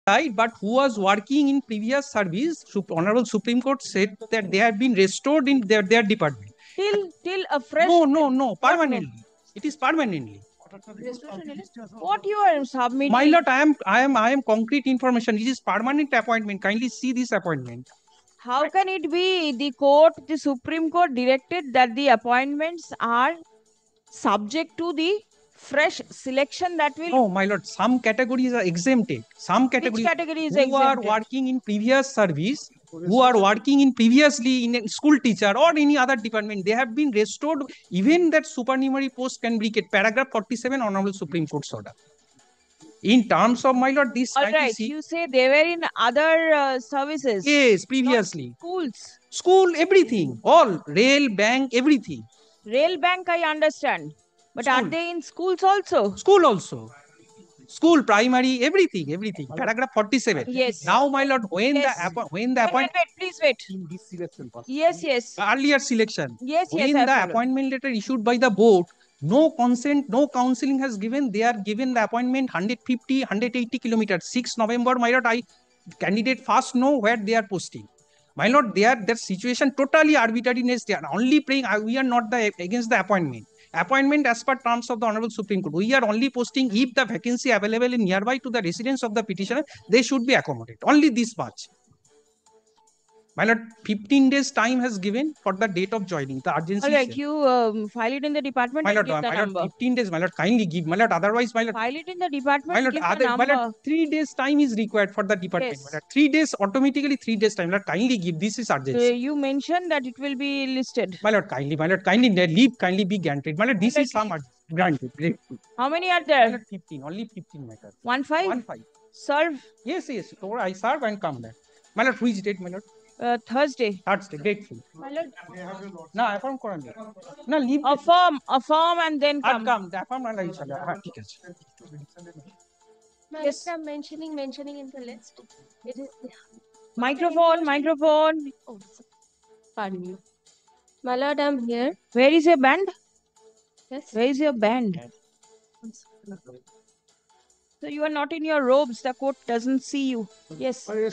right, but who was working in previous service, Honorable Supreme Court said that they have been restored in their department. Till a fresh. No, permanently. It is permanently. What you are submitting? My lord, I am concrete information. It is permanent appointment. Kindly see this appointment. How can it be? The Supreme Court directed that the appointments are subject to the fresh selection that will. No, my lord, some categories are exempted. Some categories Which category is who exempted? are working in previous service, who are working in previously in a school teacher or any other department, they have been restored. Even that supernumerary post can be get paragraph 47 Honorable Supreme Court's order. In terms of, my lord, this. All right, you say they were in other services. Yes, previously. Schools. School, everything, all rail, bank, everything. Rail bank, I understand, but School. are they in schools also? School also. School, primary, everything. Paragraph 47. Yes. Now, my lord, when Yes. the appointment. Wait, please wait. In this selection process. Yes. Earlier selection. Yes, when I the follow. appointment letter issued by the board, no consent, no counseling has given. They are given the appointment 150, 180 kilometers. 6 November, my lord, candidate first know where they are posting. My lord, their situation totally arbitrariness. They are only praying. We are not against the appointment. Appointment as per terms of the Honorable Supreme Court. We are only posting if the vacancy available in nearby to the residence of the petitioner, they should be accommodated. Only this much. My lord, 15 days time has given for the date of joining. The urgency. All right, you file it in the department. My lord, 15 days. My lord, kindly give. My lord, otherwise, my lord. File it in the department. My lord, my lord, 3 days time is required for the department. Yes. My lord, 3 days, automatically 3 days time. My lord, kindly give. This is urgency. You mentioned that it will be listed. My lord, kindly leave, kindly be granted. My lord, this is some granted. How many are there? My lord, 15, only 15 matters. 15? 15. Serve? Yes. So I serve and come back. My lord, which date, my lord? Thursday. Grateful. My lord. No, I found Quran. No, leave. Affirm and then come. The affirm and Yes, I'm mentioning in the list. It is Microphone. Oh, pardon me. My lord, I'm here. Where is your band? Yes. Where is your band? So you are not in your robes. The court doesn't see you. Yes. Declared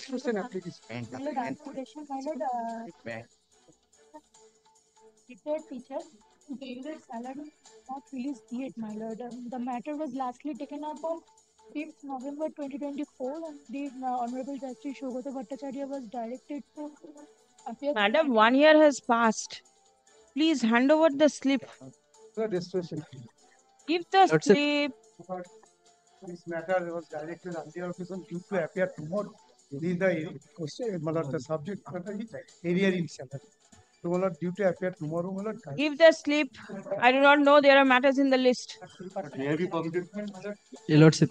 teacher, the salary not released yet, my lord. The matter was lastly taken up on 5th November 2024, and the Honorable Justice Shogata Bhattacharya was directed to appear. Madam, 1 year has passed. Please hand over the slip. Give the slip. This matter was directed earlier occasion due to appear tomorrow. This is the subject area in salary. So, due to appear tomorrow. Give the slip. I do not know there are matters in the list. May I be permitted? Your lordship.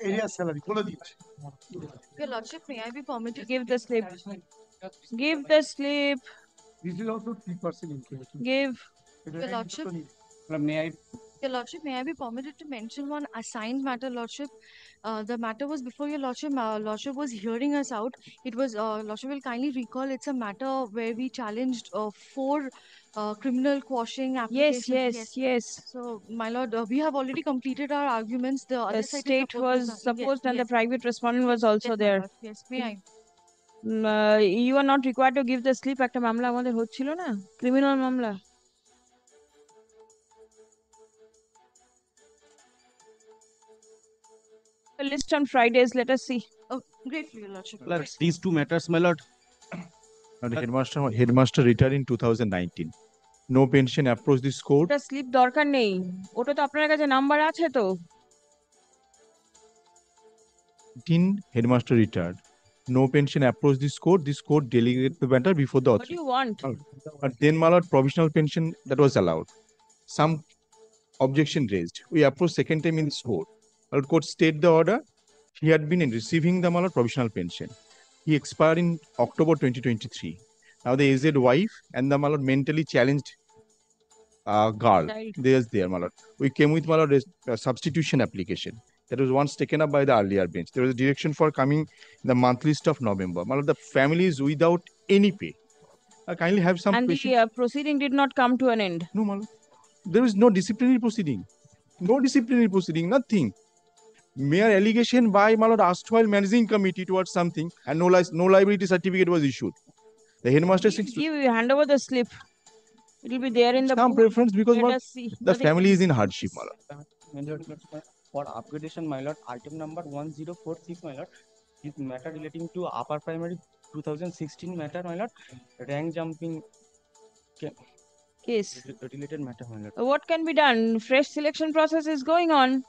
Area salary. Your lordship, may I be permitted? Give the slip. Give the slip. This is also 3% increase. Give. Your lordship. May I? Your lordship, may I be permitted to mention one assigned matter, lordship? The matter was before your lordship. Lordship was hearing us out. It was lordship will kindly recall. It's a matter where we challenged 4 criminal quashing applications. Yes. So, my lord, we have already completed our arguments. The other side state was supposed and the private respondent was also there. Yes, may I? You are not required to give the slip. একটা মামলা আমাদের হচ্ছিল না, criminal মামলা। The list on Fridays, let us see. Oh, grateful, your lordship. These 2 matters, my lord. Headmaster retired in 2019. No pension approached this court. ওটা slip দরকার নেই, ওটা তো আপনার কাছে নাম্বার আছে তো। Headmaster retired. No pension approached this court. This court delegated the matter before the authority. What do you want? But then, my lord, provisional pension that was allowed. Some objection raised. We approached second time in this court. My lord, court stayed the order. He had been receiving the provisional pension. He expired in October 2023. Now the aged wife and the mentally challenged girl, there's there, my lord. We came with my lord a substitution application that was once taken up by the earlier bench. There was a direction for coming in the month list of November. My lord, the family is without any pay. I kindly have some and questions. The proceeding did not come to an end. No, my lord. There is no disciplinary proceeding. No disciplinary proceeding, nothing. mere allegation by my lord erstwhile managing committee towards something, and no liability certificate was issued. The headmaster hand over the slip. It will be there in the some book. preference because Let us see. the Nothing. family is in hardship, my lord. For upgradation, my lord, item number 1046, my lord, is matter relating to upper primary 2016 matter, my lord, rank jumping Case. related matter, my lord. What can be done? Fresh selection process is going on.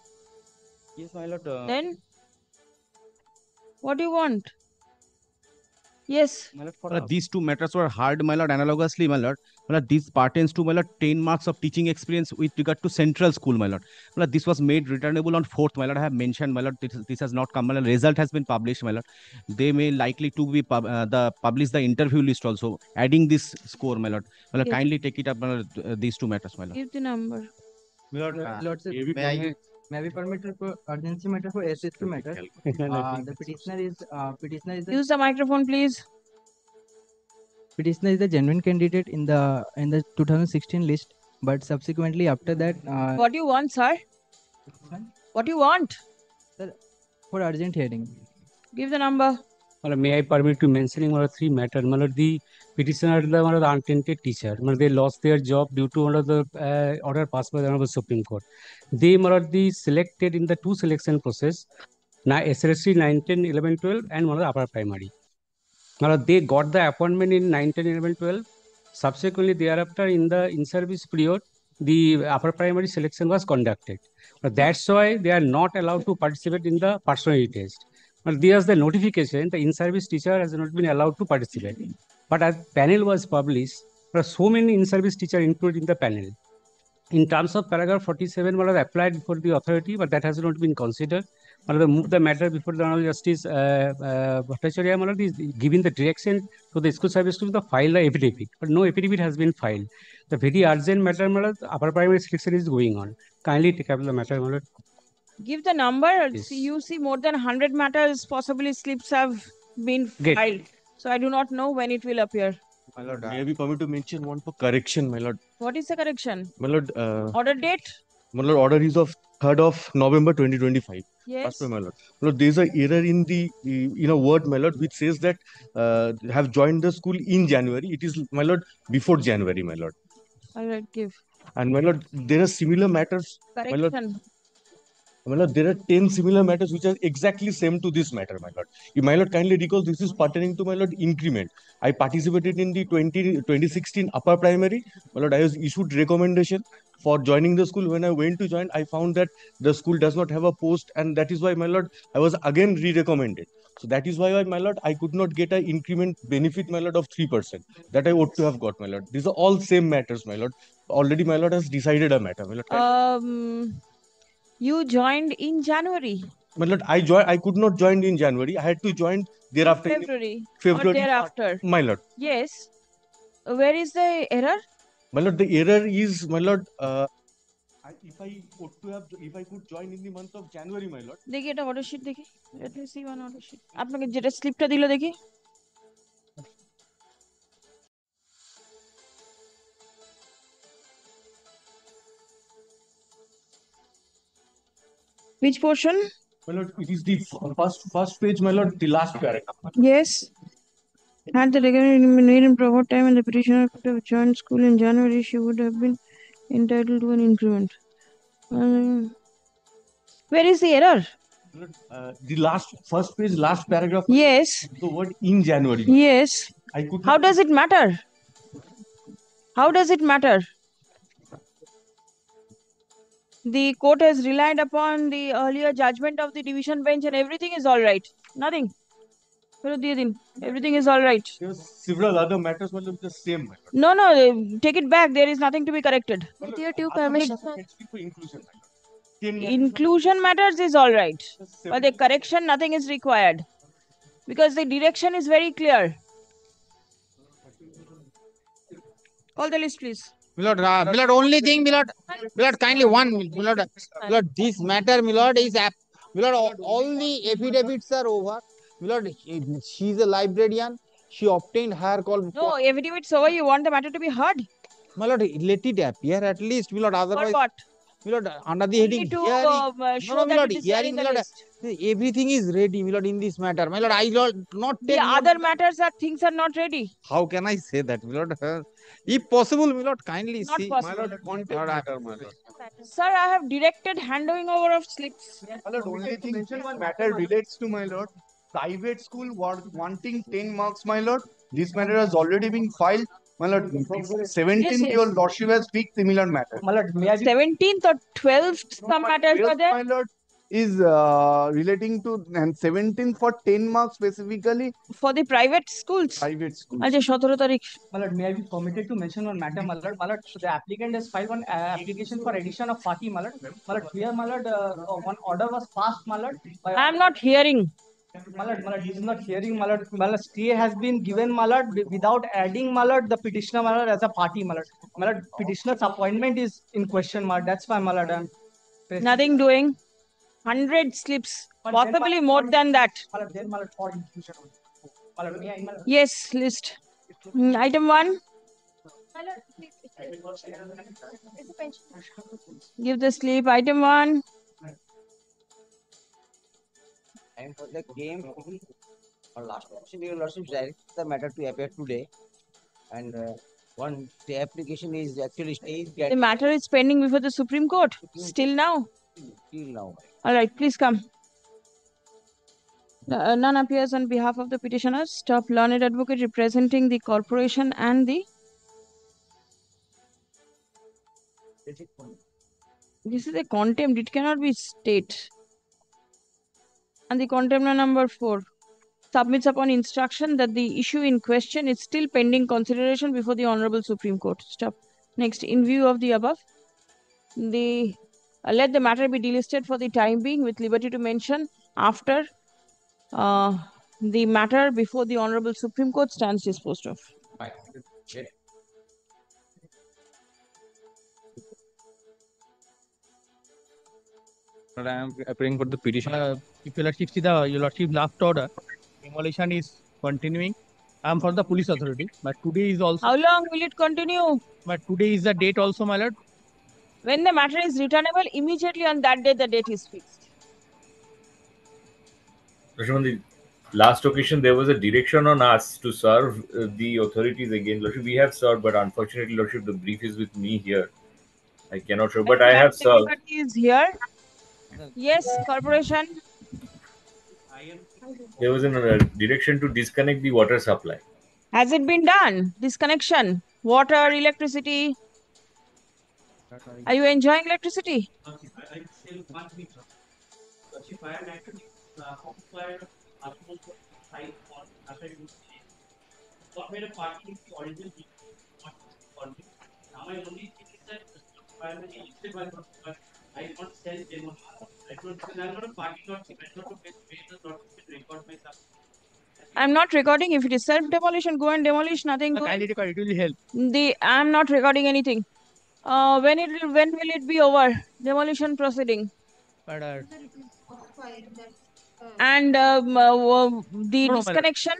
Yes, my lord. Then, what do you want? Yes. My lord, for These two matters were heard, my lord, analogously, my lord. This pertains to, my lord, 10 marks of teaching experience with regard to central school, my lord. This was made returnable on 4th, my lord. I have mentioned, my lord, this has not come, my lord. Result has been published, my lord. They may likely to be publish the interview list also, adding this score, my lord. My lord, Yes. kindly take it up, my lord, these two matters, my lord. Give the number. Lordship, may I be permitted for urgency matter for SLST matter? The petitioner is Use the microphone, please. petitioner is the genuine candidate in the 2016 list, but subsequently after that, What do you want, sir? What do you want? for urgent hearing. Give the number. May I permit to mentioning one of three matter? The petitioner the one of the untainted teacher. They lost their job due to one of the order passed by the Supreme Court. They the selected in the two selection process. Now SLST 19, 11, 12 and one of the upper primary. They got the appointment in 19, 11, 12. Subsequently, thereafter, in the in-service period, the upper primary selection was conducted. That's why they are not allowed to participate in the personality test. There's the notification, the in-service teacher has not been allowed to participate. But as panel was published, there are so many in-service teachers included in the panel. In terms of paragraph 47, was applied before the authority, but that has not been considered. Move the matter before the Honorable Justice Bhattacharya is giving the direction to the school service to file the affidavit, but no affidavit has been filed. The very urgent matter, upper primary selection is going on. Kindly take up the matter, Give the number. Yes. You see more than 100 matters, possibly slips have been filed. So I do not know when it will appear. My lord, may I be permitted to mention one for correction, my lord? What is the correction? My lord, Order date? my lord, order is of 3rd of November 2025. Yes. My lord. My lord, there is an error in the word, my lord, which says that have joined the school in January. It is, my lord, before January, my lord. All right, give. And my lord, there are similar matters. Correction. My lord, there are 10 similar matters which are exactly same to this matter, my lord. You, my lord, kindly recall this is pertaining to, my lord, increment. I participated in the 2016 upper primary. My lord, I was issued recommendation for joining the school. When I went to join, I found that the school does not have a post, and that is why, my lord, I was again re-recommended. So that is why, my lord, I could not get an increment benefit, my lord, of 3% that I ought to have got, my lord. These are all same matters, my lord. Already, my lord, has decided a matter, my lord. You joined in January. My lord, I could not join in January. I had to join thereafter. February. February. Or thereafter. My lord. Yes. Where is the error? My lord, the error is, my lord, if I could join in the month of January, my lord. देखिए এটা order sheet দেখি. Let me see one order sheet. আপনাকে যেটা স্লিপটা দিল দেখি. Which portion? My lord, it is the first page, my lord, the last paragraph. Yes. Had the regular made in proper time and the petitioner could have joined school in January, she would have been entitled to an increment. Where is the error? The first page, last paragraph. Yes. The word in January. Yes. How does it matter? How does it matter? The court has relied upon the earlier judgment of the division bench and everything is all right. Nothing. Everything is all right. There were several other matters, my lord, the same. No, take it back. There is nothing to be corrected. With your two permissions. Inclusion matters is all right. But the correction, nothing is required. Because the direction is very clear. Call the list, please. Milord, only thing, Milord, kindly one, Milord, this matter, Milord, is Milord, all the affidavits are over. Milord, she is a librarian. She obtained her call. No, affidavits over. You want the matter to be heard? Milord, let it appear at least, Milord. Otherwise, For what? Milord, under the Only heading to hearing. show No, that Milord, it is there hearing, in the Milord, list. everything is ready, Milord, in this matter. Milord, I will not The take more. other matters are things are not ready. How can I say that, Milord? If possible, Milord, kindly Not see. possible. Content matter, Milord. Sir, I have directed handing over of slips. My lord, only thing mention one matter relates to, my lord, private school wanting 10 marks, my lord. This matter has already been filed. My lord, 17th, Yes. your lordship has picked similar matter. My lord, may I be 17th or 12th, some matters are there. My lord, is relating to, and 17th for 10 marks specifically, For the private schools. private schools. আচ্ছা 17 তারিখ My lord, may I be permitted to mention one matter, my lord? My lord, so the applicant has filed one application for addition of party, my lord. My lord, here, my lord, one order was passed, my lord. I am not hearing. My lord, he is not hearing, my lord. My lord, stay has been given, my lord, without adding, my lord, the petitioner, my lord, as a party, my lord. My lord, petitioner's appointment is in question, my lord. That's why, my lord, I'm pressing. Nothing doing. 100 slips, possibly more than that. My lord, then, my lord, for inclusion. My lord, may I, my lord? Yes, list. Item 1. Give the slip. Item 1. And for the game, or last option, your lordship direct the matter to appear today. And one, the application is actually stays The matter is pending before the Supreme Court. Still now. till now. All right, please come. None appears on behalf of the petitioners. Stop learned advocate representing the corporation and the. This is a contempt. It cannot be state. And the contemptor number 4 submits upon instruction that the issue in question is still pending consideration before the Honorable Supreme Court. Stop. Next, in view of the above, let the matter be delisted for the time being with liberty to mention after the matter before the Honorable Supreme Court stands disposed of. But I am appearing for the petition. If your lordship see the your lordship last order, demolition is continuing. I am for the police authority, but today is also. How long will it continue? But today is the date also, my lord. When the matter is returnable, immediately on that day the date is fixed. On the last occasion, there was a direction on us to serve the authorities again. Lordship, we have served, but unfortunately, Lordship, the brief is with me here. I cannot show, but I have served. Everybody is here. Yes, corporation. There was a direction to disconnect the water supply. Has it been done? Disconnection, water, electricity. Are you enjoying electricity? I'm not recording. If it is self-demolition, go and demolish. Nothing. Kindly record. It will help. I'm not recording anything. When will it be over? Demolition proceeding. But And the disconnection.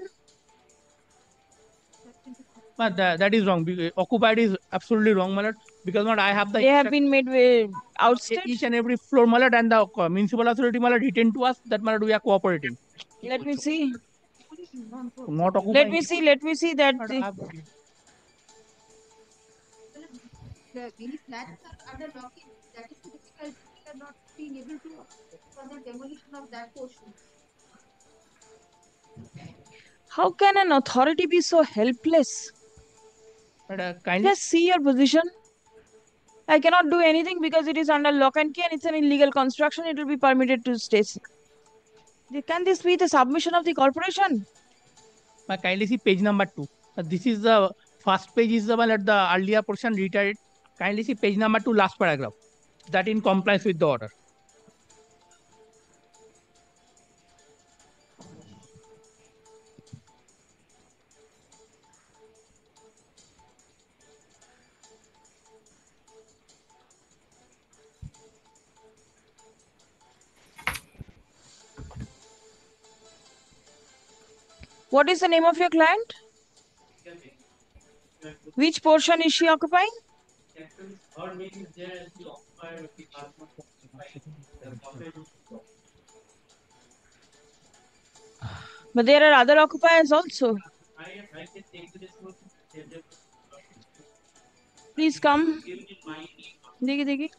But that is wrong. Occupied is absolutely wrong, my lord. Because not I have the. They have been made outside. Each and every floor, my lord, and the municipal authority, my lord, written to us that, my lord, we are cooperating. Let me see. Not occupying. Let me see that. Many flats are under blocking. That is the difficulty. We are not being able to for the demolition of that portion. How can an authority be so helpless? But kindly. Just see your position. I cannot do anything because it is under lock and key and it's an illegal construction. It will be permitted to stay. Can this be the submission of the corporation? Kindly see page number 2. This is the first page is the one at the earlier portion retired. Kindly see page number 2, last paragraph. That in compliance with the order. What is the name of your client? Which portion is she occupying? But there are other occupiers also. Please come. Digi.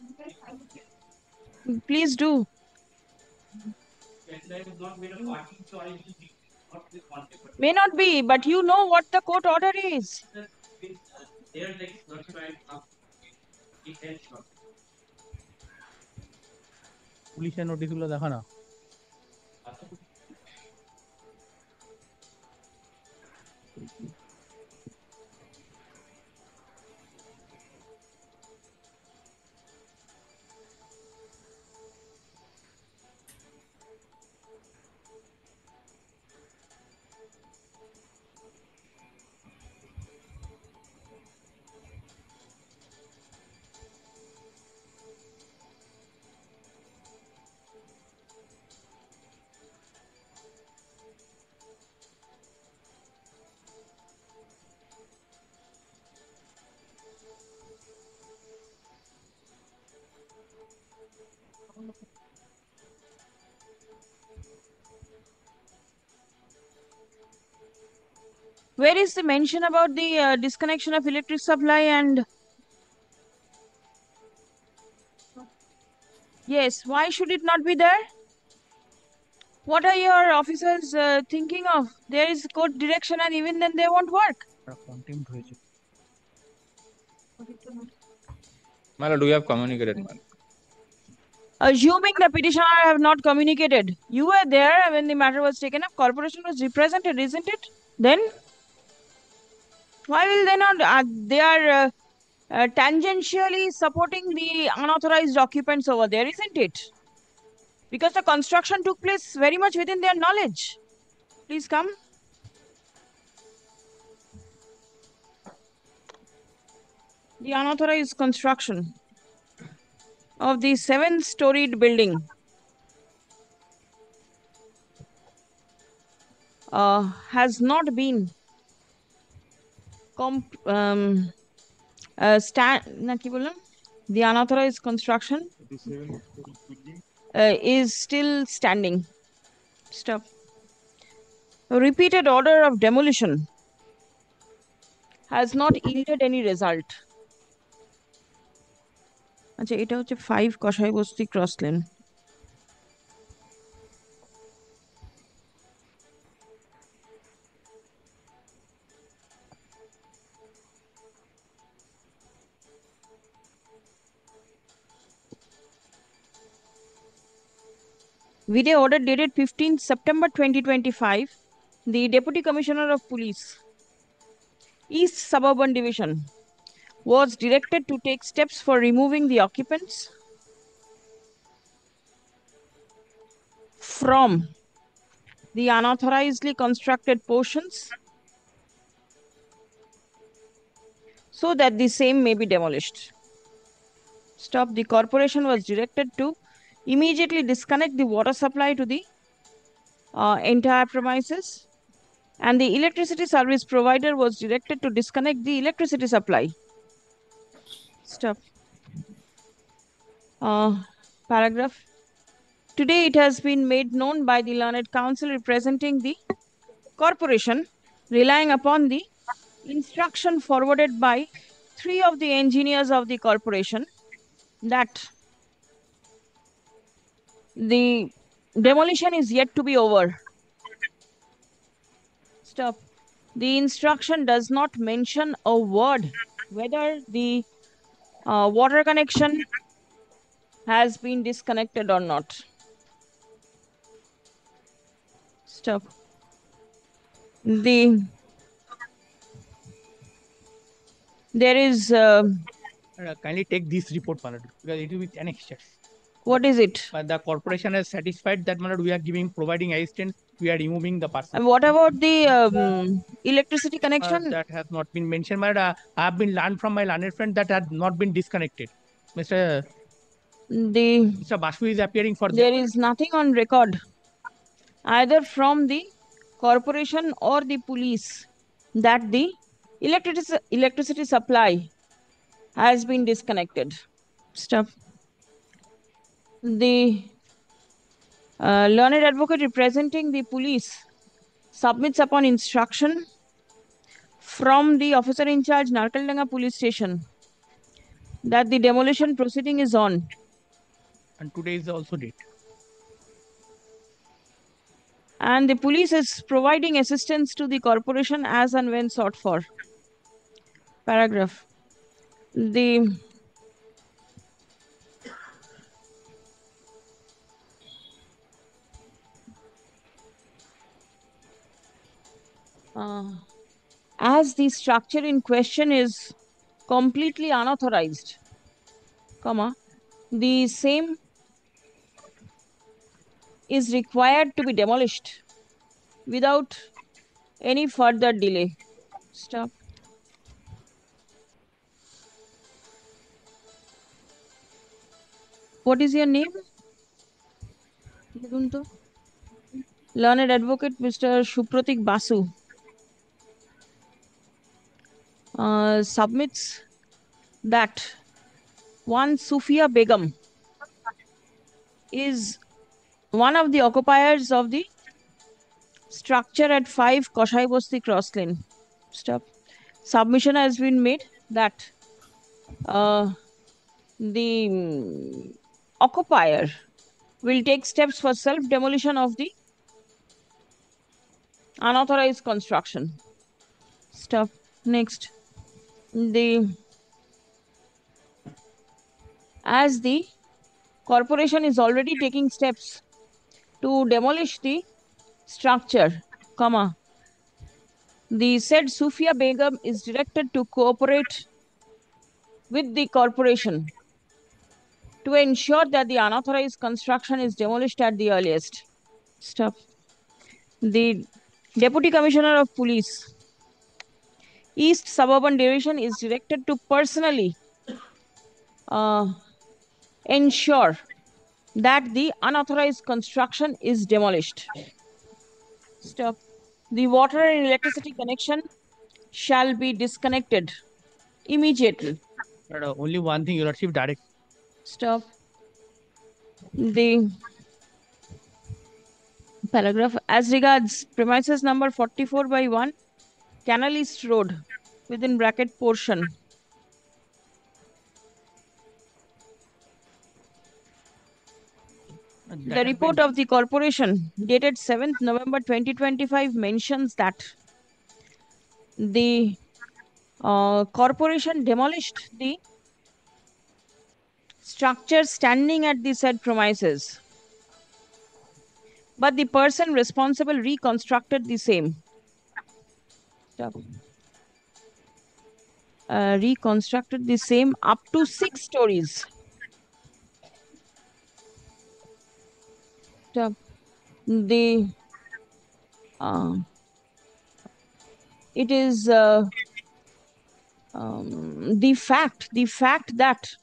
Please do. May not be, but you know what the court order is. পুলিশের নোটিশগুলো দেখো না। Where is the mention about the disconnection of electric supply and... Yes, why should it not be there? What are your officers thinking of? There is court direction and even then they won't work. My lord, we have communicated, man. Assuming the petitioner have not communicated, you were there when the matter was taken up, corporation was represented, isn't it? Then why will they not? They are tangentially supporting the unauthorized occupants over there, isn't it? Because the construction took place very much within their knowledge. Please come. The unauthorized construction of the 7-storied building has not been the unauthorized construction is still standing. Stop. A repeated order of demolition has not yielded any result. আচ্ছা এটা হচ্ছে 5 কসাই বস্তি cross lane. Video order dated 15 September 2025, the Deputy Commissioner of Police, East Suburban Division, was directed to take steps for removing the occupants from the unauthorizedly constructed portions so that the same may be demolished. Stop. The corporation was directed to immediately disconnect the water supply to the entire premises, and the electricity service provider was directed to disconnect the electricity supply. Stop. Paragraph. Today it has been made known by the learned counsel representing the corporation, relying upon the instruction forwarded by 3 of the engineers of the corporation, that the demolition is yet to be over. Stop. The instruction does not mention a word whether the water connection has been disconnected or not. Stop. There is kindly take this report, my lord, because it will be annexed. What is it? The corporation has satisfied that, my lord, we are providing assistance, we are removing the person. And what about the electricity connection? That has not been mentioned, my lord. I have been learned from my learned friend that had not been disconnected. Mr. Bashu is appearing for there is nothing on record either from the corporation or the police that the electricity supply has been disconnected. Stop. The learned advocate representing the police submits upon instruction from the officer in charge, Narkaldanga police station, that the demolition proceeding is on. And today is also date. And the police is providing assistance to the corporation as and when sought for. Paragraph. The as the structure in question is completely unauthorized, comma, the same is required to be demolished without any further delay. Stop. What is your name? Learned advocate Mr. Supratik Basu submits that one Sufia Begum is one of the occupiers of the structure at 5 Koshai Bosti Cross Lane. Stop. Submission has been made that the occupier will take steps for self-demolition of the unauthorized construction. Stop. Next. As the corporation is already taking steps to demolish the structure, comma, the said Sufia Begum is directed to cooperate with the corporation to ensure that the unauthorized construction is demolished at the earliest. Stop. The Deputy Commissioner of Police, East Suburban Division, is directed to personally ensure that the unauthorized construction is demolished. Stop. The water and electricity connection shall be disconnected immediately. Only one thing, Your Lordship, direct. Stop. The paragraph as regards premises number 44/1, Canal East Road, within bracket portion. The report of the corporation dated 7th November 2025 mentions that the corporation demolished the structure standing at the said premises, but the person responsible reconstructed the same. Reconstructed the same up to 6 stories. The it is the fact that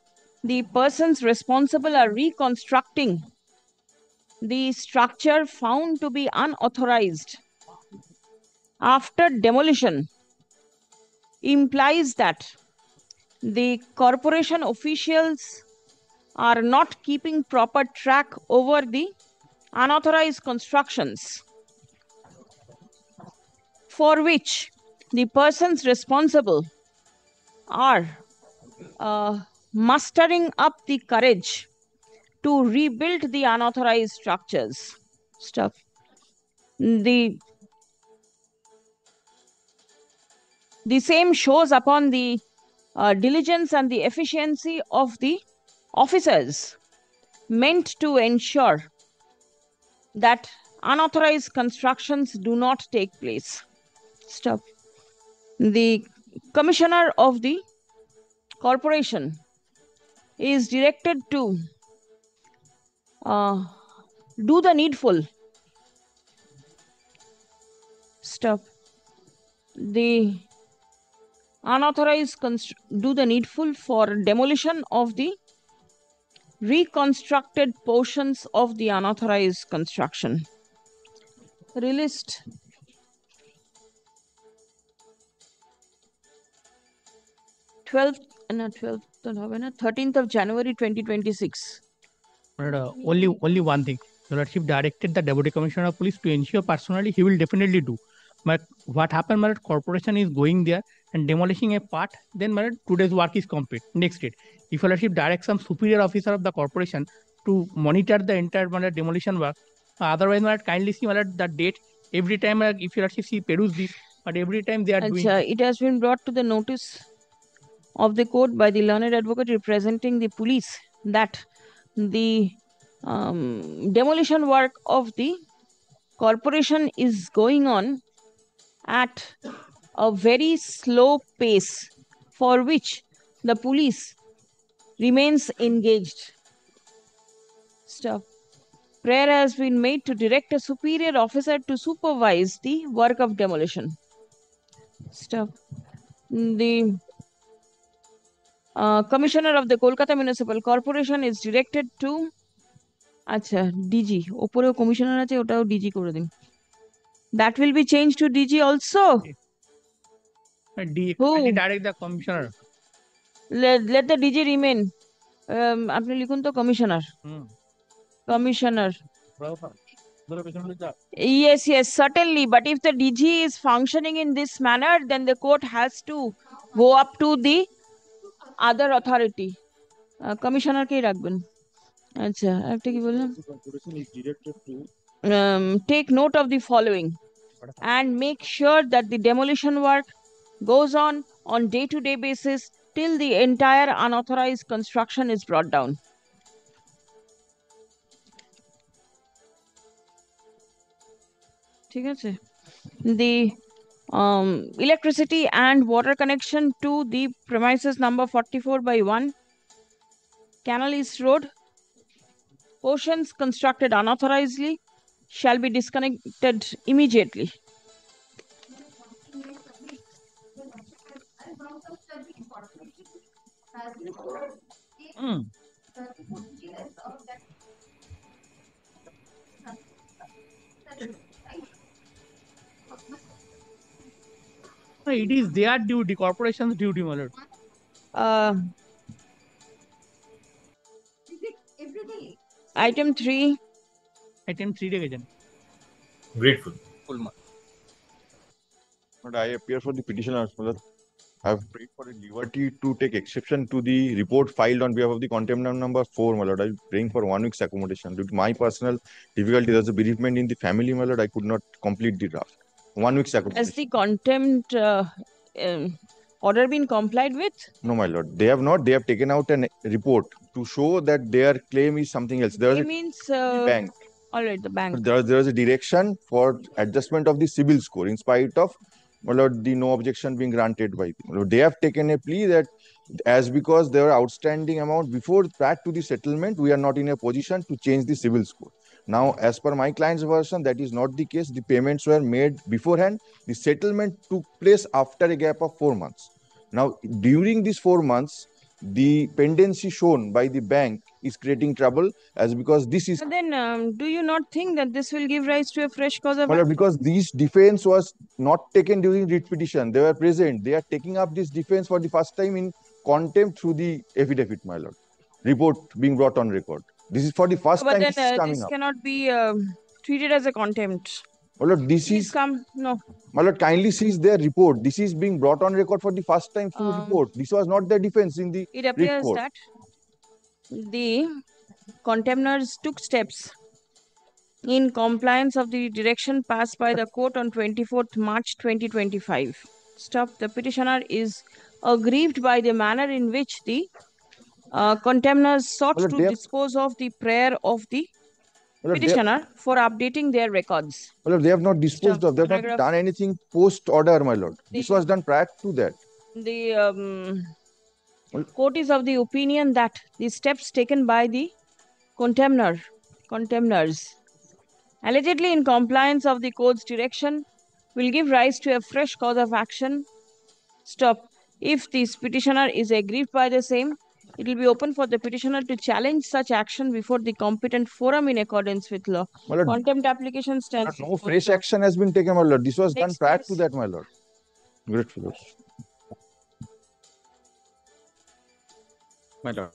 the persons responsible are reconstructing the structure found to be unauthorized after demolition implies that the corporation officials are not keeping proper track over the unauthorized constructions for which the persons responsible are mustering up the courage to rebuild the unauthorized structures. Stuff. The same shows upon the diligence and the efficiency of the officers meant to ensure that unauthorized constructions do not take place. Stop. The commissioner of the corporation is directed to do the needful. Stop. The unauthorized do the needful for demolition of the reconstructed portions of the unauthorized construction. Released 13th of January 2026. only one thing. Your Lordship directed the Deputy Commissioner of Police to ensure personally he will definitely do. But what happened, my lord, corporation is going there and demolishing a part, then my lord, today's work is complete. Next date. If Your Lordship directs some superior officer of the corporation to monitor the entire my lord, demolition work, otherwise, my lord, kindly see my lord, the date. Every time, if Your Lordship see peruse this, but every time they are doing. It has been brought to the notice of the court by the learned advocate representing the police that the demolition work of the corporation is going on at a very slow pace for which the police remains engaged. Stop. Prayer has been made to direct a superior officer to supervise the work of demolition. Stop. The Commissioner of the Kolkata Municipal Corporation is directed to আচ্ছা DG ওপরেও commissioner আছে ওটাও DG করে দিন that will be changed to DG also. Who? Direct the commissioner. Let the DG remain. আপনি লিখুন তো commissioner commissioner Yes, certainly. But if the DG is functioning in this manner, then the court has to go up to the other authority. Commissioner কে রাখবেন আচ্ছা একটা কি বললাম take note of the following and make sure that the demolition work goes on day-to-day basis till the entire unauthorized construction is brought down. ঠিক আছে the electricity and water connection to the premises number 44/1 Canal East Road portions constructed unauthorizedly shall be disconnected immediately. It is their duty, corporation's duty, my lord. Item 3. Item 3 again. Grateful. But I appear for the petitioner. I have prayed for a liberty to take exception to the report filed on behalf of the contempt number 4, my lord. I am praying for 1 week's accommodation. Due to my personal difficulty, there's a bereavement in the family, my lord. I could not complete the draft. 1 week's accommodation. Has the contempt order been complied with? No, my lord. They have not. They have taken out a report to show that their claim is something else. There means bank. All right, the bank. There is a direction for adjustment of the CIBIL score in spite of, my lord, the no objection being granted by them. They have taken a plea that as because there are outstanding amount before prior to the settlement, we are not in a position to change the CIBIL score. Now, as per my client's version, that is not the case. The payments were made beforehand. The settlement took place after a gap of 4 months. Now, during these 4 months, the pendency shown by the bank is creating trouble as because this is. But then, do you not think that this will give rise to a fresh cause of action? Because this defense was not taken during writ petition. They were present. They are taking up this defense for the first time in contempt through the affidavit, my lord. Report being brought on record. This is for the first time this is coming this up. Cannot be treated as a contempt. My lord, this Please is come. No. My lord, kindly sees their report. This is being brought on record for the first time through report. This was not their defense in the It appears report. that the contemnors took steps in compliance of the direction passed by the court on 24th March 2025. Stop. The petitioner is aggrieved by the manner in which the contemnors sought to dispose of the prayer of the petitioner for updating their records. Well, they have not disposed of. They have not done anything post order, my lord. This was done prior to that. The court is of the opinion that the steps taken by the contemnors, allegedly in compliance of the court's direction, will give rise to a fresh cause of action. Stop. If this petitioner is aggrieved by the same, it will be open for the petitioner to challenge such action before the competent forum in accordance with law. Lord, contempt application stands. No fresh action has been taken, my lord. This was done prior to that, my lord. Grateful. My lord.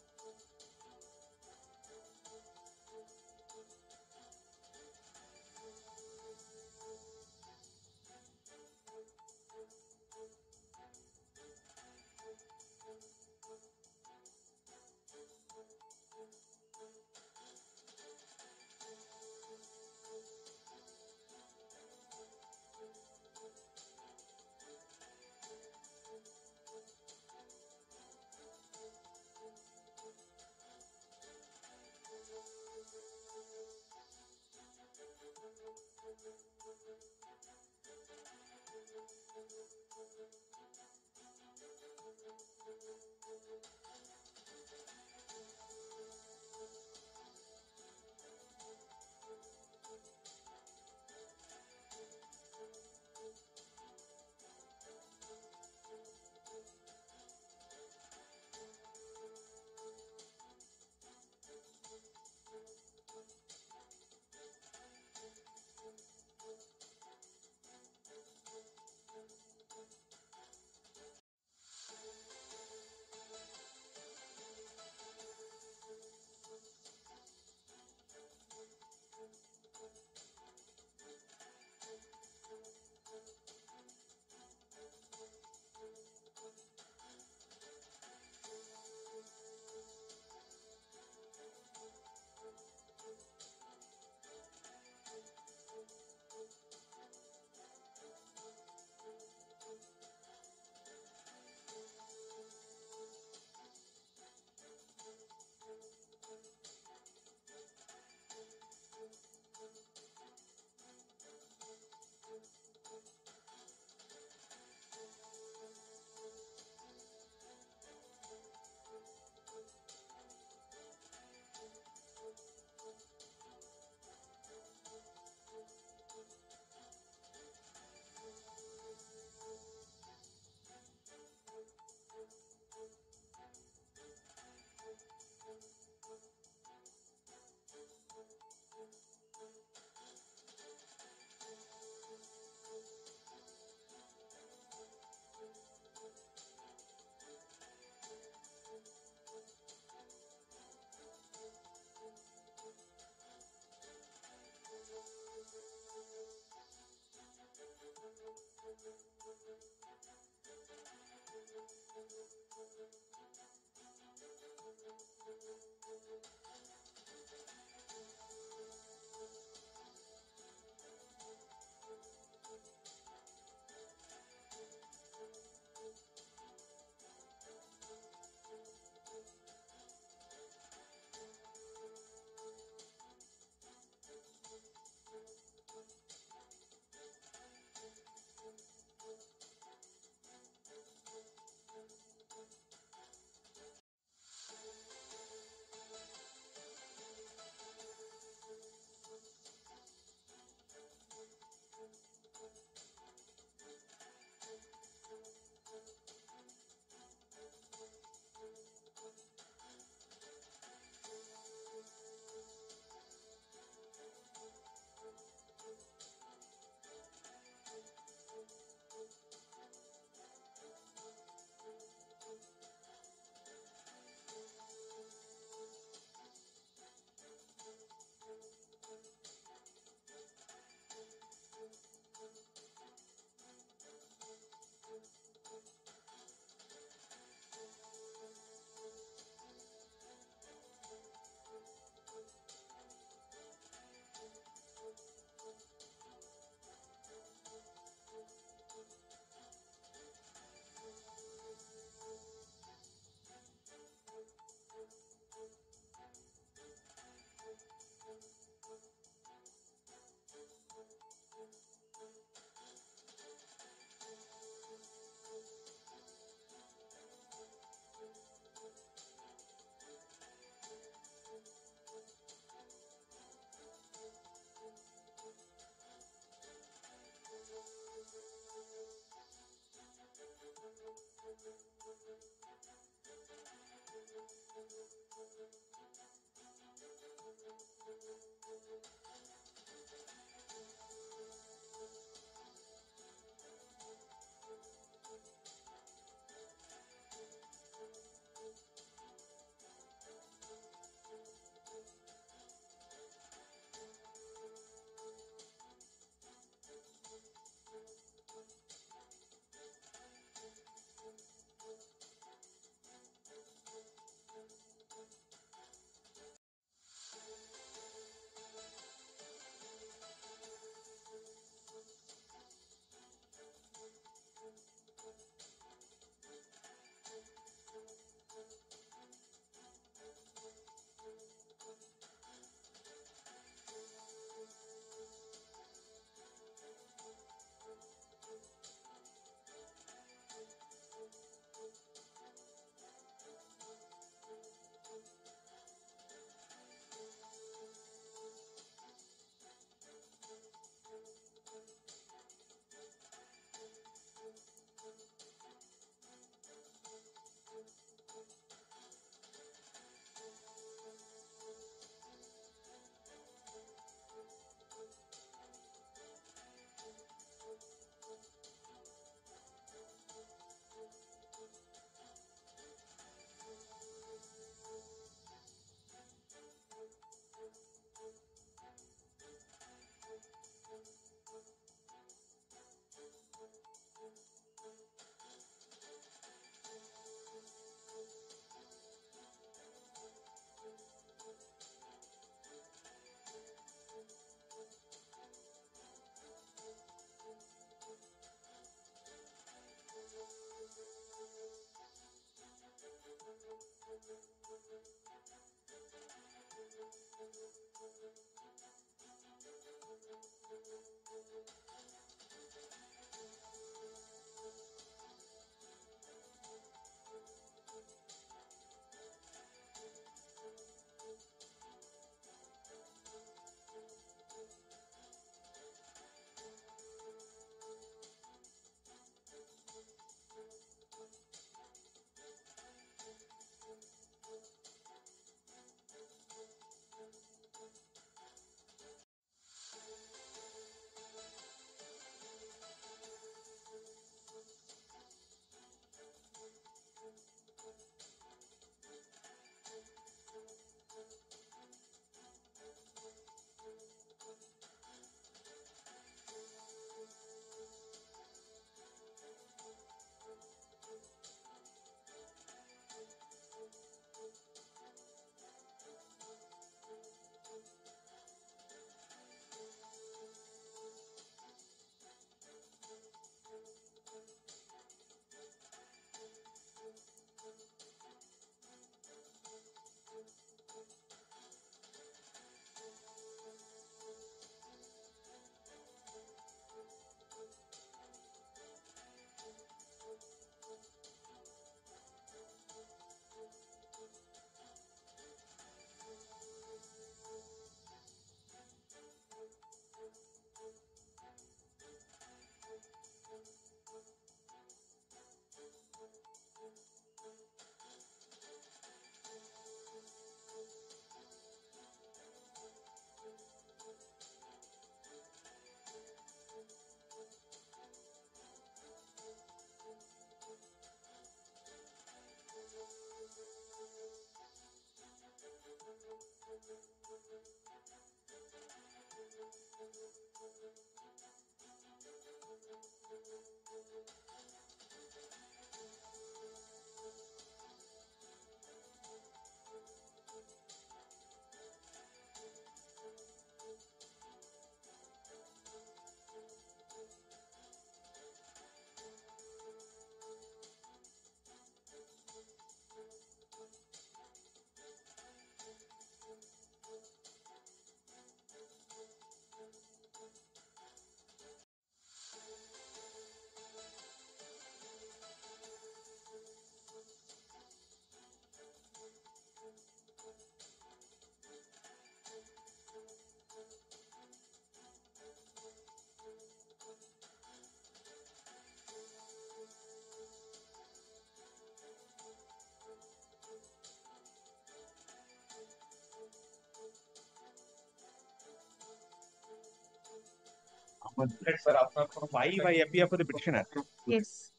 I appear for the petitioner. Yes.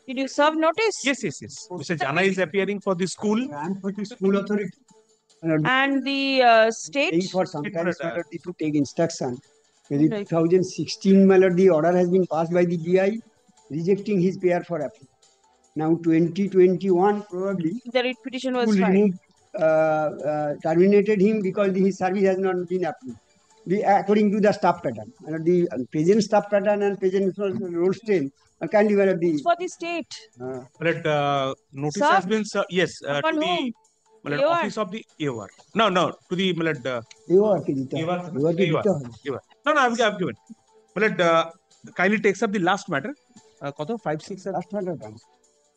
Did you serve notice? Yes. Mr. Jana is appearing for the school. And for the school authority. And the state? For sometimes authority to take instruction. In Right. 2016, the order has been passed by the DI rejecting his pair for appeal. Now 2021 probably The writ petition was will filed. remove, terminated him because his service has not been approved. According to the staff pattern, the present staff pattern and present role strength are kindly one of the. It's for the state. But notice Sir? has been yes to Upon the whom? office of the AOR. No, to the AOR ke dita hai. AOR ke dita hai. No, I've given. Kindly takes up the last matter. Koto 5, 6, 7, Last matter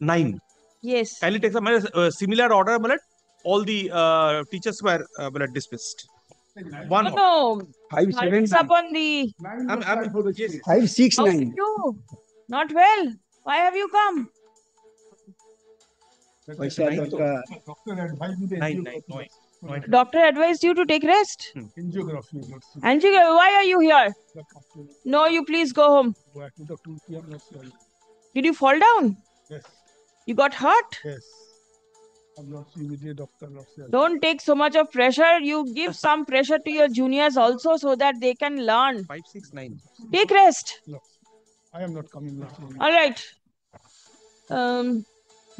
9. Yes. Kindly takes up similar order. All the teachers were dismissed. One. No. 5, 7, It's upon the 5, 6, How 9. you? Not well. Why have you come? Doctor advised you to take rest. Angiography. Why are you here? No, you please go home. Did you fall down? Yes. You got hurt? Yes. I'm not immediate doctor. Don't take so much of pressure. You give some pressure to your juniors also so that they can learn. 5, 6, 9. Take rest. No, I am not coming now. All right.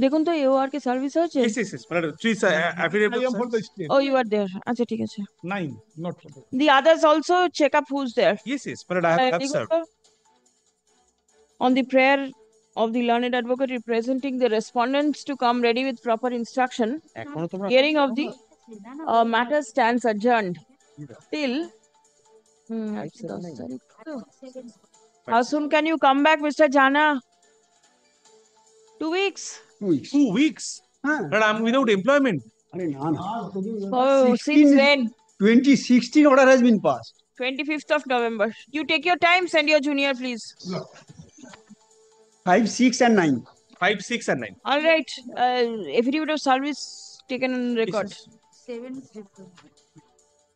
দেখুন তো AOR के service আছে? Yes. Please affidavit. I am for the state. Oh, you are there. আচ্ছা ঠিক আছে. 9, not for the. The others also check up who's there. Yes. I have served. On the prayer of the learned advocate representing the respondents to come ready with proper instruction, hearing of the matter stands adjourned till. How soon can you come back, Mr. Jana? 2 weeks. 2 weeks. 2 weeks. But I'm without employment. Oh, since when? 2016 order has been passed. 25th of November. You take your time, send your junior, please. 5, 6, and 9. 5, 6, and 9. All right. Affidavit of service taken on record. 7 is different.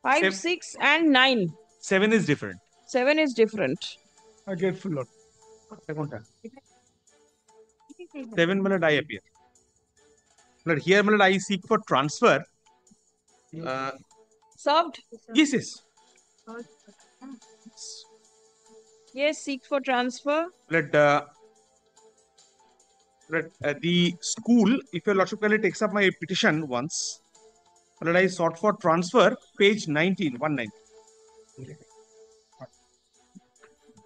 5, 6, and 9. 7 is different. 7 is different. I get full lot. 7 minute I appear. But here I seek for transfer. Served? Yes, yes. Yes, seek for transfer. The school, if your lordship kindly takes up my petition once, I sought for transfer, page 19, 19.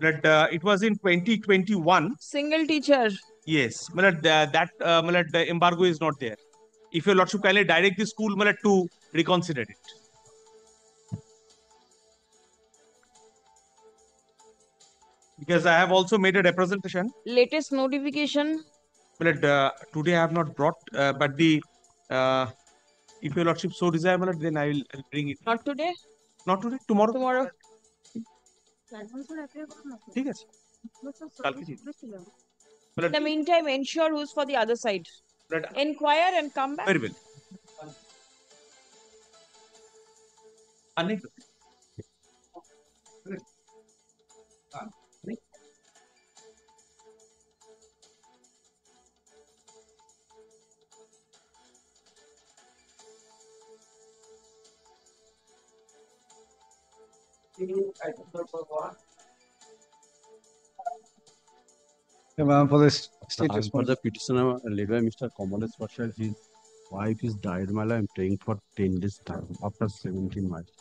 It was in 2021. Single teacher. Yes, that embargo is not there. If your lordship kindly direct the school to reconsider it. Because I have also made a representation. Latest notification. Today I have not brought, but the if your lordship so desire, then I will bring it. Not today? Not today, tomorrow. Tomorrow. ঠিক আছে কালকে জি In the meantime, ensure who's for the other side. Inquire and come back. Very well. For the state For the petitioner led by Mr. Kamalesh Patel, his wife is died. I am praying for 10 days time after 17 months.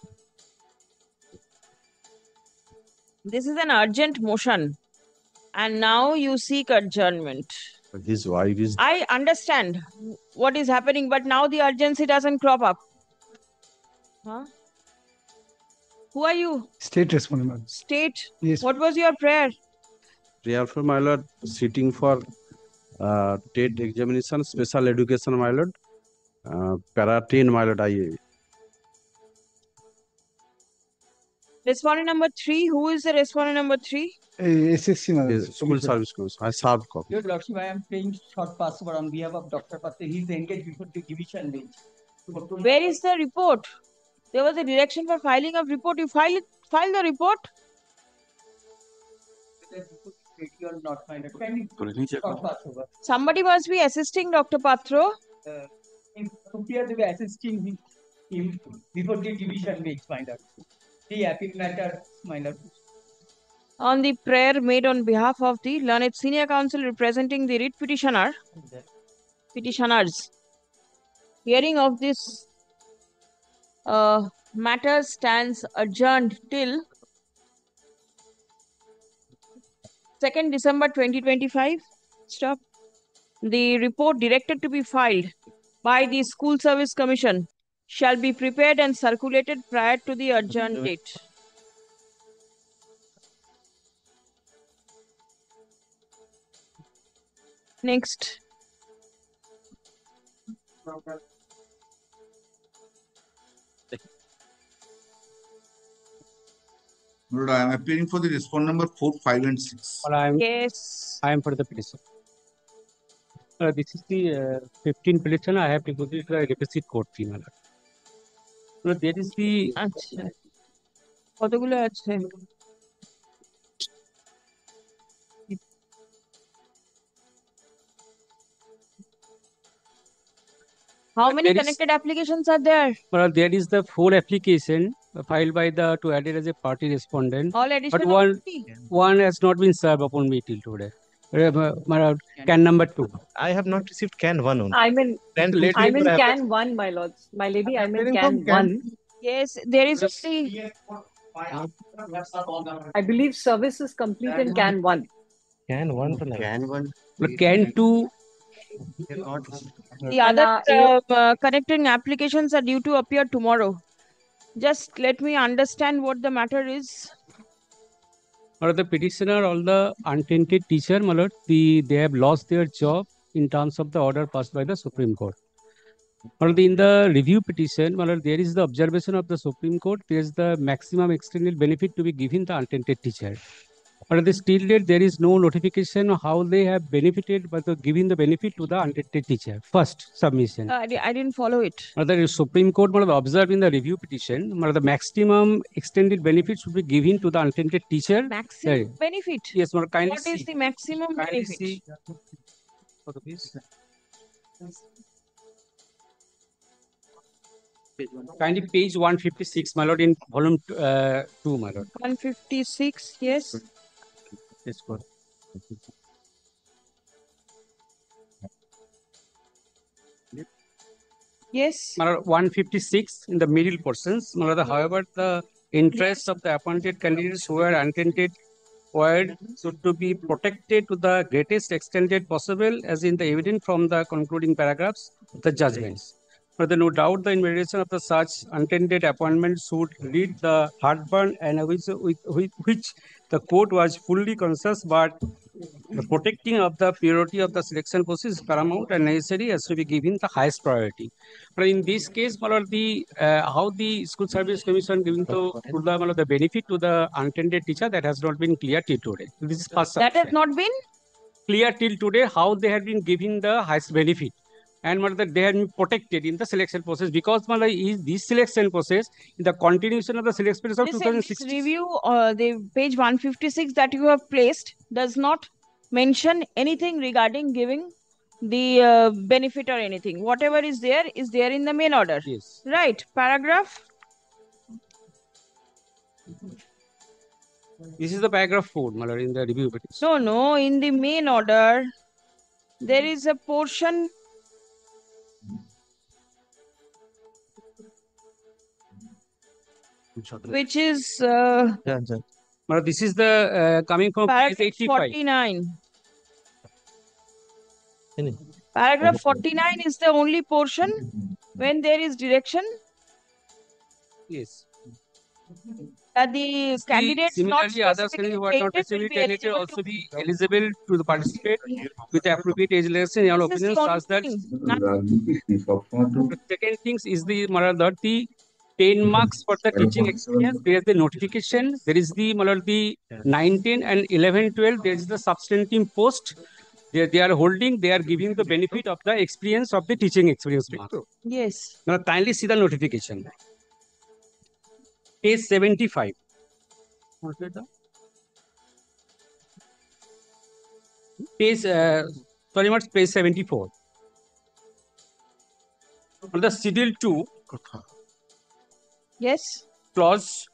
This is an urgent motion. And now you seek adjournment. But his wife is. I understand what is happening, but now the urgency doesn't crop up. Huh? Who are you? State respondent. State? Yes. What was your prayer? Prayer for my lord, sitting for TET examination, special education, my lord, para 10, my lord, IA. Respondent number 3. Who is the respondent number 3? SSC, School Service Commission. I served copy. Your Lordship, I am paying short password on behalf of Dr. Patel. He is engaged before the division bench. Where is the report? There was a direction for filing of report. You file the report? Somebody must be assisting Dr. Patro. Appear to be assisting him before the division bench, my lord. The appeal matter, my lord. On the prayer made on behalf of the learned senior counsel representing the writ petitioners. Hearing of this matter stands adjourned till 2nd December 2025. Stop. The report directed to be filed by the School Service Commission shall be prepared and circulated prior to the adjourned date. Next. Lord, I am appearing for the respondent number 4, 5, and 6. Yes. I am for the petition. This is the 15 petition. I have deposited the requisite court fee. There is the. কতগুলো আছে? How many connected applications are there? Well, there is the 4 application filed by the to added as a party respondent. All additional. But one has not been served upon me till today. Can number 2. I have not received can 1 only. I'm in can 1, my lords. My lady, I'm in can 1. Yes, there is only. I believe service is complete in can 1. Can 1 to Can 1. But can 2 The other connecting applications are due to appear tomorrow. Just let me understand what the matter is. Or the petitioner or the untainted teacher, my lord, they have lost their job in terms of the order passed by the Supreme Court. Or in the review petition, my lord, there is the observation of the Supreme Court. There is the maximum extended benefit to be given the untainted teacher. But the still date, there is no notification of how they have benefited by the giving the benefit to the untainted teacher. First submission. I didn't follow it. The Supreme Court observed in the review petition, the maximum extended benefit should be given to the untainted teacher. Maximum benefit? Yes, kindly What is the maximum benefit? Kindly page 156, my lord, in volume 2, my lord. 156, yes. Yes, go. Yes. 156 in the middle portions. However, the interests of the appointed candidates who are untainted were to be protected to the greatest extent possible, as in the evident from the concluding paragraphs of the judgments. But no doubt the invalidation of the such untainted appointments should lead the heartburn, and which the court was fully conscious, but the protecting of the purity of the selection process is paramount and necessary, as to be given the highest priority. But in this case, how the School Service Commission giving the benefit to the untainted teacher, that has not been clear till today. This is first. That has not been clear till today how they have been giving the highest benefit, and they have been protected in the selection process, because is this selection process in the continuation of the selection process of this 2016. review, the page 156 that you have placed does not mention anything regarding giving the benefit or anything. Whatever is there in the main order. Yes. Right. Paragraph. This is the paragraph 4, Malad, in the review petition. No, in the main order, there is a portion which is this is the coming from page 85. 49. Paragraph 49 is the only portion when there is direction. Yes. That the candidates not similarly, others who are not specifically candidated also be eligible to participate with the appropriate age legislation, in our opinion, such that the second thing is the 10 marks for the teaching experience. There is the notification. There is the 9, 10 and 11, 12. There is the substantive post. They are holding. They are giving the benefit of the experience of the teaching experience marks. Yes. Now kindly see the notification. Page 75. Page page 74. On the schedule 2. Yes. Clause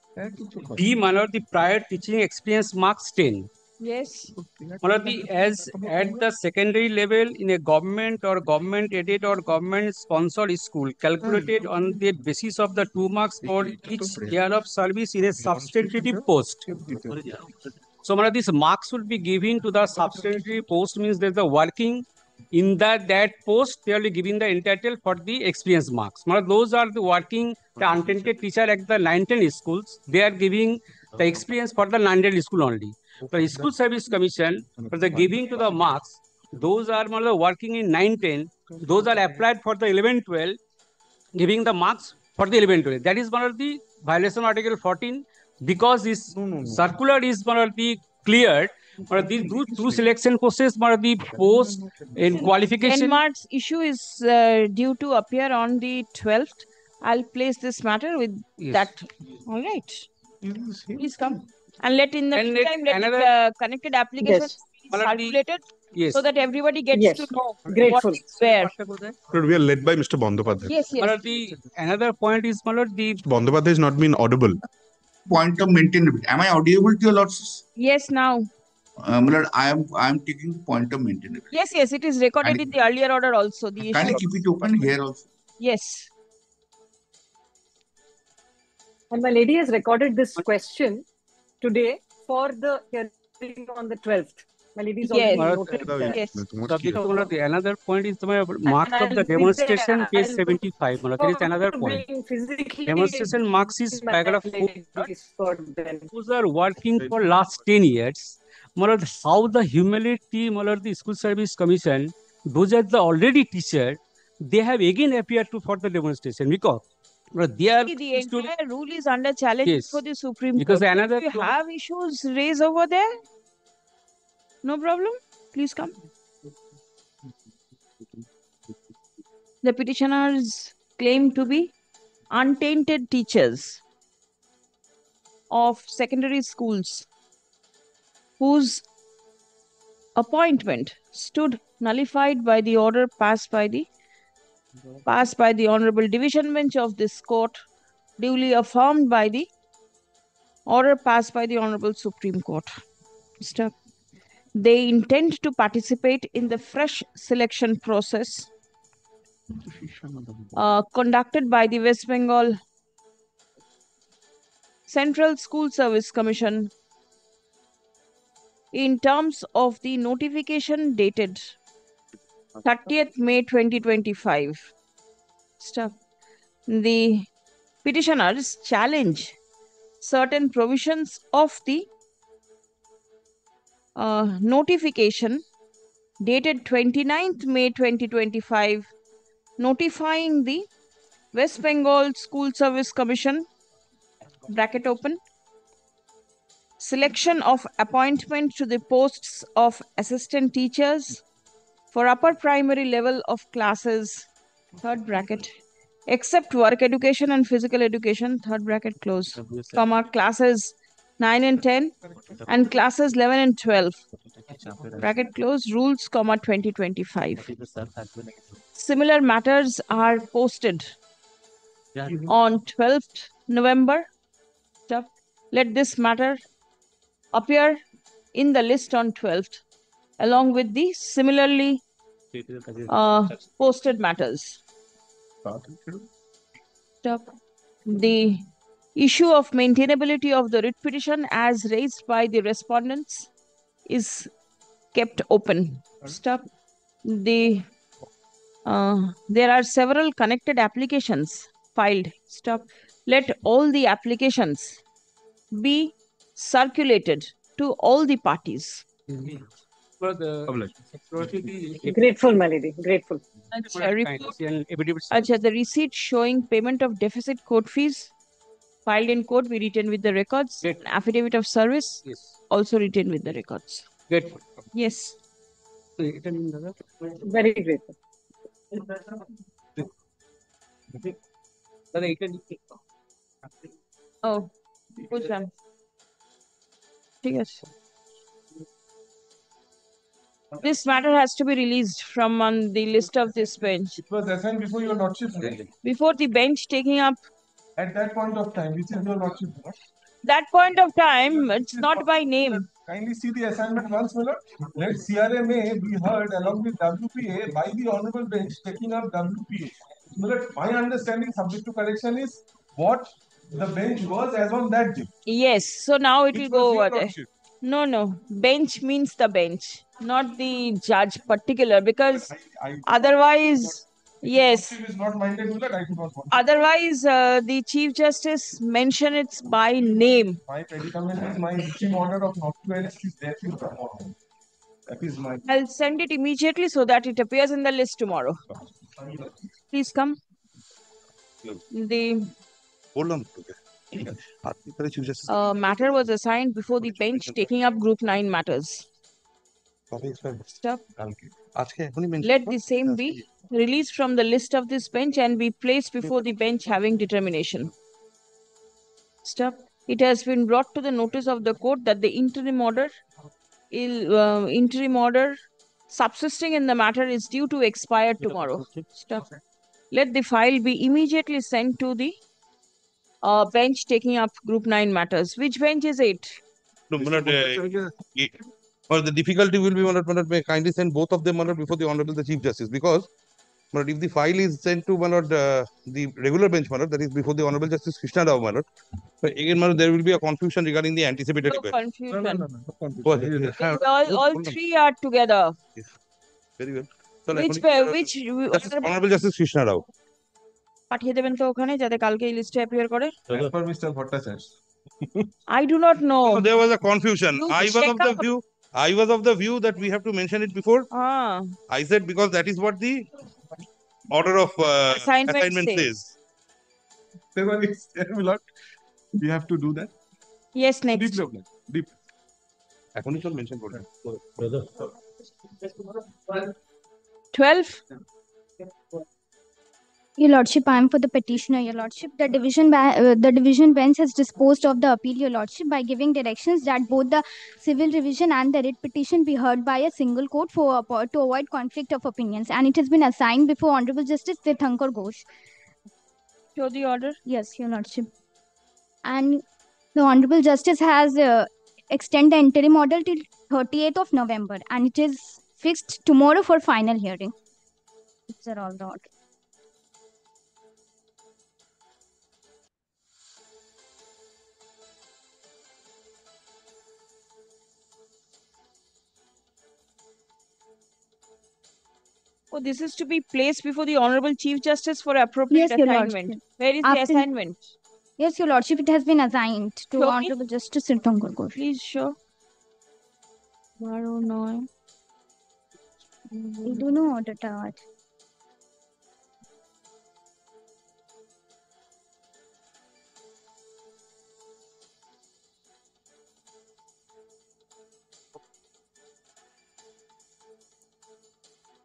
B, the prior teaching experience marks 10. Yes. As at the secondary level in a government or government aided or government sponsored school, calculated on the basis of the 2 marks for each year of service in a substantive post. So these marks will be given to the substantive post, means there's the working in that post, they are giving the entitled for the experience marks. Those are the working, the untainted teacher at the 9-10 schools, they are giving the experience for the 9-10 school only. The School Service Commission, for the giving to the marks, those are working in 9-10, those are applied for the 11-12, giving the marks for the 11-12. That is one of the violation of Article 14, because this circular is one of the cleared. These two selection process, the post in qualification. 10 marks issue is due to appear on the 12th. I'll place this matter with that. All right. Please come. And let in the meantime, let connected applications be circulated, so that everybody gets to know what is where. We are led by Mr. Bandopadhyay. Yes. Another point is, the Bandopadhyay has not been audible. Point of maintainability. Am I audible to your lords? Yes, now. I am taking the point of maintainability. Yes, it is recorded in the earlier order also. The can you keep it open here also? Yes. And my lady has recorded this question today for the hearing on the 12th. My lady is already Yes. noted that. Yes. Subject to the another point is the marks And of the I'll be demonstration, there. page I'll 75. There is another point. being physically Demonstration marks is my paragraph 4. ladies for them. Those are working for last 10 years. How the humility, the School Service Commission, those are the already teacher, they have again appeared to for the demonstration because they are The entire rule is under challenge Yes. for the Supreme Because Court. another If you have issues, raise over there. No problem. Please come. The petitioners claim to be untainted teachers of secondary schools whose appointment stood nullified by the order passed by the Honorable Division Bench of this court, duly affirmed by the order passed by the Honorable Supreme Court. Step. They intend to participate in the fresh selection process conducted by the West Bengal Central School Service Commission in terms of the notification dated 30th May 2025. Step. The petitioners challenge certain provisions of the notification dated 29th May 2025, notifying the West Bengal School Service Commission, bracket open, selection of appointment to the posts of assistant teachers for upper primary level of classes, third bracket, except work education and physical education, third bracket close, comma, classes 9 and 10 and classes 11 and 12, bracket close, rules, comma, 2025. Similar matters are posted on 12th November. Let this matter appear in the list on 12th, along with the similarly posted matters. The issue of maintainability of the writ petition as raised by the respondents is kept open. There are several connected applications filed. Let all the applications be circulated to all the parties. Grateful, my lady. Grateful. The receipt showing payment of deficit court fees filed in court be written with the records. An affidavit of service also written with the records. Grateful. Yes. Very grateful. Oh, which one? Yes. This matter has to be released from on the list of this bench. It was assigned before your lordship, right? Before the bench taking up. At that point of time, which is your lordship, no? That point of time, it's not by name. Kindly see the assignment once, my lord. Let CRA may be heard along with WPA by the honorable bench taking up WPA. So that my understanding, subject to correction, is what the bench was as on that day. Yes, so now it Which will go was your over there. lordship. No. Bench means the bench, not the judge particular, because otherwise, yes. Is not minded with that, I do not want. Otherwise, the Chief Justice mention it by name. My predicament is my teaching order of not to arrest is there in the morning. That is my. I'll send it immediately so that it appears in the list tomorrow. Please come. The matter was assigned before the bench taking up Group 9 matters. Stop. Let the same be released from the list of this bench and be placed before the bench having determination. Stop. It has been brought to the notice of the court that the interim order subsisting in the matter is due to expire tomorrow. Stop. Let the file be immediately sent to the bench taking up Group 9 matters. Which bench is it? No, or the difficulty will be, may kindly send both of them before the Honorable the Chief Justice, because But if the file is sent to the regular bench, that is before the Honorable Justice Krishna Rao, so again, there will be a confusion regarding the anticipated No event. confusion. All three are together. Yes. Very well. Which Honorable Justice Krishna Rao. পাঠিয়ে দেবেন তো ওখানে যাতে কালকে এই লিস্টে appear করে। As per Mr. Bhattacharya. I do not know. No, there was a confusion. I was of the view that we have to mention it before. I said because that is what the order of assignment says. We have to do that. Yes, next. Deep. এখনই চল mention করবেন। 12. Your Lordship, I am for the petitioner, Your Lordship. The division bench has disposed of the appeal, Your Lordship, by giving directions that both the civil revision and the writ petition be heard by a single court to avoid conflict of opinions. And it has been assigned before Honorable Justice Tirthankar Ghosh. Show the order. Yes, Your Lordship. And the Honorable Justice has extended the interim order till 30th of November. And it is fixed tomorrow for final hearing. These are all the orders. Oh, this is to be placed before the Honorable Chief Justice for appropriate assignment. Where is the assignment? Yes, Your Lordship, it has been assigned to Honorable Justice Tirthankar Ghosh. Please show. 12/9. I don't know what it is.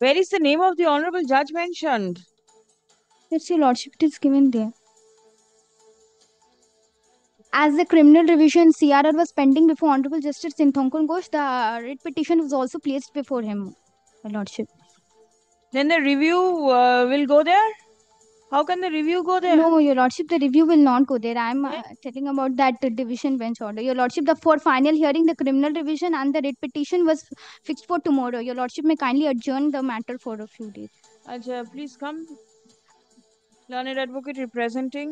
Where is the name of the Honorable Judge mentioned? Yes, Your Lordship, it is given there. As the criminal revision CRR was pending before Honorable Justice Tirthankar Ghosh, the writ petition was also placed before him, Your Lordship. Then the review will go there? How can the review go there? No, Your Lordship, the review will not go there. I am telling about that division bench order. Your Lordship, for final hearing, the criminal revision and the writ petition was fixed for tomorrow. Your Lordship may kindly adjourn the matter for a few days. Ajay, please come. Learned advocate representing.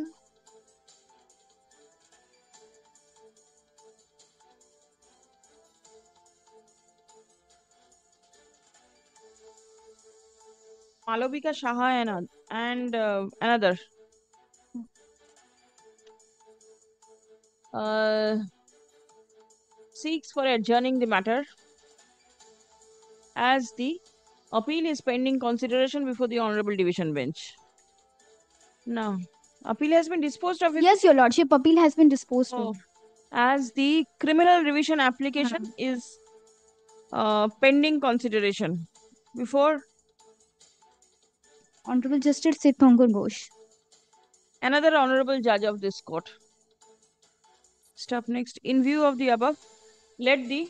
Malavika Shaha and another. Seeks for adjourning the matter as the appeal is pending consideration before the Honorable Division Bench. No. Appeal has been disposed of? Yes, Your Lordship, appeal has been disposed of. As the criminal revision application is pending consideration before Honorable Justice Tirthankar Ghosh. Another honorable judge of this court. Stop next. In view of the above, let the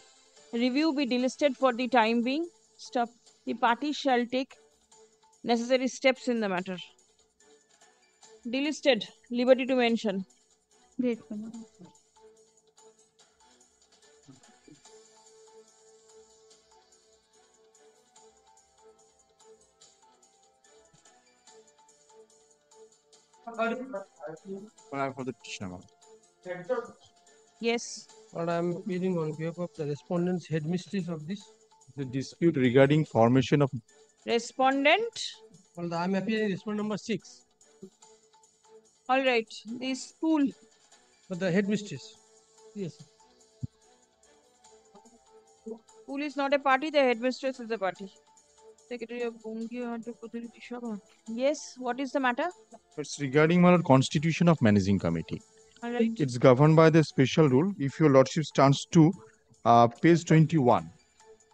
review be delisted for the time being. Stop. The party shall take necessary steps in the matter. Delisted. Liberty to mention. Great. For the petitioner. Yes. But I am appealing on behalf of the respondent's headmistress of this. The dispute regarding formation of Respondent. Well, I am appealing respondent number 6. All right. The school. But the headmistress. Yes. School is not a party. The headmistress is a party. Secretary of Yes. What is the matter? It's regarding my constitution of managing committee. All right. It's governed by the special rule. If your lordship stands to page 21,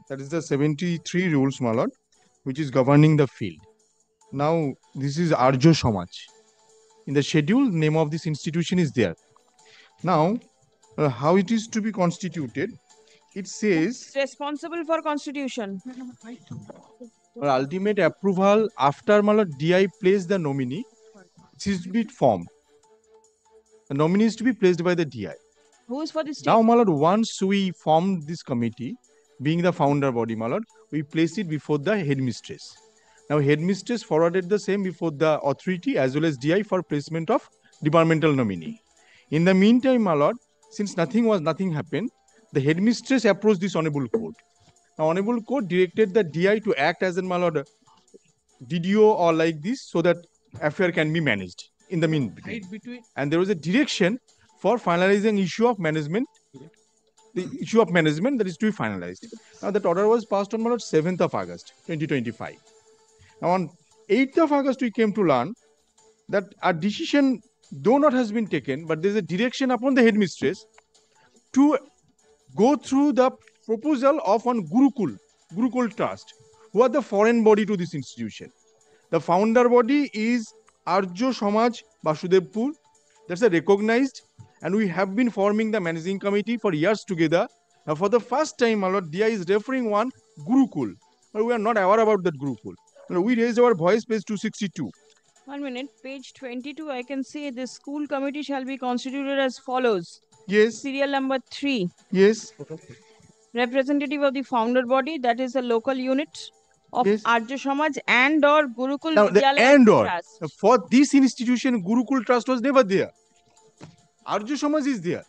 that is the 73 rules, my lord, which is governing the field. Now, this is Arjo Samaj. In the schedule, name of this institution is there. Now, how it is to be constituted? It says responsible for constitution. Ultimate approval after my lord DI placed the nominee. It is to be formed. The nominee is to be placed by the DI. Who is for this? Now, my lord, once we form this committee, being the founder body, my lord, we place it before the headmistress. Now, headmistress forwarded the same before the authority as well as DI for placement of departmental nominee. In the meantime, my lord, since nothing happened, the headmistress approached this honorable court. Now, honorable court directed the DI to act as an, my lord, DDO or like this, so that affair can be managed in the meantime. And there was a direction for finalizing issue of management, the issue of management that is to be finalized. Now, that order was passed on 7th of August, 2025. Now, on 8th of August, we came to learn that a decision, though not has been taken, but there is a direction upon the headmistress to go through the proposal of one Gurukul Trust, who are the foreign body to this institution. The founder body is Arjo Samaj Basudevpur. That's a recognized, and we have been forming the managing committee for years together. Now, for the first time, my lord, DI is referring one Gurukul, but we are not aware about that Gurukul. Now, we raised our voice, page 262. 1 minute, page 22, I can say the school committee shall be constituted as follows. Yes. Serial number 3. Yes. Representative of the founder body, that is a local unit of Arjo Samaj and or Gurukul Now, the Vidyalaya and or Trust. for this institution, Gurukul Trust was never there. Arjo Samaj is there.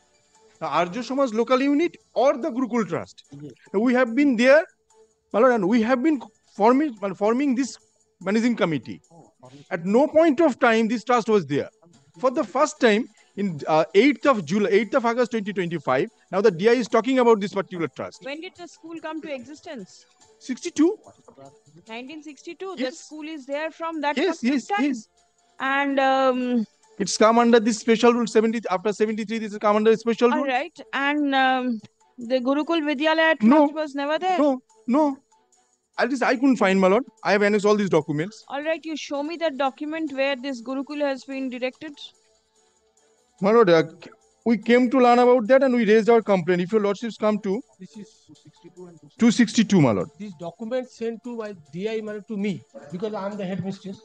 Now, Arjo Samaj local unit or the Gurukul Trust. Now, we have been there, my lord, and we have been forming this managing committee. At no point of time this trust was there. For the first time in 8th of August 2025, now the DI is talking about this particular trust. When did the school come to existence? 62. 1962. The school is there from that Yes. And it's come under this special rule 70. After 73, this has come under a special rule. all right. And the Gurukul Vidyalaya Trust was never there. No. At least I couldn't find, my lord. I have annexed all these documents. All right, you show me that document where this Gurukul has been directed. My lord, we came to learn about that and we raised our complaint. If your lordships come to This is 262, my lord. This document sent to my DI to me because I am the headmistress.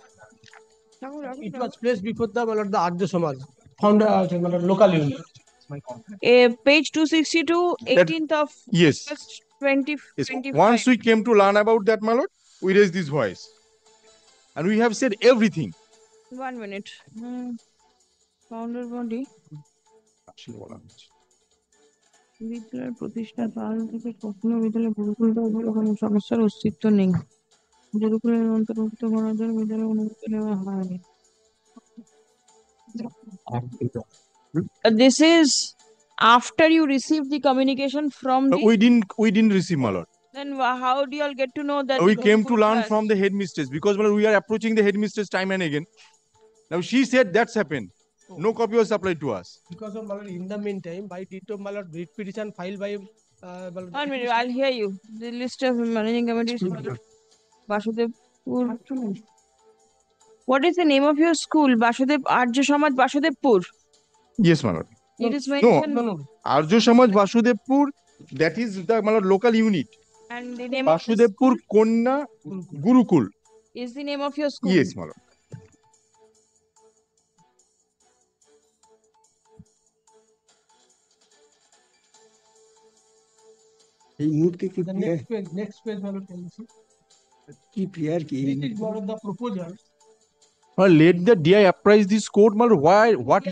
It was placed before the Arjo Samaj, founder local unit. Page 262, 18th of Yes. August 2025. Once we came to learn about that, my lord, we raised this voice. And we have said everything. 1 minute. Founder body. বিদ্যালয়ের প্রতিষ্ঠা কাল থেকে কখনো বিদ্যালয়ে গুরুকুলটা কোনো সমস্যার অস্তিত্ব নেই। গুরুকুলের অন্তর্ভুক্ত করার জন্য বিদ্যালয়ে অনুমতি নেওয়া হয়নি। This is after you received the communication from the... We didn't receive, my lord. Then how do you all get to know that... We came to learn from the headmistress because we are approaching the headmistress time and again. Now she said that's happened. No copy was supplied to us. Because of in the meantime, by date of writ petition filed by 1 minute, I'll hear you. The list of managing committees. Basudevpur. What is the name of your school? Basudev Arjo Samaj Basudevpur. Yes, my lord. It is mentioned. No. Arjo Samaj Basudevpur, that is the my lord, local unit. And the name Basudevpur Konna Gurukul is the name of your school. Yes, my lord. next page কি player কি This is one of the proposals. Let the DI apprise this court, my lord. Why? What?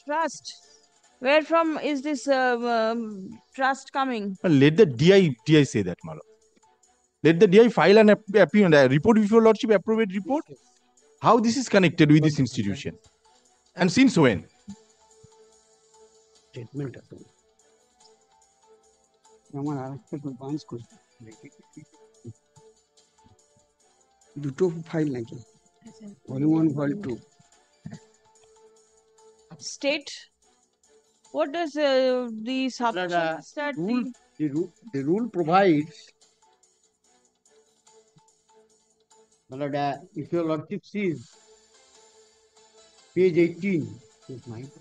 Trust. Where from is this trust coming? Let the DI say that, my lord. Let the DI file an report with your lordship, appropriate report. How this is connected with this institution, and since when? Statement. আমার আরেকটা bunch করি দুটো file নাকি volume 1 volume 2 State. What does the subsection start? The rule provides if your lordship sees page 18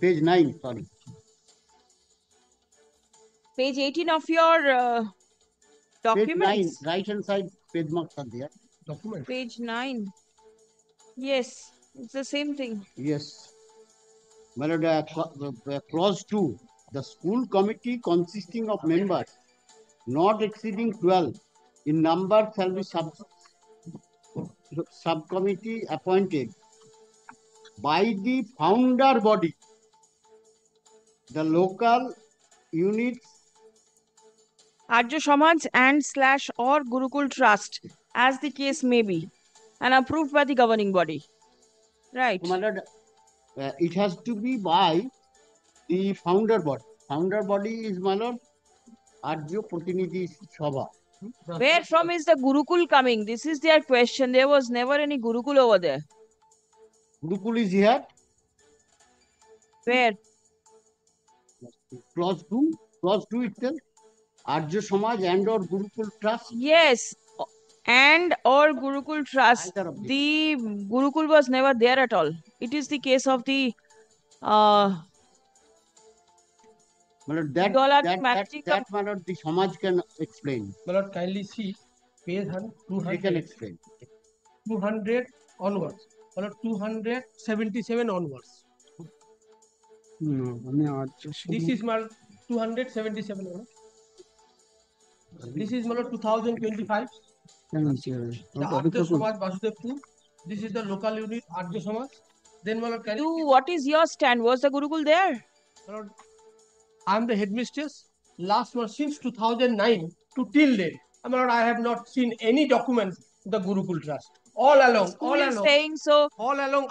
page 9 sorry Page 18 of your documents. Page 9, right hand side page marks are there. Document. Page 9. Yes, it's the same thing. Yes. My lord, clause 2. The school committee consisting of members not exceeding 12 in number shall be subcommittee appointed by the founder body, the local units Arya Samaj and / or Gurukul Trust, as the case may be, and approved by the governing body. Right. My lord, it has to be by the founder body. Founder body is, my lord, Arya Pratinidhi Sabha. Where from is the Gurukul coming? This is their question. There was never any Gurukul over there. Gurukul is here. Where? Clause 2 itself. Arya Samaj and or Gurukul Trust. Yes, and or Gurukul Trust. The Gurukul was never there at all. It is the case of the that matter the Samaj can explain. My lord, kindly see page 200. They can explain. 200 onwards. My lord, 277 onwards. This is my 277. My lord. This is my lord 2025. The Arya Samaj Basudevpur. This is the local unit Arya Samaj. Then my lord, what is your stand? Was the Gurukul there? My lord, I am the headmistress. Last month since 2009 to till date, my lord, I have not seen any documents the Gurukul Trust. All along, School is saying so. all along.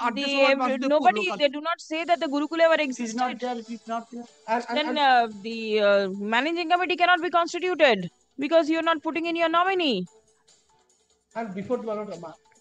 Nobody, they do not say that the Gurukul ever existed. It is not there. Then the managing committee cannot be constituted because you are not putting in your nominee. And before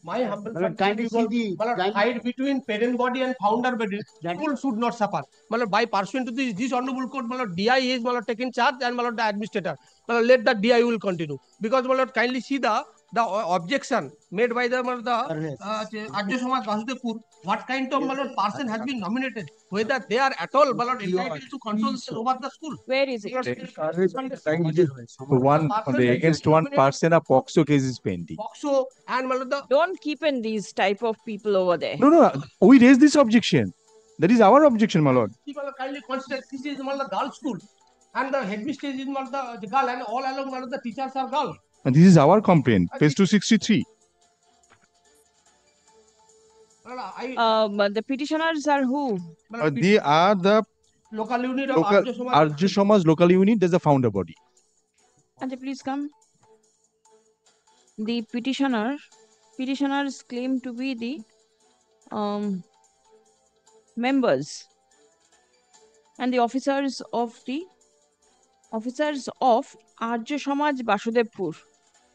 my humble fight between parent body and founder body, school should not suffer. By pursuant to this honorable court, DI is taken charge and the administrator. Let the DI will continue because kindly see the objection made by the Arya Samaj Basudevpur. What kind of person has been nominated? Whether they are at all entitled to control over the school. Where is it? One against one person, a POXO case is pending. POXO and don't keep in these type of people over there. No. We raise this objection. That is our objection, my lord. Kindly consider this is the girls' school, and the headmistress is the girl, and all along the teachers are girls. And this is our complaint, page 263. The petitioners are who? They are the local unit of Arya Samaj local unit. There's a founder body. And please come. The petitioners claim to be the members and the officers of Arya Samaj Basudevpur.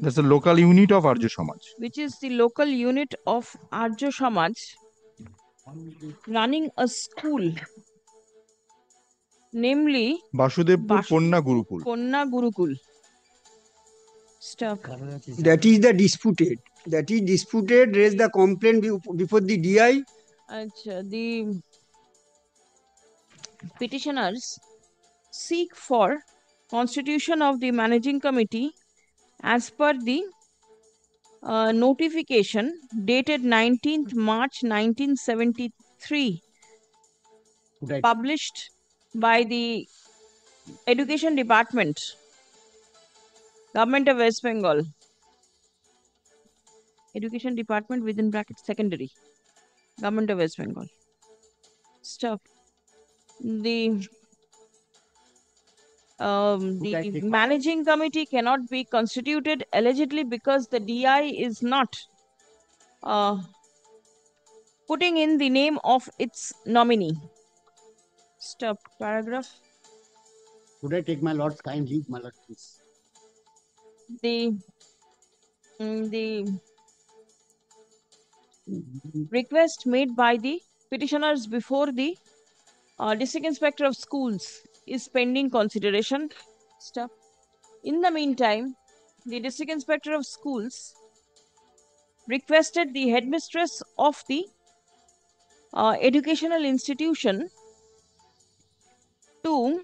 That's the local unit of Arya Samaj. Which is the local unit of Arya Samaj running a school, namely Basudevpur Konna Gurukul. Konna Gurukul. Stuff. That is the disputed. Raise the complaint before the DI. The petitioners seek for constitution of the managing committee as per the notification dated 19th March 1973, published by the Education Department, Government of West Bengal. Education Department within brackets secondary, Government of West Bengal. Stuff. The managing committee cannot be constituted allegedly because the DI is not putting in the name of its nominee. Stop. Paragraph. Could I take my lord's kind leave, my lord, please? The request made by the petitioners before the District Inspector of Schools is pending consideration. Stop. In the meantime, the District Inspector of Schools requested the headmistress of the educational institution to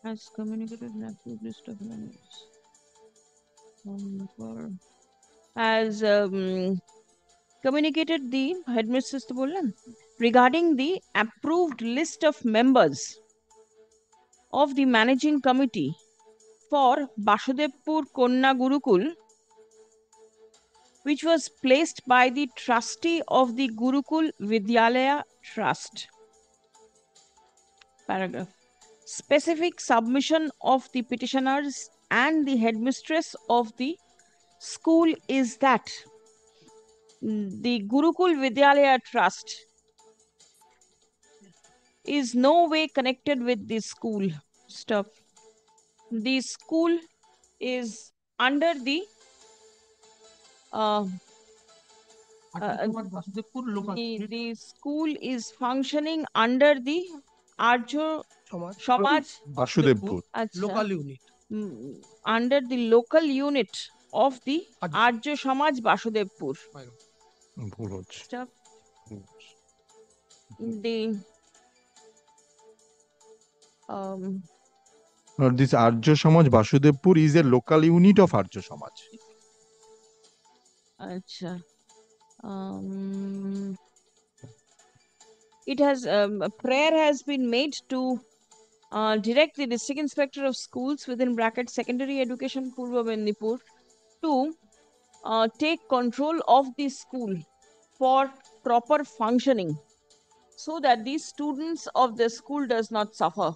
has communicated an absolute list of names. As communicated the headmistress to bolan regarding the approved list of members of the managing committee for Basudevpur Konna Gurukul, which was placed by the trustee of the Gurukul Vidyalaya Trust. Paragraph. Specific submission of the petitioners and the headmistress of the school is that the Gurukul Vidyalaya Trust is no way connected with the school. Stop. The school is under the the school is functioning under the Arjo Samaj Basudevpur. Local unit. Under the local unit of the Arjo Samaj Basudevpur. Stop. The This Arjo Samaj Basudevpur is a local unit of Arjo Samaj. Acha. It has a prayer has been made to direct the district inspector of schools within bracket secondary education Purva Mendipur to take control of the school for proper functioning so that the students of the school does not suffer.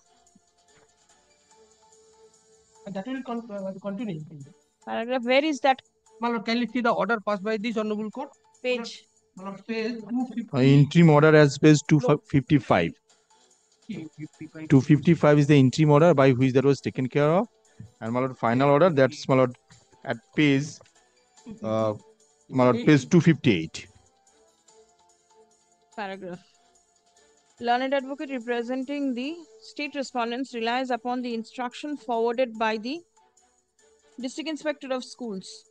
And that will continue. Paragraph, where is that? Malord, can you see the order passed by this honorable court? Page. Malord, page 250. Interim order as page 255. 255 is the interim order by which that was taken care of. And my lord, final order, that's my lord at page my lord, page 258. Paragraph. Learned advocate representing the state respondents relies upon the instruction forwarded by the district inspector of schools.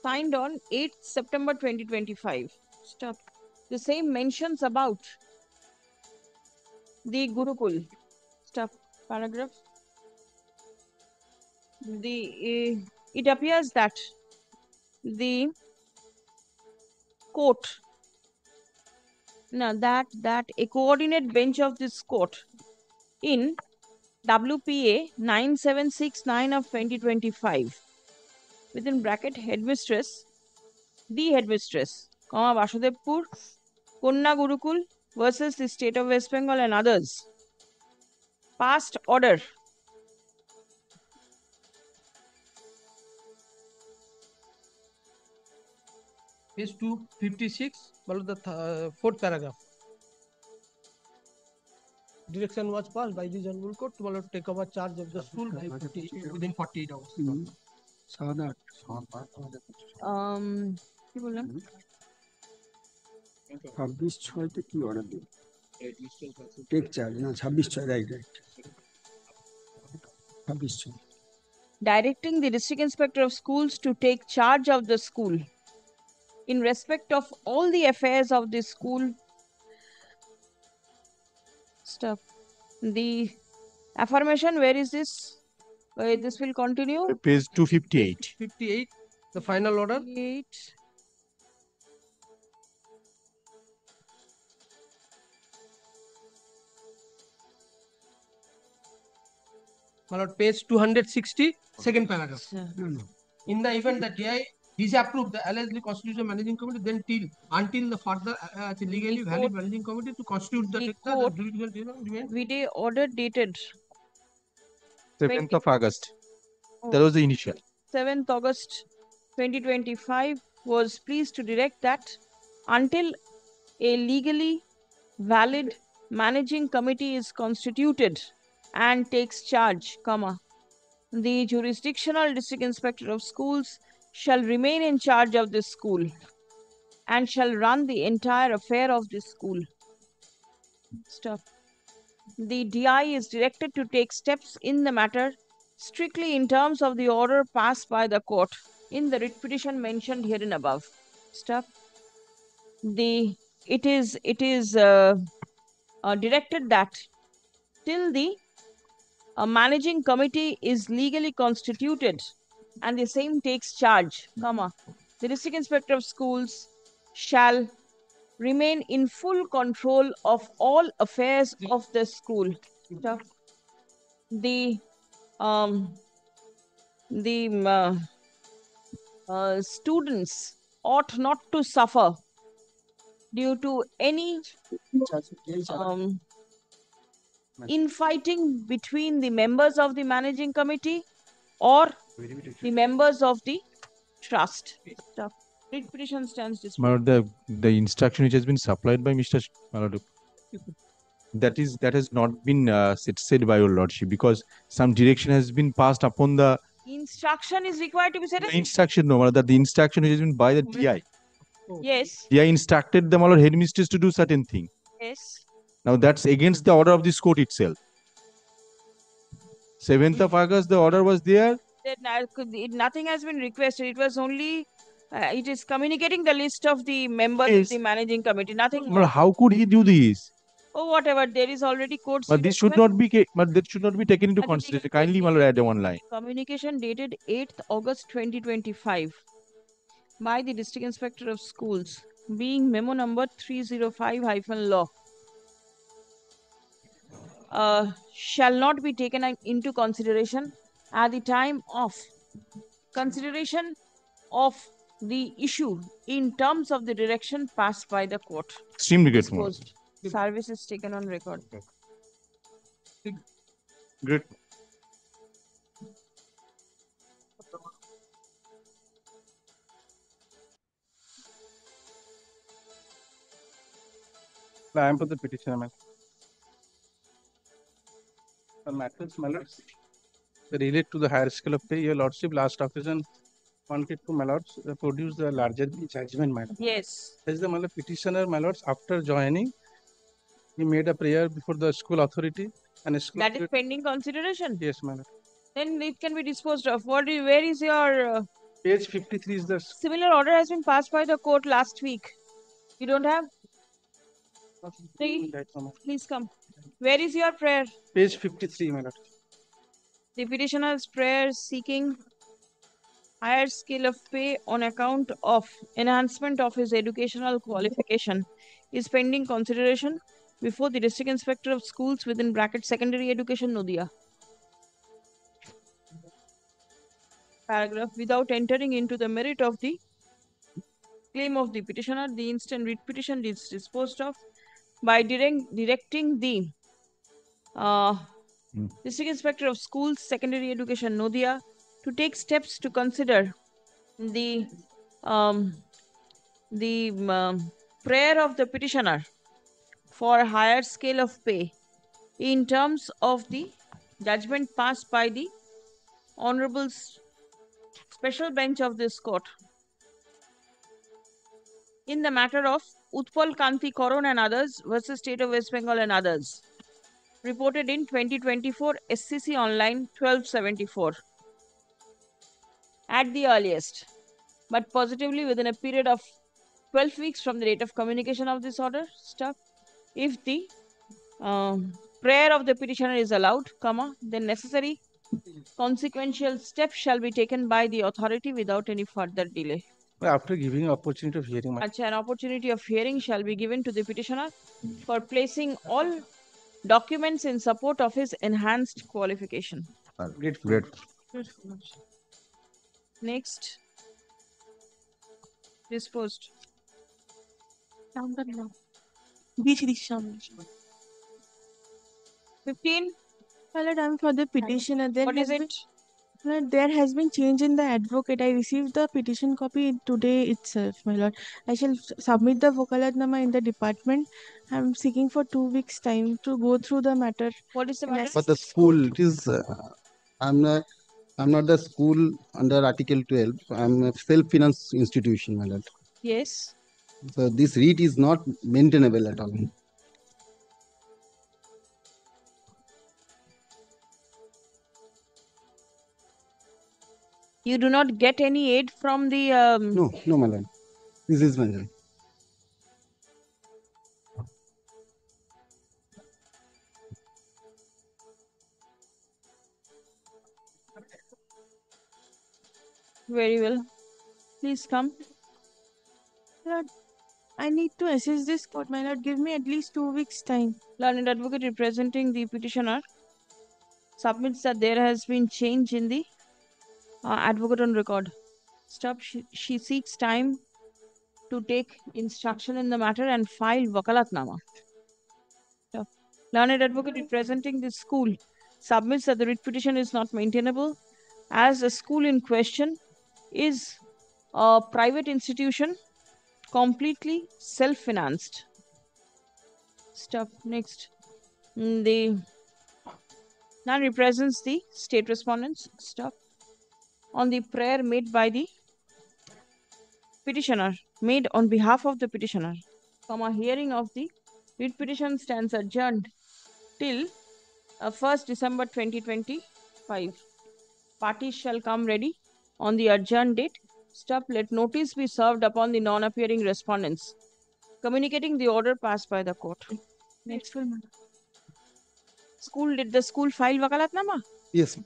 Signed on 8th September 2025. Stop. The same mentions about the Gurukul. Stop. Paragraph. It appears that the court, that a coordinate bench of this court in WPA 9769 of 2025 within bracket headmistress, the headmistress, Basudevpur Konna Gurukul versus the state of West Bengal and others, passed order page 256, the fourth paragraph. Direction was passed by this honorable court to take over charge of the school within 48 hours. কি বললাম 26/6 কি order দিন take charge না 26/6 right 26/6 directing the district inspector of schools to take charge of the school in respect of all the affairs of the school. Stuff. The affirmation, where is this? This will continue. Page 258. 58, the final order. 58. Page 260, second paragraph. In the event that DI disapprove the allegedly constitutional managing committee, then until the further legally valid managing committee to constitute the VD order dated 7th of August. That was the initial. 7th August 2025 was pleased to direct that until a legally valid managing committee is constituted and takes charge, the jurisdictional district inspector of schools shall remain in charge of this school and shall run the entire affair of this school. Stop. The DI is directed to take steps in the matter strictly in terms of the order passed by the court in the writ petition mentioned herein above. Stop. It is directed that till the a managing committee is legally constituted and the same takes charge, comma, the district inspector of schools shall remain in full control of all affairs of the school. The students ought not to suffer due to any infighting between the members of the managing committee or the members of the trust. Writ petition stands My disproved. lord, the instruction which has been supplied by Mr. My lord, that has not been said by your lordship, because some direction has been passed upon the Instruction is required to be said. instruction. No, my lord, that the instruction which has been by the DI. Yes. DI instructed the my lord headmistress to do certain thing. Yes. Now that's against the order of this court itself. 7th of August, the order was there. Nothing has been requested. It was only, it is communicating the list of the members of the managing committee. Nothing more. Well, how could he do this? Oh, whatever. There is already court. But this should not be. But that should not be taken into consideration. Kindly, my lord, add one line. Communication dated 8th August 2025 by the District Inspector of Schools, being memo number 305-law, shall not be taken into consideration at the time of consideration of the issue in terms of the direction passed by the court. Extremely grateful. Service is taken on record. Great. I am for the petitioner, ma'am. The matters, my lords, relate to the higher scale of pay. Your lordship last occasion wanted to, my lords, produce the larger judgment, madam. Yes. As the petitioner, my lords, after joining, he made a prayer before the school authority and school That is pending consideration. Yes, madam. Then it can be disposed of. Where is your page 53 is the similar order has been passed by the court last week. You don't have? Please come. Where is your prayer? Page 53, my lord. The petitioner's prayer seeking higher scale of pay on account of enhancement of his educational qualification is pending consideration before the District Inspector of Schools within bracket Secondary Education Nodia. Paragraph. Without entering into the merit of the claim of the petitioner, the instant writ petition is disposed of by directing the District Inspector of Schools, Secondary Education Nodia to take steps to consider the prayer of the petitioner for a higher scale of pay in terms of the judgment passed by the Honorable Special Bench of this court in the matter of Utpal Kanti Koron and others versus State of West Bengal and others, reported in 2024 SCC Online 1274 at the earliest, but positively within a period of 12 weeks from the date of communication of this order, if the prayer of the petitioner is allowed, then necessary consequential steps shall be taken by the authority without any further delay. After giving opportunity of hearing, an opportunity of hearing shall be given to the petitioner for placing all documents in support of his enhanced qualification. Great. Next. Disposed. 15. My lord, I'm for the petitioner. What is it? My lord, there has been change in the advocate. I received the petition copy today itself, my lord. I shall submit the vokalatnama in the department. I'm seeking for 2 weeks' time to go through the matter. What is the matter? But the school, it is, I'm not the school under Article 12. I'm a self-finance institution, my lord. Yes. So this REIT is not maintainable at all. You do not get any aid from the... No, my lord. This is my lord. Very well. Please come. Lord, I need to assess this court, my lord. Give me at least 2 weeks' time. Learned advocate representing the petitioner submits that there has been change in the advocate on record. Stop. She seeks time to take instruction in the matter and file wakalatnama. Learned advocate representing the school submits that the writ petition is not maintainable as the school in question is a private institution completely self-financed. Stop. Next. The now represents the state respondents. Stop. On the prayer made by the petitioner, made on behalf of the petitioner, a hearing of the writ petition stands adjourned till 1st December 2025. Parties shall come ready on the adjourned date. Stop. Let notice be served upon the non-appearing respondents, communicating the order passed by the court. Next. School, did the school file wakalatnama? Yes.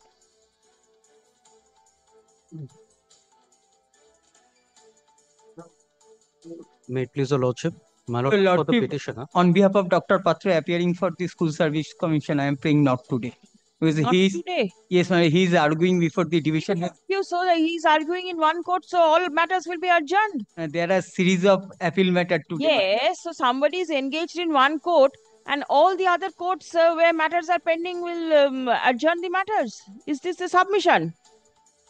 May it please the Lordship. My Lord, Your for the Lordship, petitioner. on behalf of Dr. Patra appearing for the School Service Commission, I am praying not today. Because Not today? Yes, ma'am, he is arguing before the division. You so that he is arguing in one court, so all matters will be adjourned. There are series of appeal matter today. Yes, so somebody is engaged in one court and all the other courts where matters are pending will adjourn the matters. Is this the submission?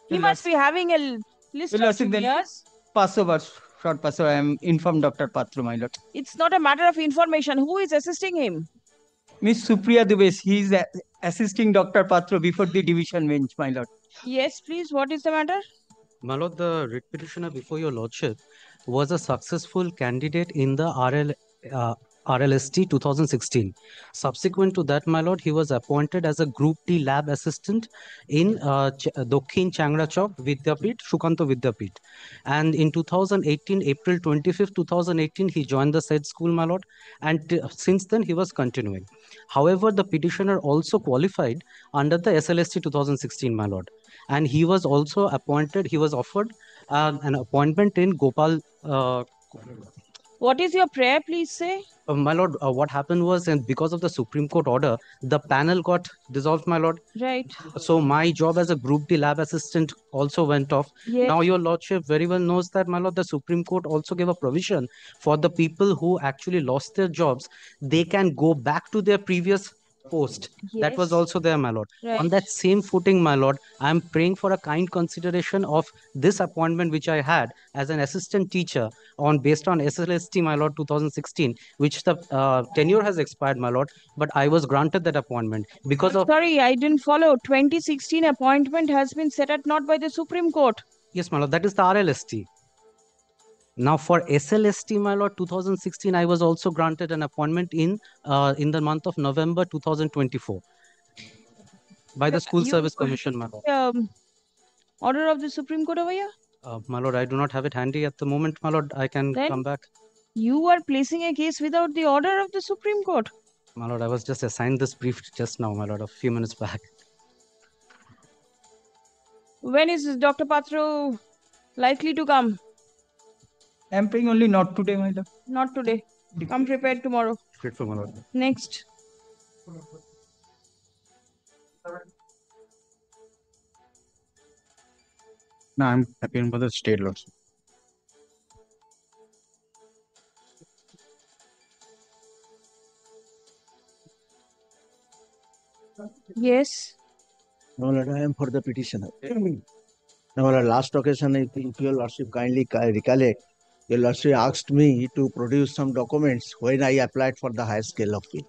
He must be having a list of juniors. Passover, short Passover, I am informed Dr. Patra, my lord. It's not a matter of information. Who is assisting him? Miss Supriya Dubes, he is assisting Dr. Patra before the division bench, my lord. Yes, please. What is the matter? My Lord, the writ petitioner before your Lordship was a successful candidate in the RLST 2016. Subsequent to that, my Lord, he was appointed as a Group D lab assistant in Dokhin Changrachok Vidyapit, Shukanto Vidyapit. And in 2018, April 25th, 2018, he joined the said school, my Lord. And since then, he was continuing. However, the petitioner also qualified under the SLST 2016, my Lord. And he was also appointed, he was offered an appointment in Gopal. What is your prayer, please say? My Lord, what happened was, and because of the Supreme Court order, the panel got dissolved, my Lord. Right. So my job as a Group D lab assistant also went off. Yes. Now your Lordship very well knows that, my Lord, the Supreme Court also gave a provision for the people who actually lost their jobs. They can go back to their previous post. That was Yes. also there, my Lord. Right. On that same footing, my Lord, I am praying for a kind consideration of this appointment which I had as an assistant teacher on based on SLST, my Lord, 2016, which the tenure has expired, my Lord, but I was granted that appointment because of... Sorry, I didn't follow. 2016 appointment has been set at naught by the Supreme Court. Yes, my Lord, that is the RLST. Now for SLST, my Lord, 2016, I was also granted an appointment in the month of November 2024 by the School Service Commission, my Lord. Order of the Supreme Court over here? My Lord, I do not have it handy at the moment, my Lord. I can come back. You are placing a case without the order of the Supreme Court. My Lord, I was just assigned this brief just now, my Lord, a few minutes back. When is Dr. Patra likely to come? I am praying only not today, my lord. Not today. Come prepared tomorrow. Grateful, my Lord. Next. No, I'm appearing for the state lordship. Yes. No, Lord, I am for the petitioner. Now, Lord, last occasion, if your Lordship kindly recollect, your Lordship asked me to produce some documents when I applied for the higher scale of it.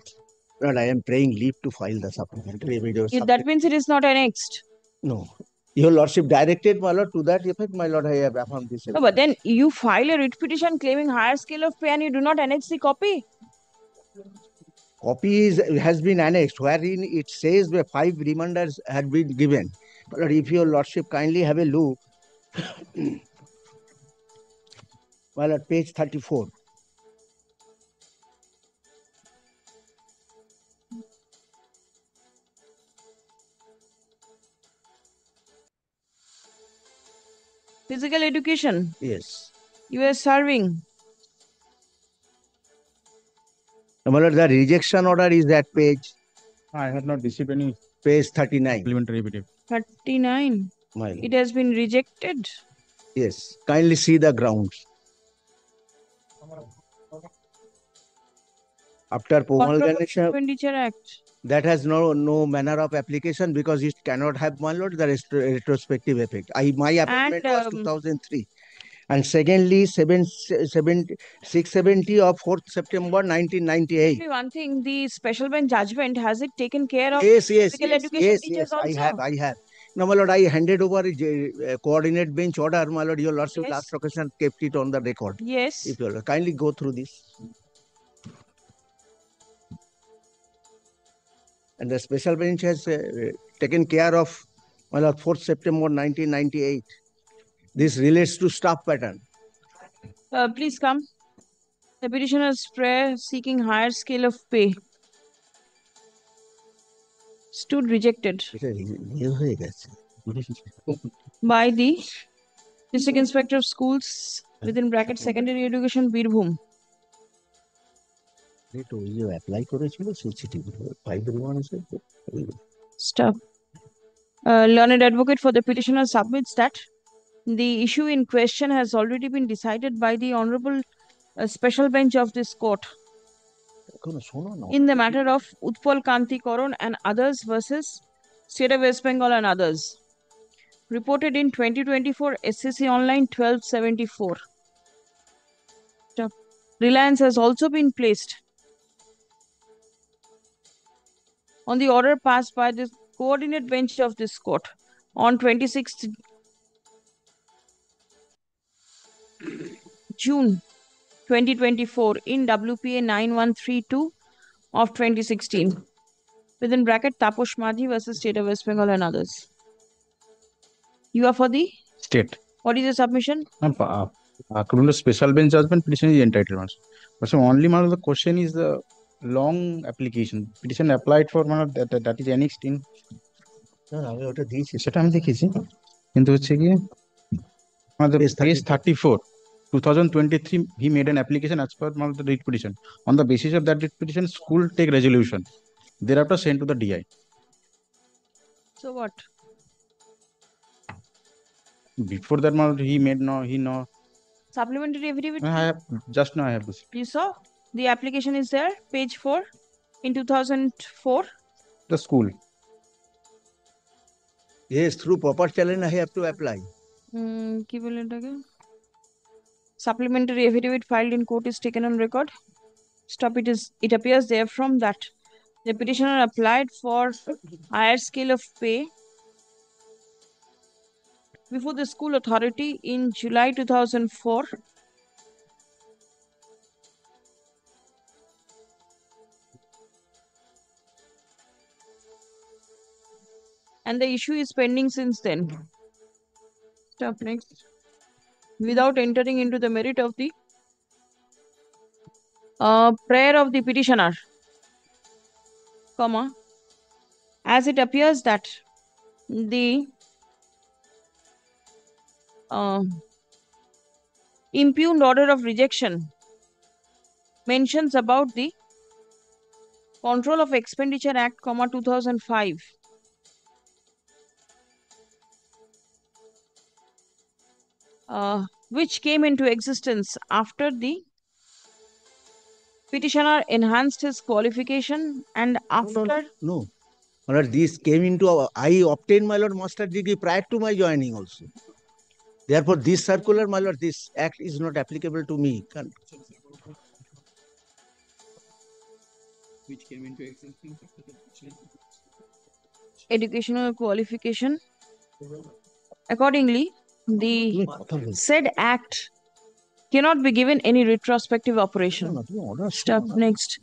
Lord, I am praying leave to file the supplementary video. That means it is not annexed. No. Your Lordship directed, my Lord, to that effect, my Lord, I have affirmed this. No, but then you file a writ petition claiming higher scale of pay and you do not annex the copy. Copy has been annexed, wherein it says the 5 reminders had been given. But if your Lordship kindly have a look, well, at page 34. Physical education. Yes. You are serving. My lord, the rejection order is that page. I have not received any. Page 39. 39. My lord. It has been rejected. Yes. Kindly see the grounds. After promulgation, Expenditure Act. that has no manner of application because it cannot have, my lord, the retrospective effect. My appointment was 2003. And secondly, 670 of 4th September 1998. One thing, the special bench judgment, has it taken care of Yes, physical education teachers also? I have. Now, my lord, I handed over a coordinate bench order, my lord, your lordship last occasion kept it on the record. Yes. If you kindly go through this. And the special bench has taken care of, my lord, 4th September 1998. This relates to staff pattern. Please come. The petitioner's prayer seeking higher scale of pay stood rejected by the District Inspector of Schools within bracket Secondary Education Birbhum. Stop. Learned advocate for the petitioner submits that the issue in question has already been decided by the Honorable Special Bench of this court in the matter of Utpal Kanti Karan and others versus State of West Bengal and others. Reported in 2024 SCC Online 1274. Stop. Reliance has also been placed on the order passed by the coordinate bench of this court on 26th June 2024 in WPA 9132 of 2016 within bracket Taposh Madhi versus State of West Bengal and others. You are for the State. What is the submission? According to special bench judgment, petition is entitled. But so only one of the question is the long application. Petition applied for one of that is annexed in. সেটা আমি দেখেছি কিন্তু হচ্ছে কি আমাদের page 34 2023 he made an application as per one of the writ petition. On the basis of that writ petition, school take resolution. Thereafter sent to the DI. So what? Before that, he made Supplementary affidavit. I have just now I have this. You saw the application is there, page 4 in 2004. The school. Yes, through proper challenge I have to apply. Supplementary affidavit filed in court is taken on record. Stop. It appears therefrom that the petitioner applied for higher scale of pay before the school authority in July 2004. And the issue is pending since then. Stop. Next. Without entering into the merit of the prayer of the petitioner, comma, as it appears that the impugned order of rejection mentions about the Control of Expenditure Act, 2005. Which came into existence after the petitioner enhanced his qualification and after... No. My lord, this came into, I obtained, my lord, master degree prior to my joining also. Therefore, this circular, my lord, this act is not applicable to me. Which came into existence. Educational qualification. Accordingly, the said act cannot be given any retrospective operation. Step next.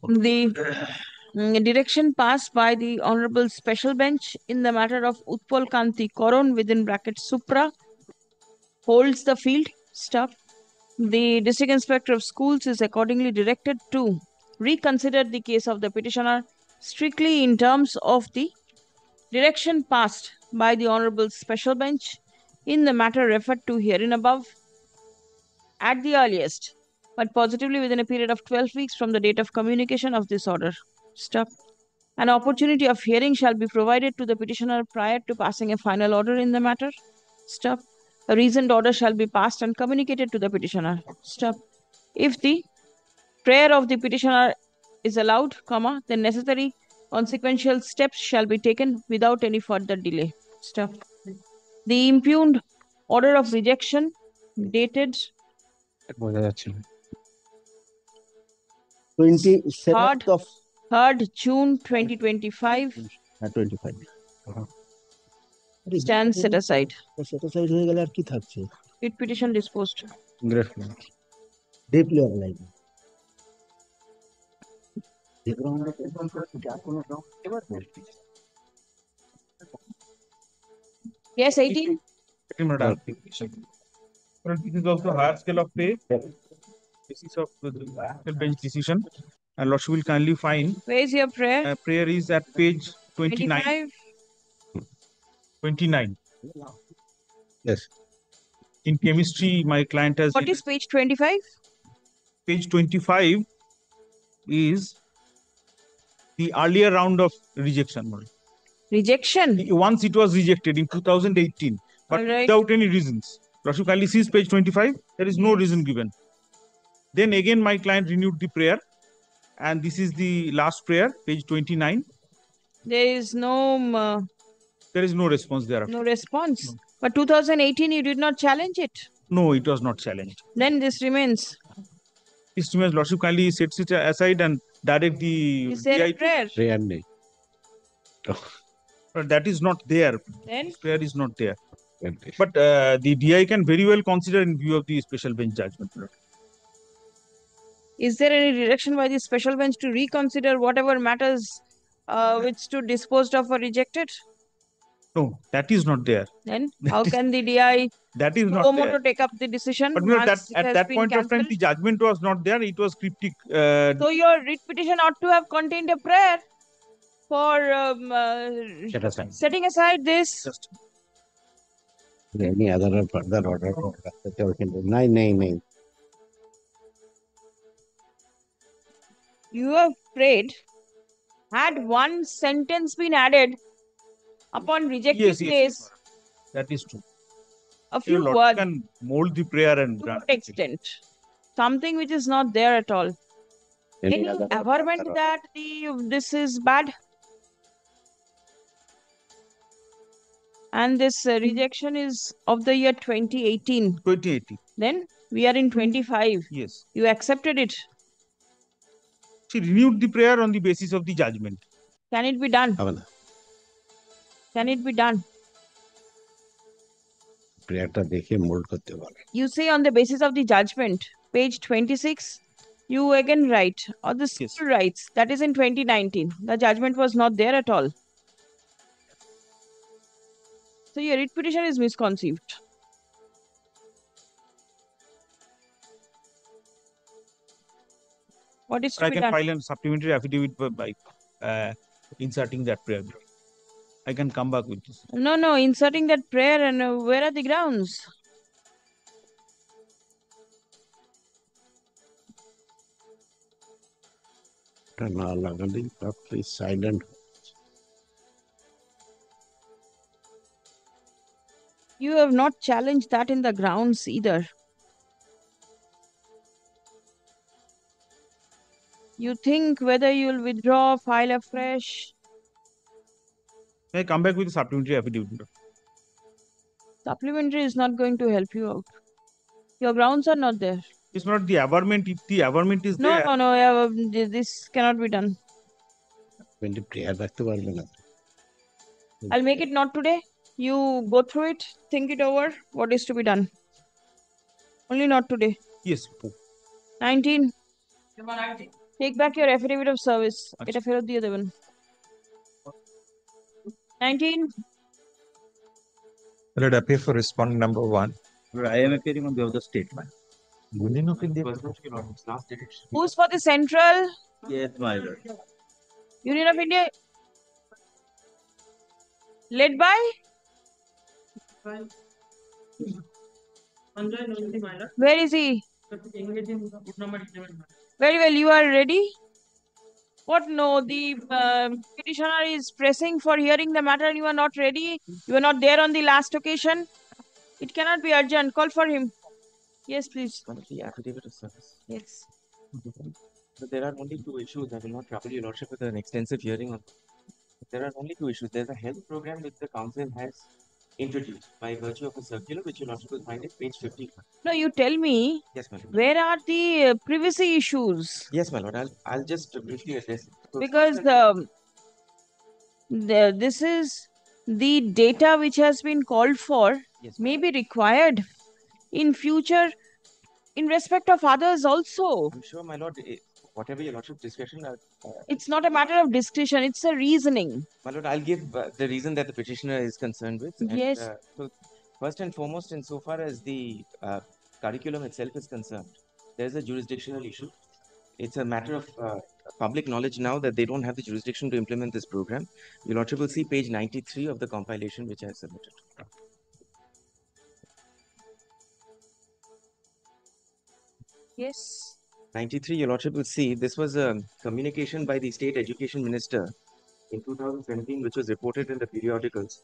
The direction passed by the Honorable Special Bench in the matter of Utpal Kanti Karan within bracket Supra holds the field. Stop. The District Inspector of Schools is accordingly directed to reconsider the case of the petitioner strictly in terms of the direction passed by the Honorable Special Bench in the matter referred to herein above at the earliest, but positively within a period of 12 weeks from the date of communication of this order. Stop. An opportunity of hearing shall be provided to the petitioner prior to passing a final order in the matter. Stop. A reasoned order shall be passed and communicated to the petitioner. Stop. If the prayer of the petitioner is allowed, then necessary consequential steps shall be taken without any further delay. Stop. The impugned order of rejection dated 27th of 3rd June 2025 25 stands set aside. set aside হয়ে গেলে আর কি থাকছে? Writ petition disposed. Deeply organized. Yes, 18. Well, this is also higher scale of pay, basis of the bench decision, and Lordship will kindly find. Where is your prayer? Prayer is at page 29. 25. 29. Yes. In chemistry, my client has. What is page 25? Page 25 is the earlier round of rejection. Rejection? Once it was rejected in 2018, but without any reasons. Lordship kindly sees page 25. There is no reason given. Then again, my client renewed the prayer, and this is the last prayer, page 29. There is no. There is no response there. No response. No. But 2018, you did not challenge it. No, it was not challenged. Then this remains. This remains. Lordship kindly sets it aside and direct the. Is there a prayer? Prayer nahi. But that is not there. Then? Prayer is not there. But the DI can very well consider in view of the special bench judgment. Is there any direction by the special bench to reconsider whatever matters which stood disposed of or rejected? No, that is not there. Then how can the DI that is not there. To take up the decision? But at that point of time, the judgment was not there. It was cryptic. So your writ petition ought to have contained a prayer for setting aside this. Just any other further order? Nine. You have prayed. Had one sentence been added upon rejecting this, yes, that is true. A few words can mold the prayer and to that extent. Something which is not there at all. Any averment that this is bad? And this rejection is of the year 2018. 2018. Then we are in 25. Yes. You accepted it. She renewed the prayer on the basis of the judgment. Can it be done? Can it be done? You say on the basis of the judgment, page 26, you again write, or the school writes, that is in 2019. The judgment was not there at all. So your writ petition is misconceived. What is to be done? I can file a supplementary affidavit by inserting that prayer. I can come back with this. No, inserting that prayer, and where are the grounds? Please silent. You have not challenged that in the grounds either. You think whether you'll withdraw, file afresh. May I come back with a supplementary affidavit? Supplementary is not going to help you out. Your grounds are not there. It's not the averment. If the averment is there. No. This cannot be done. I'll make it not today. You go through it, think it over. What is to be done? Only not today. Yes. 19. Take back your affidavit of service. It a fero diye deben. 19. Will it appear for respondent number 1? I am appearing on behalf of the state, man. Union of India. Who's for the central? Yes, my lord. Union of India. Led by? Where is he? Very well, you are ready? What? No, the petitioner is pressing for hearing the matter and you are not ready? You are not there on the last occasion? It cannot be urgent. Call for him. Yes, please. The affidavit of service. Yes. So there are only two issues. I will not trouble your lordship with an extensive hearing on. There are only two issues. There's a health program which the council has introduced by virtue of a circular, which your lordship will find at page 51. No, you tell me. Yes, my lord. Where are the privacy issues? Yes, my lord. I'll just briefly address it. So because this is the data which has been called for may be required in future in respect of others also. I'm sure, my lord, whatever your lordship's discretion. It's not a matter of discretion, it's a reasoning. My lord, I'll give the reason that the petitioner is concerned with. Yes. So first and foremost, insofar as the curriculum itself is concerned, there's a jurisdictional issue. It's a matter of public knowledge now that they don't have the jurisdiction to implement this program. Your lordship will see page 93 of the compilation which I have submitted. Yes. 93, your lordship will see this was a communication by the state education minister in 2017, which was reported in the periodicals.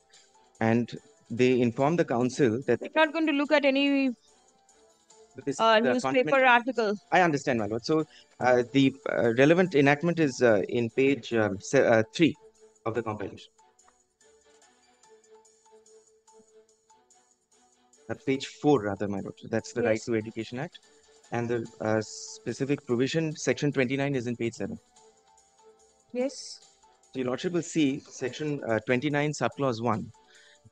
And they informed the council that they're not going to look at any newspaper article. I understand, my lord. So the relevant enactment is in page 3 of the compilation. Page 4, rather, my lord. That's the Right to Education Act. And the specific provision, section 29, is in page 7. Yes. So your lordship will see section 29, subclause 1.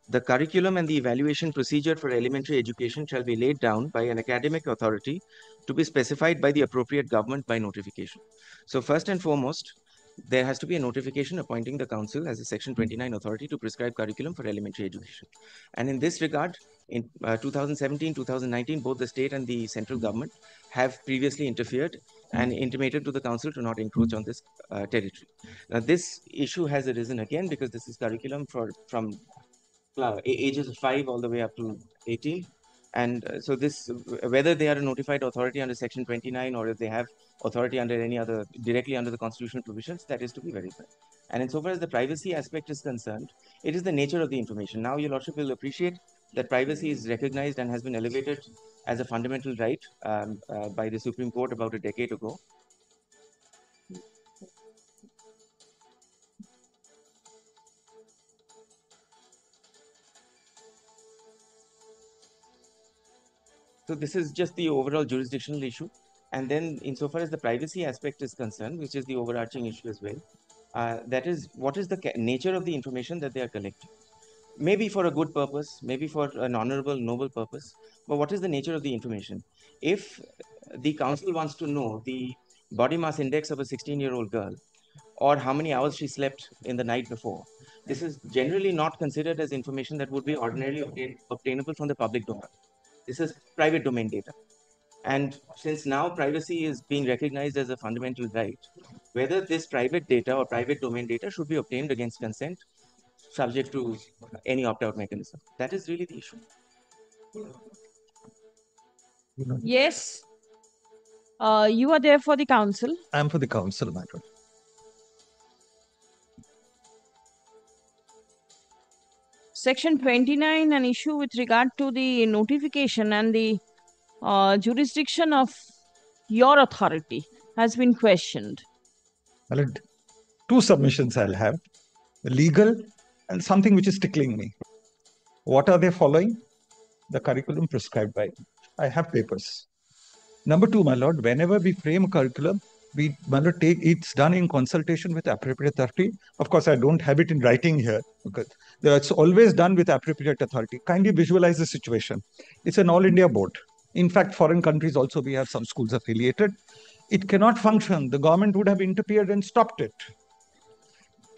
The curriculum and the evaluation procedure for elementary education shall be laid down by an academic authority to be specified by the appropriate government by notification. So first and foremost, there has to be a notification appointing the council as a section 29 authority to prescribe curriculum for elementary education. And in this regard, in 2017, 2019, both the state and the central government have previously interfered and intimated to the council to not encroach on this territory. Now, this issue has arisen again because this is curriculum from ages of 5 all the way up to 18. And so this, whether they are a notified authority under section 29 or if they have authority under any other, directly under the constitutional provisions, that is to be verified. And insofar as the privacy aspect is concerned, it is the nature of the information. Now, your lordship will appreciate that privacy is recognized and has been elevated as a fundamental right by the Supreme Court about a decade ago. So this is just the overall jurisdictional issue. And then insofar as the privacy aspect is concerned, which is the overarching issue as well, that is, what is the nature of the information that they are collecting? Maybe for a good purpose, maybe for an honorable, noble purpose, but what is the nature of the information? If the council wants to know the body mass index of a 16-year-old girl, or how many hours she slept in the night before, this is generally not considered as information that would be ordinarily obtainable from the public domain. This is private domain data. And since now privacy is being recognized as a fundamental right, whether this private data or private domain data should be obtained against consent, subject to any opt-out mechanism. That is really the issue. Yes. You are there for the council. I'm for the council, my lord. Section 29, an issue with regard to the notification and the jurisdiction of your authority has been questioned. Well, two submissions I'll have, legal and something which is tickling me. What are they following? The curriculum prescribed by. I have papers. Number two, my lord, whenever we frame a curriculum, it's done in consultation with appropriate authority. Of course, I don't have it in writing here because it's always done with appropriate authority. Kindly visualize the situation. It's an all India board. In fact, foreign countries also, we have some schools affiliated. It cannot function. The government would have interfered and stopped it.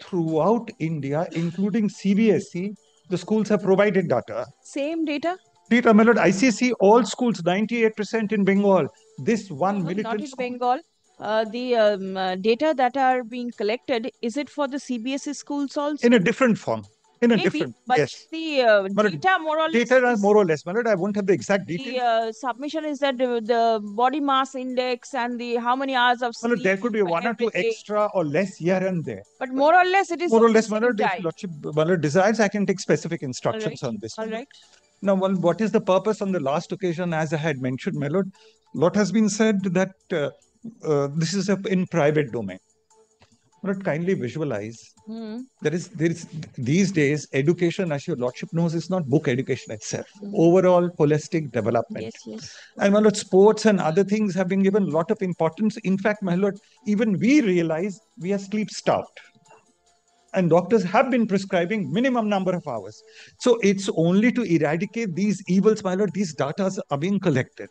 Throughout India, including CBSE, the schools have provided data. Same data? Data, my lord, ICSE, all schools, 98% in Bengal. This one militant not in Bengal. The data that are being collected, is it for the CBSE schools also? In a different form. In a Maybe, different, but yes. the data more or less. Data are more or less, my lord. I won't have the exact details. The submission is that the body mass index and the how many hours of My lord, sleep. there could be one or two everything. extra or less here and there. But more or less, it is more or the less, my same lord. If time. lordship, my lord desires, I can take specific instructions on this. All right. Now, well, what is the purpose on the last occasion? As I had mentioned, my lord, lot has been said that this is in private domain. But kindly visualize. There is these days education, as your lordship knows, is not book education itself. Overall holistic development. Yes, yes. And my lord, sports and other things have been given a lot of importance. In fact, my lord, even we realize we are sleep starved. And doctors have been prescribing minimum number of hours. So it's only to eradicate these evils, my lord, these data are being collected.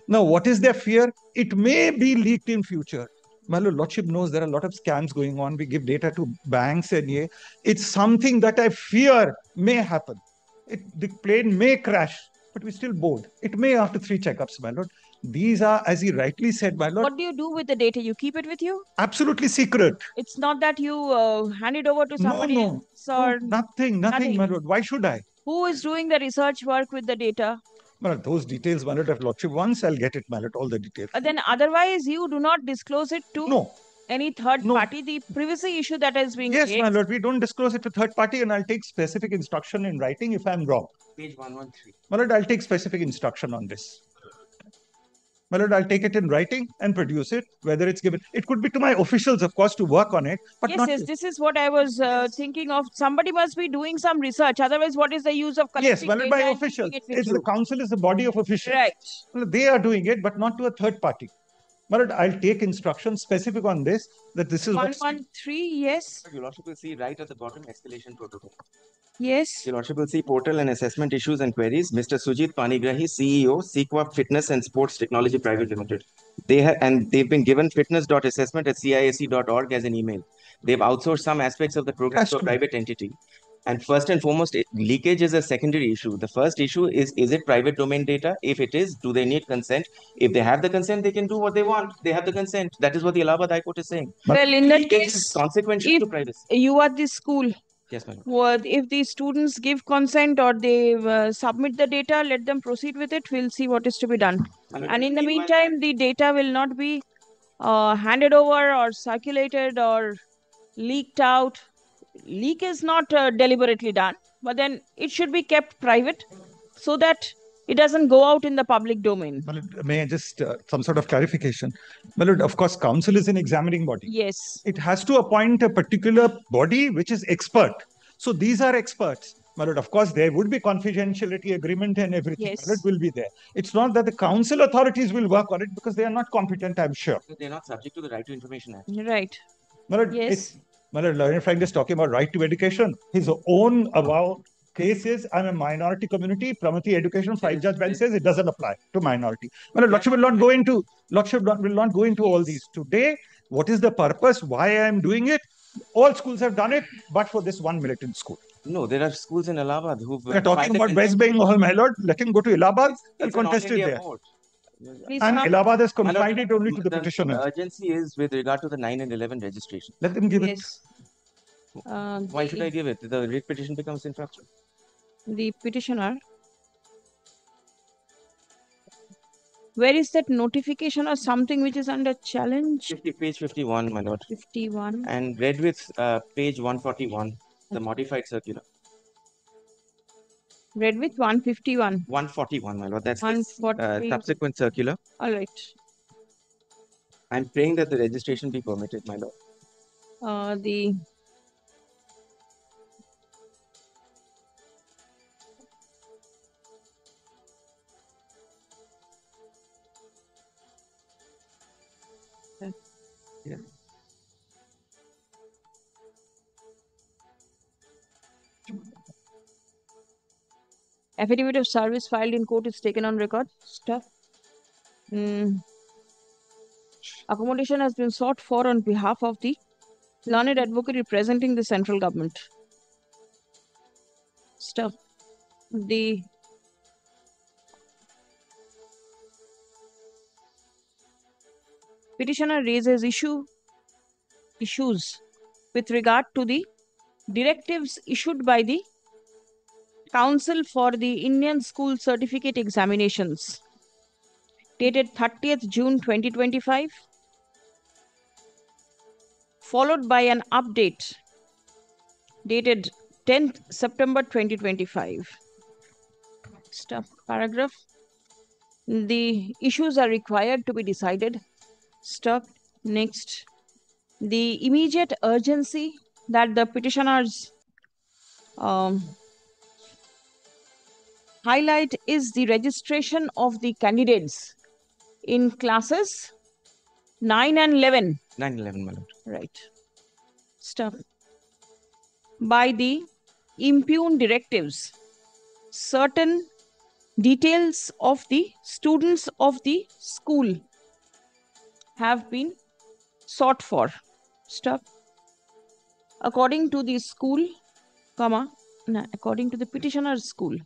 Now, what is their fear? It may be leaked in future. My lordship knows there are a lot of scams going on. We give data to banks and yeah, it's something that I fear may happen. The plane may crash, but we still board. It may after 3 checkups, my lord. These are, as he rightly said, my lord. What do you do with the data? You keep it with you? Absolutely secret. It's not that you hand it over to somebody else or nothing, my lord. Why should I? Who is doing the research work with the data? Well, those details, my lord, of lordship. Once I'll get it, my lord, all the details. Then otherwise, you do not disclose it to any third party. The privacy issue that is being Yes, raised. my lord, we don't disclose it to third party, and I'll take specific instruction in writing if I'm wrong. Page 113. My lord, I'll take specific instruction on this. My lord, I'll take it in writing and produce it, whether it's given. It could be to my officials, of course, to work on it, but Yes, not. yes, this is what I was thinking of. Somebody must be doing some research. Otherwise, what is the use of collecting Yes, valid by officials. It's the council is the body of officials. Right. Well, they are doing it, but not to a third party. But I'll take instructions specific on this, that this is 113, yes. Your Lordship will see right at the bottom escalation protocol. Yes. Your Lordship will see portal and assessment issues and queries. Mr. Sujit Panigrahi, CEO, Sequa Fitness and Sports Technology Private Limited. They've been given fitness.assessment@ciac.org as an email. They've outsourced some aspects of the program to a private entity. And first and foremost, leakage is a secondary issue. The first issue is it private domain data? If it is, do they need consent? If they have the consent, they can do what they want. They have the consent. That is what the Allahabad High Court is saying. Well, in that Leakage case, is consequential to privacy. You are the school. Yes, ma'am. If the students give consent or they submit the data, let them proceed with it. We'll see what is to be done. And in the meantime, the data will not be handed over or circulated or leaked out. Leak is not deliberately done, but then it should be kept private so that it doesn't go out in the public domain. May I just some sort of clarification? Well, of course, council is an examining body. Yes. It has to appoint a particular body which is expert. So these are experts. But of course, there would be confidentiality agreement and everything. Yes. It will be there. It's not that the council authorities will work on it because they are not competent, I'm sure. They're not subject to the Right to Information Act. Right. Yes. Learned Frank is talking about right to education. His own about cases, I'm a minority community, Pramati education, 5-judge bench says it doesn't apply to minority. Lordship will not go into all these. Today, what is the purpose? Why I am doing it? All schools have done it, but for this one militant school. No, there are schools in Allahabad who've. We're talking about West Bengal, my lord. Let him go to Allahabad and contest it there. And Allahabad has confined it only to the petitioner. The urgency is with regard to the 9 and 11 registration. Let them give it. Why should I give it? The writ petition becomes infractor. The petitioner. Where is that notification or something which is under challenge? Page 51, my lord. 51. And read with page 141, the modified circular. Read with 151. 141, my lord. That's the 140. subsequent circular. All right. I'm praying that the registration be permitted, my lord. Yeah. Affidavit of service filed in court is taken on record. Stuff. Accommodation has been sought for on behalf of the learned advocate representing the central government. Stuff. The petitioner raises issues with regard to the directives issued by the Council for the Indian School Certificate Examinations dated 30th June 2025, followed by an update dated 10th September 2025. Stop paragraph. The issues are required to be decided. Stop. Next. The immediate urgency that the petitioners highlight is the registration of the candidates in classes 9 and 11. 9, 11, my lord. Right. Stop. By the impugned directives, certain details of the students of the school have been sought for. Stop. According to the school, according to the petitioner's school,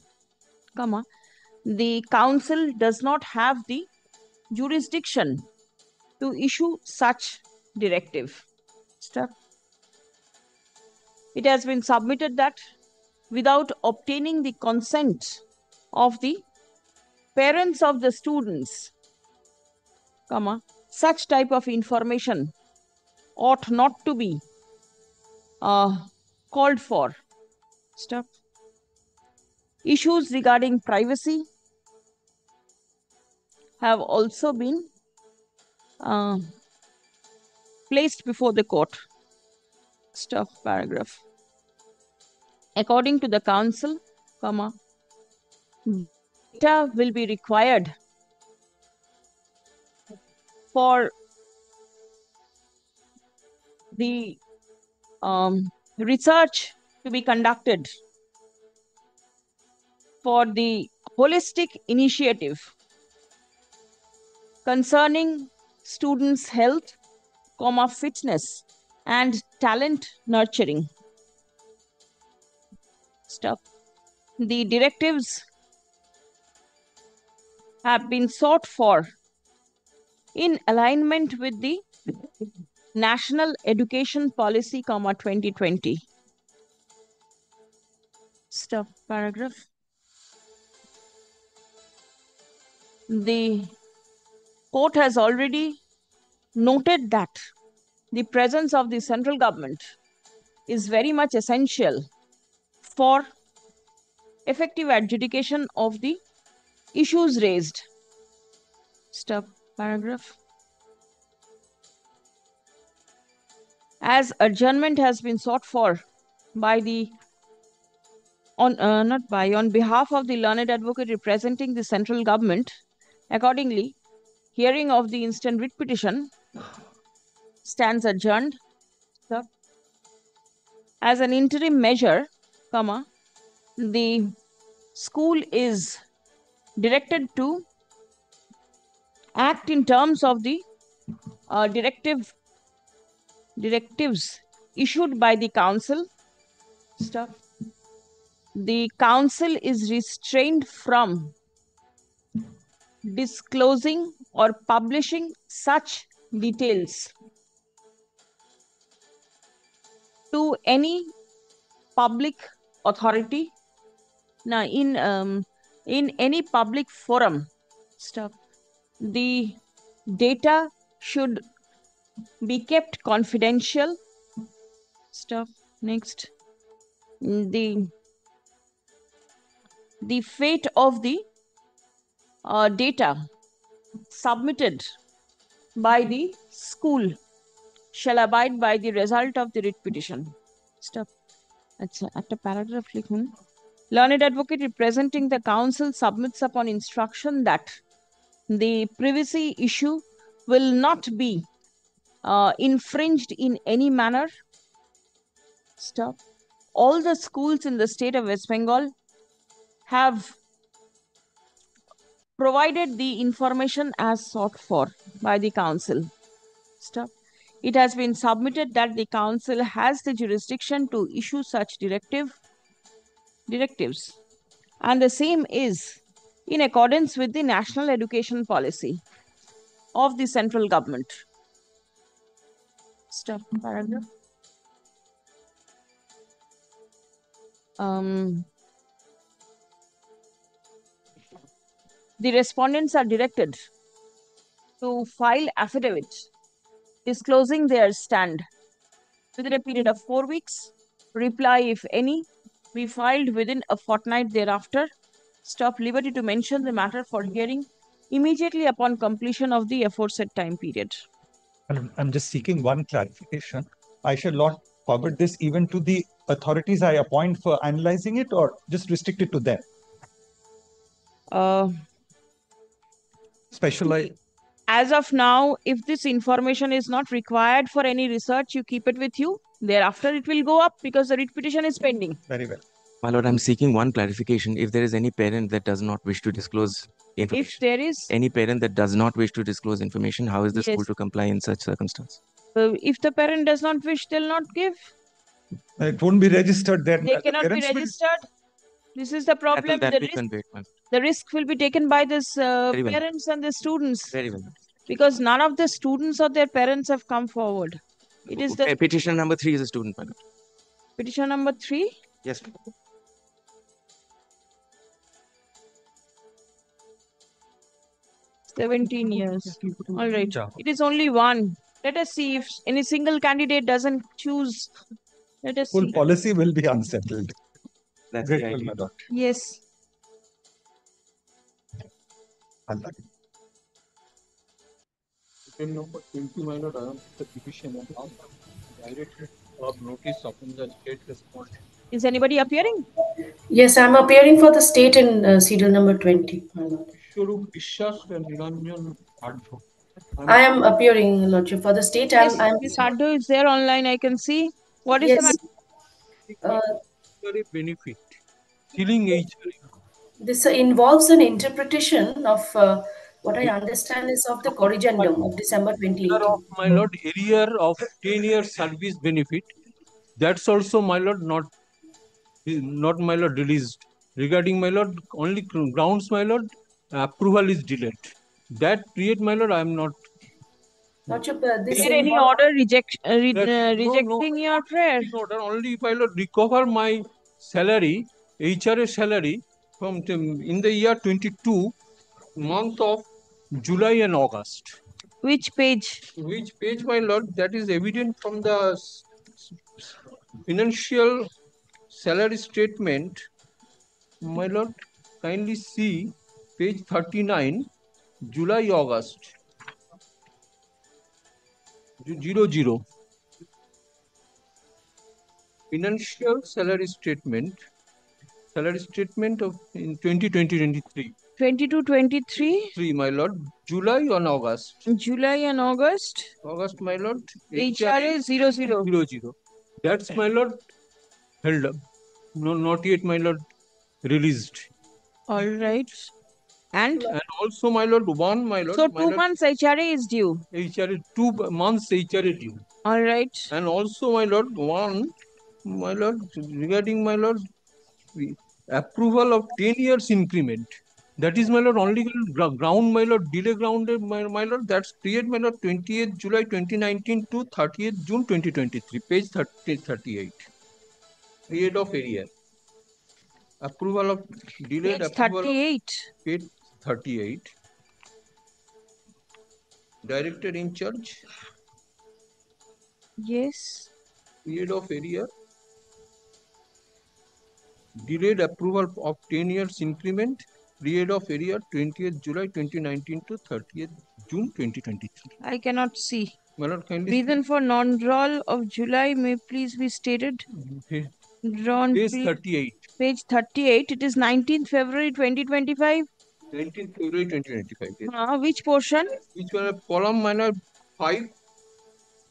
the council does not have the jurisdiction to issue such directive. Stop. It has been submitted that without obtaining the consent of the parents of the students, such type of information ought not to be called for. Stop. Issues regarding privacy have also been placed before the court. Stop paragraph. According to the council, data will be required for the research to be conducted for the holistic initiative concerning students' health, fitness, and talent nurturing. Stop. The directives have been sought for in alignment with the National Education Policy, 2020. Stop paragraph. The court has already noted that the presence of the central government is very much essential for effective adjudication of the issues raised. Stop paragraph. As adjournment has been sought for by the on behalf of the learned advocate representing the central government, accordingly, hearing of the instant writ petition stands adjourned. Stop. As an interim measure, the school is directed to act in terms of the directives issued by the council. Stop. The council is restrained from disclosing or publishing such details to any public authority in any public forum. Stop. The data should be kept confidential. Stop. Next. The fate of the data submitted by the school shall abide by the result of the writ petition. Stop. At a paragraph likhun. Learned advocate representing the council submits upon instruction that the privacy issue will not be infringed in any manner. Stop. All the schools in the state of West Bengal have provided the information as sought for by the council. Stop. It has been submitted that the council has the jurisdiction to issue such directives, and the same is in accordance with the national education policy of the central government. Stop paragraph. Um, the respondents are directed to file affidavits disclosing their stand within a period of 4 weeks. Reply, if any, be filed within a fortnight thereafter. Stop liberty to mention the matter for hearing immediately upon completion of the aforesaid time period. I'm just seeking one clarification. I shall not forward this even to the authorities I appoint for analyzing it, or just restrict it to them? Specialized. As of now, if this information is not required for any research, you keep it with you. Thereafter, it will go up because the writ petition is pending. Very well. My lord, I'm seeking one clarification. If there is any parent that does not wish to disclose information, if there is any parent that does not wish to disclose information, how is the school to comply in such circumstance? If the parent does not wish, they'll not give. It won't be registered then. They cannot be registered. This is the problem. The risk will be taken by this parents and the students. Very well. Because none of the students or their parents have come forward. It is the petition number 3 is a student, my lord. Petition number 3? Yes. 17 years. All right. It is only one. Let us see if any single candidate doesn't choose. Let us Full see. policy will be unsettled. That's grateful, my lord. Yes. Number 20, my lord, I am the division of directed of notice upon the state respondent. Is anybody appearing? Yes, I'm appearing for the state in serial number 20, my lord. Shurup Ishas and Niranjan Advo. I am appearing, Lordship, for the state. Yes, Ms. Addo is there online. I can see. What is the matter? Benefit. Killing each This involves an interpretation of what I understand is of the corrigendum of December 2018. my lord, area of 10 years service benefit. That's also, my lord, not my lord released. Regarding, my lord, only grounds, my lord, approval is delayed. That period, my lord, I am not. Lordship, Is there any order rejecting your prayer? Order only if I lord recover my salary, HRA salary from in the year 22, month of July and August. Which page? Which page, my lord? That is evident from the financial salary statement. My lord, kindly see page 39, July, August. 00. Financial salary statement of in 2023. 22-23? 3, my lord. July and August. July and August. August, my lord. HRA 00. 00. That's, my lord, held up. No, not yet, my lord, released. All right. And also, my lord, one, my lord. So 2 months HRA is due. HRA 2 months HRA due. All right. And also, my lord, one, my lord, regarding, my lord, approval of 10 years increment. That is, my lord, only ground, my lord, delay grounded, my lord, that's period, my lord, 28th July 2019 to 30th June 2023, page 38. Period of area. Approval of delayed page approval. 38. Page 38. Director in charge. Yes. Period of area. Delayed approval of 10 years increment. Period of area 20th July 2019 to 30th June 2023. I cannot see. Lord, Reason for non-drawl of July may please be stated. Drawn page 38. Page 38. It is 19th February 2025. 19th February 2025. Yes. Which portion? Which one? Column minor 5.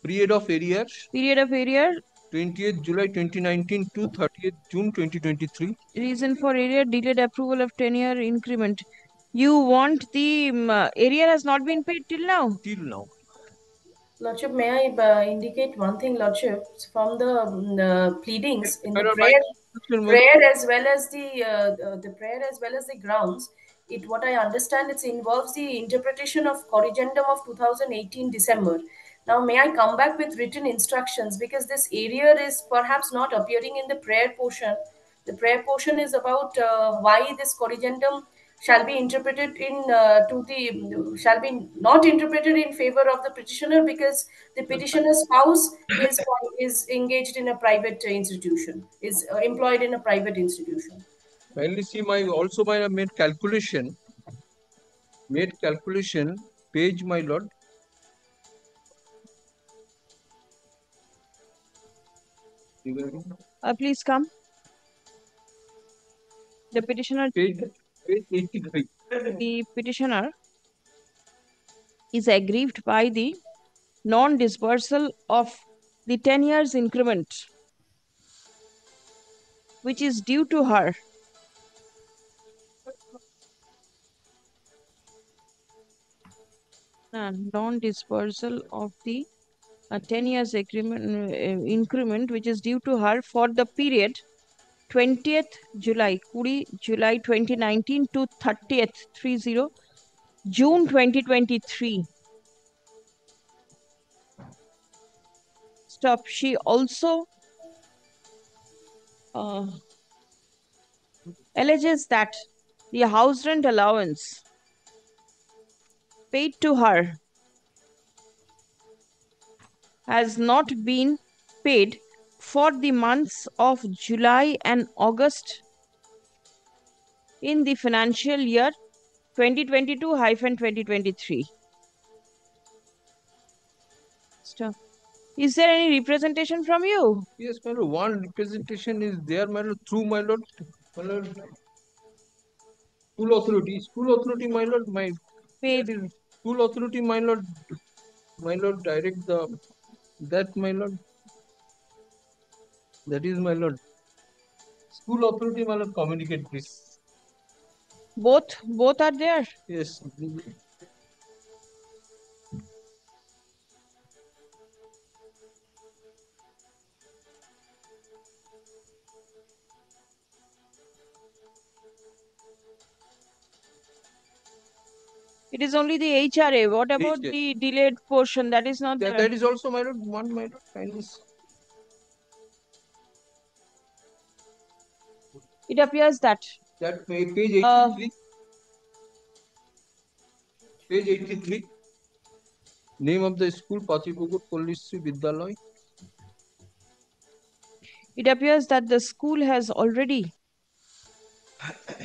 Period of area. Period of area. 20th July 2019 to 30th June 2023. Reason for area delayed approval of 10-year increment. You want the area has not been paid till now? Till now. Lordship, may I indicate one thing, Lordship, from the pleadings in the prayer as well as the prayer as well as the grounds. What I understand, it involves the interpretation of corrigendum of 2018 December. Now, may I come back with written instructions, because this area is perhaps not appearing in the prayer portion. The prayer portion is about why this corrigendum shall be interpreted in shall be not interpreted in favor of the petitioner, because the petitioner's spouse is engaged in a private institution, is employed in a private institution. Finally, see my made calculation, page, my lord. Please come. The petitioner. Page 83. The petitioner is aggrieved by the non-disbursal of the 10 years increment which is due to her non-disbursal of the 10 years agreement increment which is due to her for the period 20th July 2019 to 30th June 2023. Stop. She also alleges that the house rent allowance paid to her has not been paid for the months of July and August in the financial year 2022-2023. Stop. Is there any representation from you? Yes, my lord. One representation is there, my lord, through my lord. School authority, my lord, school authority, my lord, direct that, my lord. That is, my lord. School authority, my lord, communicate this. Both are there? Yes. It is only the HRA. What about the delayed portion? That is not there. That is also, my lord, one, my lord, kindness. It appears that page 83. Page 83. Name of the school, Patipukur Police Vidyalaya. It appears that the school has already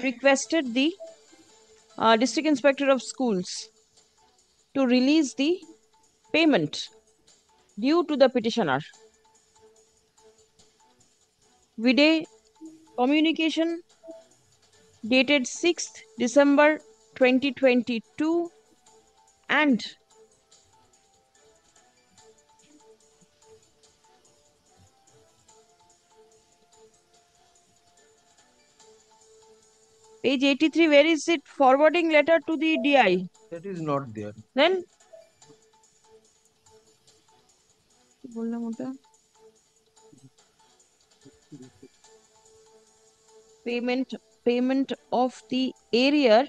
requested the District Inspector of Schools to release the payment due to the petitioner. Vide communication dated 6th December 2022 and page 83, where is it? Forwarding letter to the DI. That is not there. Then? Payment of the area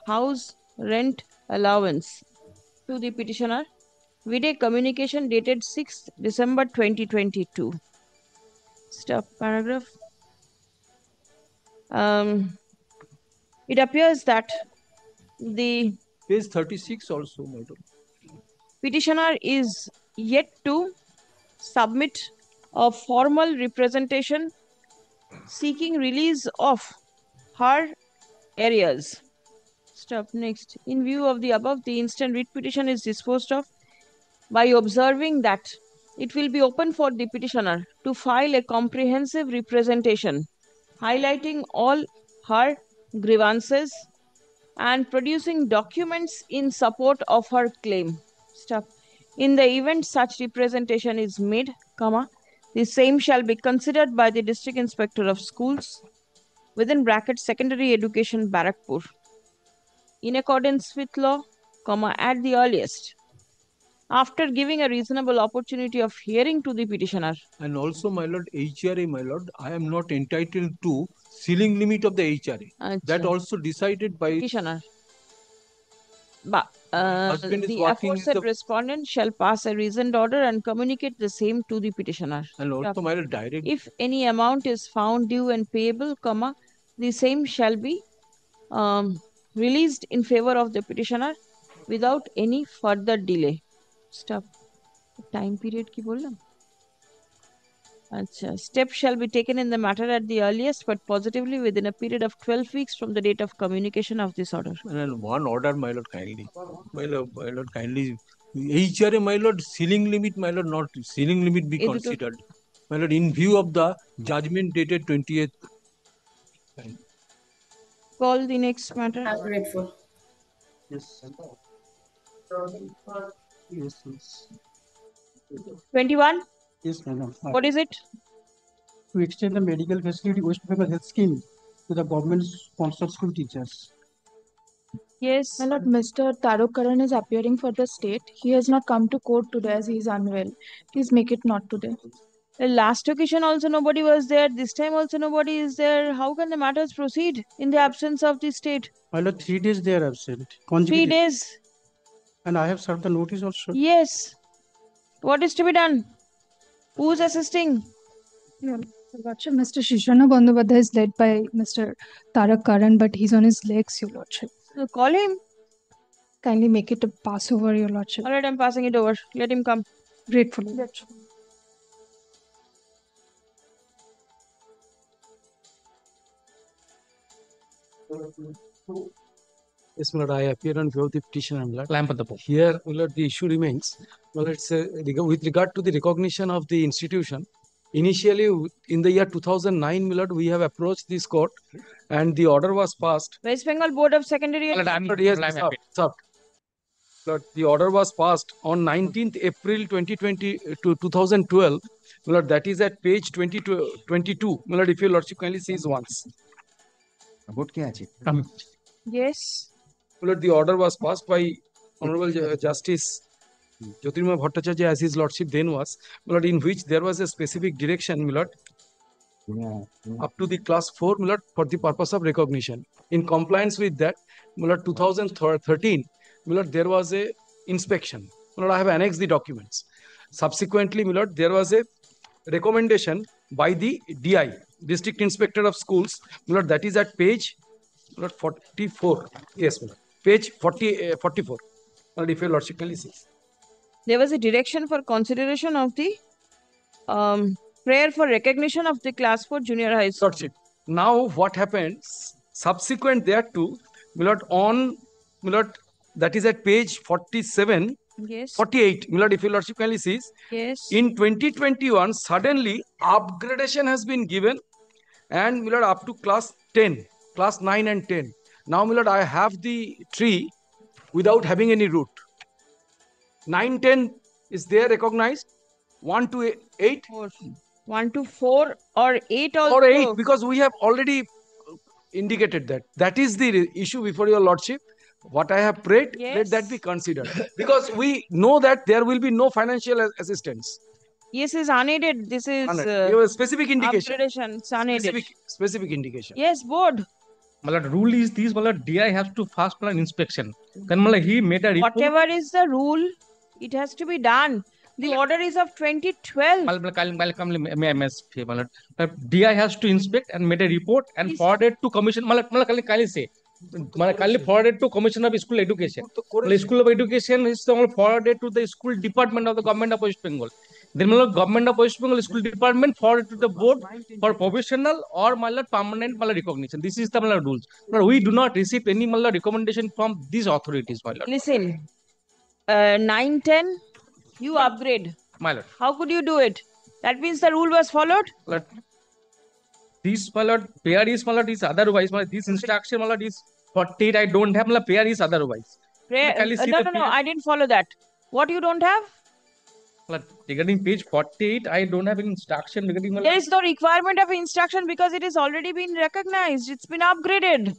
house rent allowance to the petitioner with a communication dated 6th December 2022. Stop paragraph. It appears that the page 36 also, madam. Petitioner is yet to submit a formal representation seeking release of her areas. Stop. Next. In view of the above, the instant writ petition is disposed of by observing that it will be open for the petitioner to file a comprehensive representation highlighting all her grievances and producing documents in support of her claim. Stop. In the event such representation is made, the same shall be considered by the District Inspector of Schools within brackets Secondary Education Barakpur in accordance with law, at the earliest, after giving a reasonable opportunity of hearing to the petitioner. And also, my lord, HRA, my lord, I am not entitled to ceiling limit of the HRA. That also decided by petitioner. The aforesaid respondent shall pass a reasoned order and communicate the same to the petitioner. And also, my lord, direct. If any amount is found due and payable, the same shall be released in favor of the petitioner without any further delay. Stop. Time period ki bolna? Steps shall be taken in the matter at the earliest, but positively within a period of 12 weeks from the date of communication of this order. And one order, my lord, kindly. My lord, kindly. HRA, my lord, ceiling limit, my lord, not ceiling limit be considered. My lord, in view of the judgment dated 20th. Call the next matter. I'm grateful. Yes. 21? Yes, madam. What is it? To extend the medical facility West Bengal health scheme to the government-sponsored school teachers. Yes. My lord, Mr. Tarok Karan is appearing for the state. He has not come to court today as he is unwell. Please make it not today. The last occasion also nobody was there. This time also nobody is there. How can the matters proceed in the absence of the state? My lord, 3 days they are absent. 3 days? And I have served the notice also. Yes. What is to be done? Who is assisting? Your Lordship, Mr. Shishana Bandyopadhyay is led by Mr. Tarak Karan, but he's on his legs, Your Lordship. So call him. Kindly make it a pass over, Your Lordship. Alright, I'm passing it over. Let him come. Gratefully. Yes, my lord, I appear on behalf of the petitioner, my lord. Here, my lord, the issue remains. My lord, with regard to the recognition of the institution, initially in the year 2009, my lord, we have approached this court and the order was passed. West Bengal Board of Secondary Education. Lord, the order was passed on 19th April 2020 to 2012. My lord, that is at page 22. My lord, if your lordship kindly sees once. Yes. My lord, the order was passed by Honorable Justice Jyotirmoy Bhattacharya as his lordship then was, my lord, in which there was a specific direction, my lord, up to the class 4, my lord, for the purpose of recognition. In compliance with that, my lord, 2013, my lord, there was a inspection. My lord, I have annexed the documents. Subsequently, my lord, there was a recommendation by the DI, District Inspector of Schools, my lord, that is at page 44. Yes, my lord. Page 44. My lord, if your lordship kindly sees. There was a direction for consideration of the prayer for recognition of the class 4 junior high school. Lordship. Now what happens? Subsequent thereto, my lord, on my lord, that is at page 47. Yes. 48. My lord, if your lordship kindly sees. Yes. In 2021, suddenly upgradation has been given, and my lord, up to class 10, class 9 and 10. Now, my lord, I have the tree without having any root. 9, 10 is there recognized. 1 to 8. 1 to 4 or 8 also. Or 8, because we have already indicated that. That is the issue before your lordship. What I have prayed, let that be considered. Because we know that there will be no financial assistance. Yes, is unaided. This is specific indication. Upgradation. It's unaided. Specific indication. Yes, board. Rule is this, DI has to fast plan inspection. Then he made a report. Whatever is the rule, it has to be done. The order is of 2012. DI has to inspect and made a report and forwarded to commission. Forwarded to Commission of School Education. School of Education is forwarded to the school department of the government of West Bengal. Then government of West Bengal school department forwarded to the board for provisional or permanent recognition. This is the rules. We do not receive any recommendation from these authorities. Listen, 9, 10, you upgrade. How could you do it? That means the rule was followed? This pair is otherwise. This instruction is 48. I don't have pair is otherwise. No, I didn't follow that. What you don't have? Regarding page 48, I don't have any instruction regarding. There is no requirement of instruction because it is already been recognized. It's been upgraded.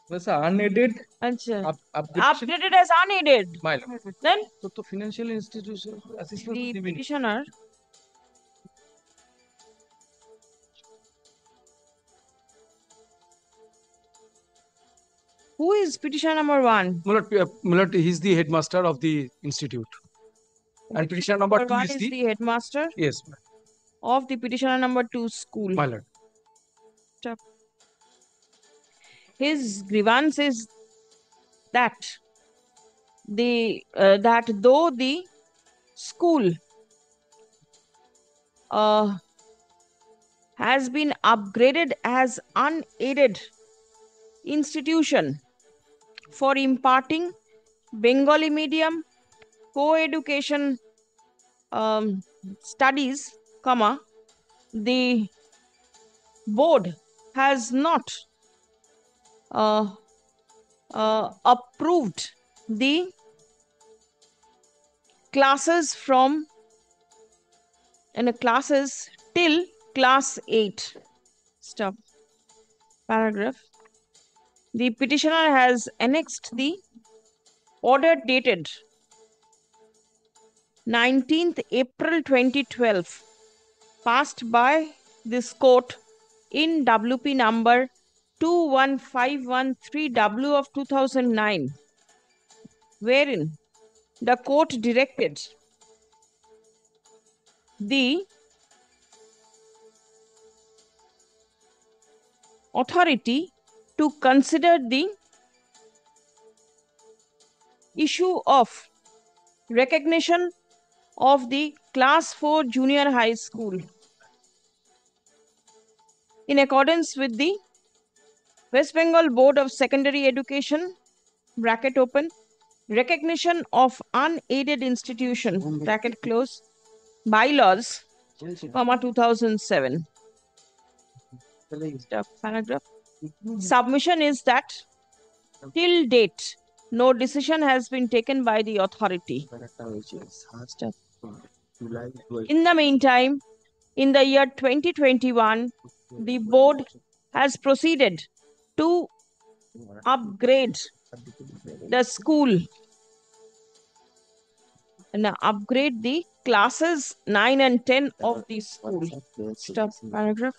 Unaided. Upgraded as unaided. Then? So financial institution assistance. The petitioner. Who is petitioner number 1? Milord, he's the headmaster of the institute. And petitioner number 2 1 is is the headmaster? Yes. Of the petitioner number 2 school. My lord. Stop. His grievance is that though the school has been upgraded as unaided institution for imparting Bengali medium co-education studies, the board has not approved the classes classes till class 8. Stop. Paragraph. The petitioner has annexed the order dated 19th April 2012 passed by this court in WP number 21513W of 2009, wherein the court directed the authority to consider the issue of recognition of the class 4 junior high school in accordance with the West Bengal Board of Secondary Education bracket open recognition of unaided institution bracket close bylaws 2007. Paragraph. Submission is that till date no decision has been taken by the authority. In the meantime, in the year 2021, the board has proceeded to upgrade the school and upgrade the classes 9 and 10 of the school. Stop. Paragraph.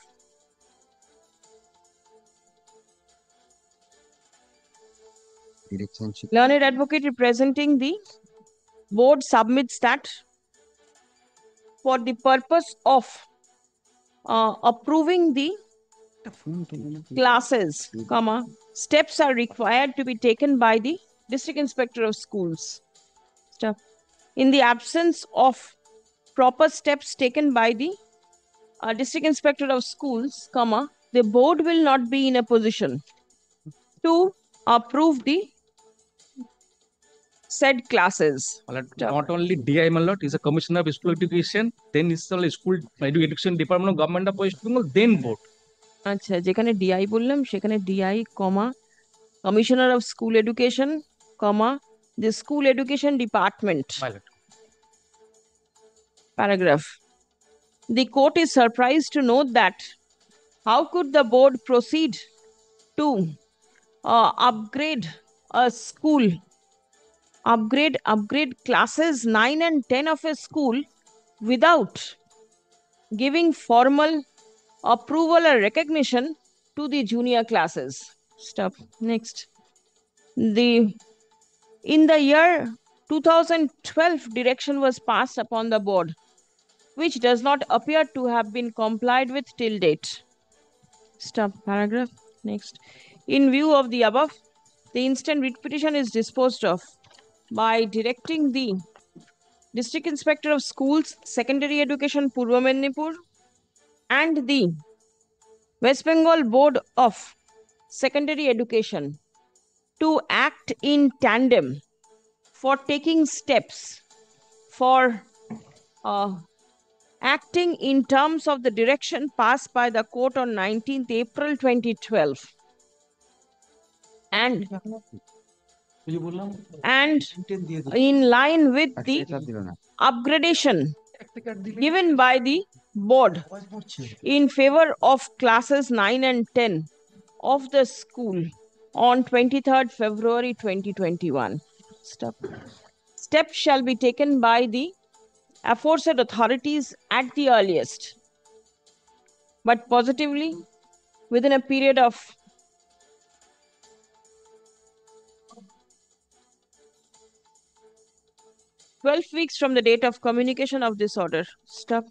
Learned advocate representing the board submits that for the purpose of approving the classes, steps are required to be taken by the district inspector of schools. Stop. In the absence of proper steps taken by the district inspector of schools, the board will not be in a position to approve the said classes. Not only DI, my lord, is a commissioner of school education, then is the school education department of government of West Bengal, then board. আচ্ছা, যেখানে DI বললাম সেখানে DI commissioner of school education the school education department. Paragraph. The court is surprised to note that how could the board proceed to upgrade a school, upgrade classes 9 and 10 of a school without giving formal approval or recognition to the junior classes. Stop. Next. In the year 2012, direction was passed upon the board, which does not appear to have been complied with till date. Stop. Paragraph. Next. In view of the above, the instant writ petition is disposed of by directing the District Inspector of Schools, Secondary Education, Purva Mednipur, and the West Bengal Board of Secondary Education to act in tandem for taking steps for acting in terms of the direction passed by the court on 19th April 2012 and in line with the upgradation given by the board in favor of classes 9 and 10 of the school on 23rd February 2021. Stop. Steps shall be taken by the aforesaid authorities at the earliest, but positively within a period of 12 weeks from the date of communication of this order. Stop.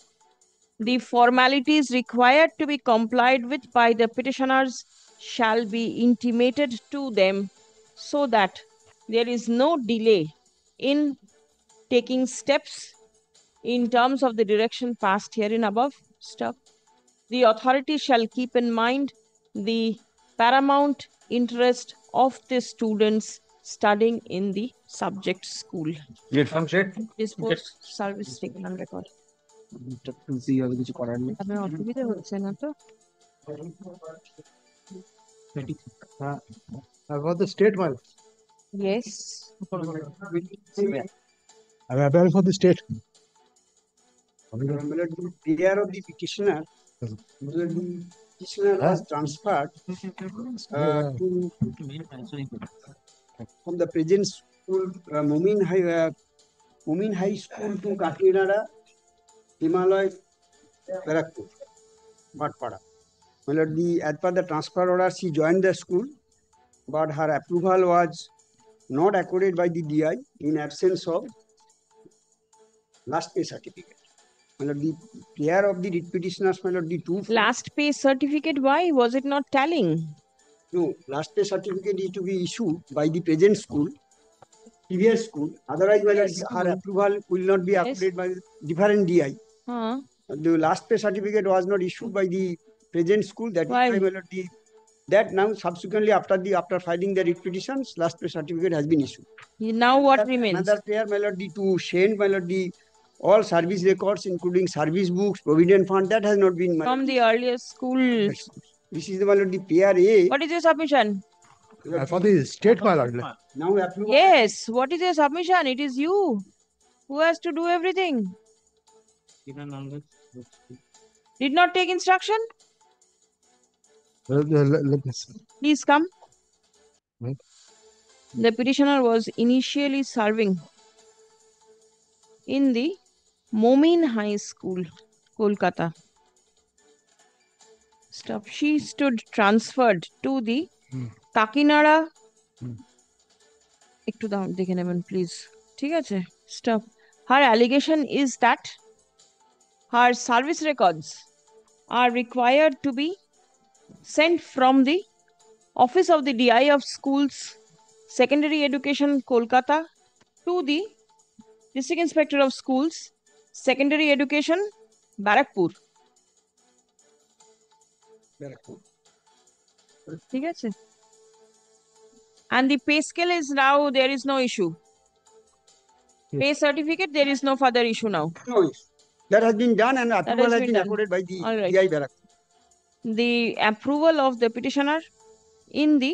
The formalities required to be complied with by the petitioners shall be intimated to them so that there is no delay in taking steps in terms of the direction passed herein above. Stop. The authority shall keep in mind the paramount interest of the students studying in the subject school. Disposed service taken on record. আপনার অসুবিধা হচ্ছে না তো? About the state one. Yes. I'm available for the state. Prayer of the petitioner. The petitioner was transferred from the present school, Momin High School to Kakinada, Himalaya, Barakpur, Bhatpada. As per the transfer order, she joined the school, but her approval was not accorded by the DI in absence of last pay certificate. The prayer of the petitioners, the two. Last pay certificate, why? Was it not tallying? No, last pay certificate is to be issued by the present school, previous school. Otherwise, her approval will not be accorded by different DI. The last pay certificate was not issued by the present school. That why? That now subsequently after filing the writ petitions, last pay certificate has been issued. Now what remains? Another prayer to send all service records, including service books, provident fund, that has not been from the earlier school. This is the prayer A. What is your submission? For the state now approval. Yes, what is your submission? It is you who has to do everything. Did not take instruction? Please come. The petitioner was initially serving in the Momin High School, Kolkata. Stop. She stood transferred to the Kakinada. একটু দেখে নেবেন please, ঠিক আছে? Stop. Her allegation is that her service records are required to be sent from the office of the DI of Schools, Secondary Education, Kolkata, to the District Inspector of Schools, Secondary Education, Barakpur. ঠিক আছে? And the pay scale is now, there is no issue. Pay certificate, there is no further issue now. No issue. That has been done and approval has been accorded by the DI Barakpur. The approval of the petitioner in the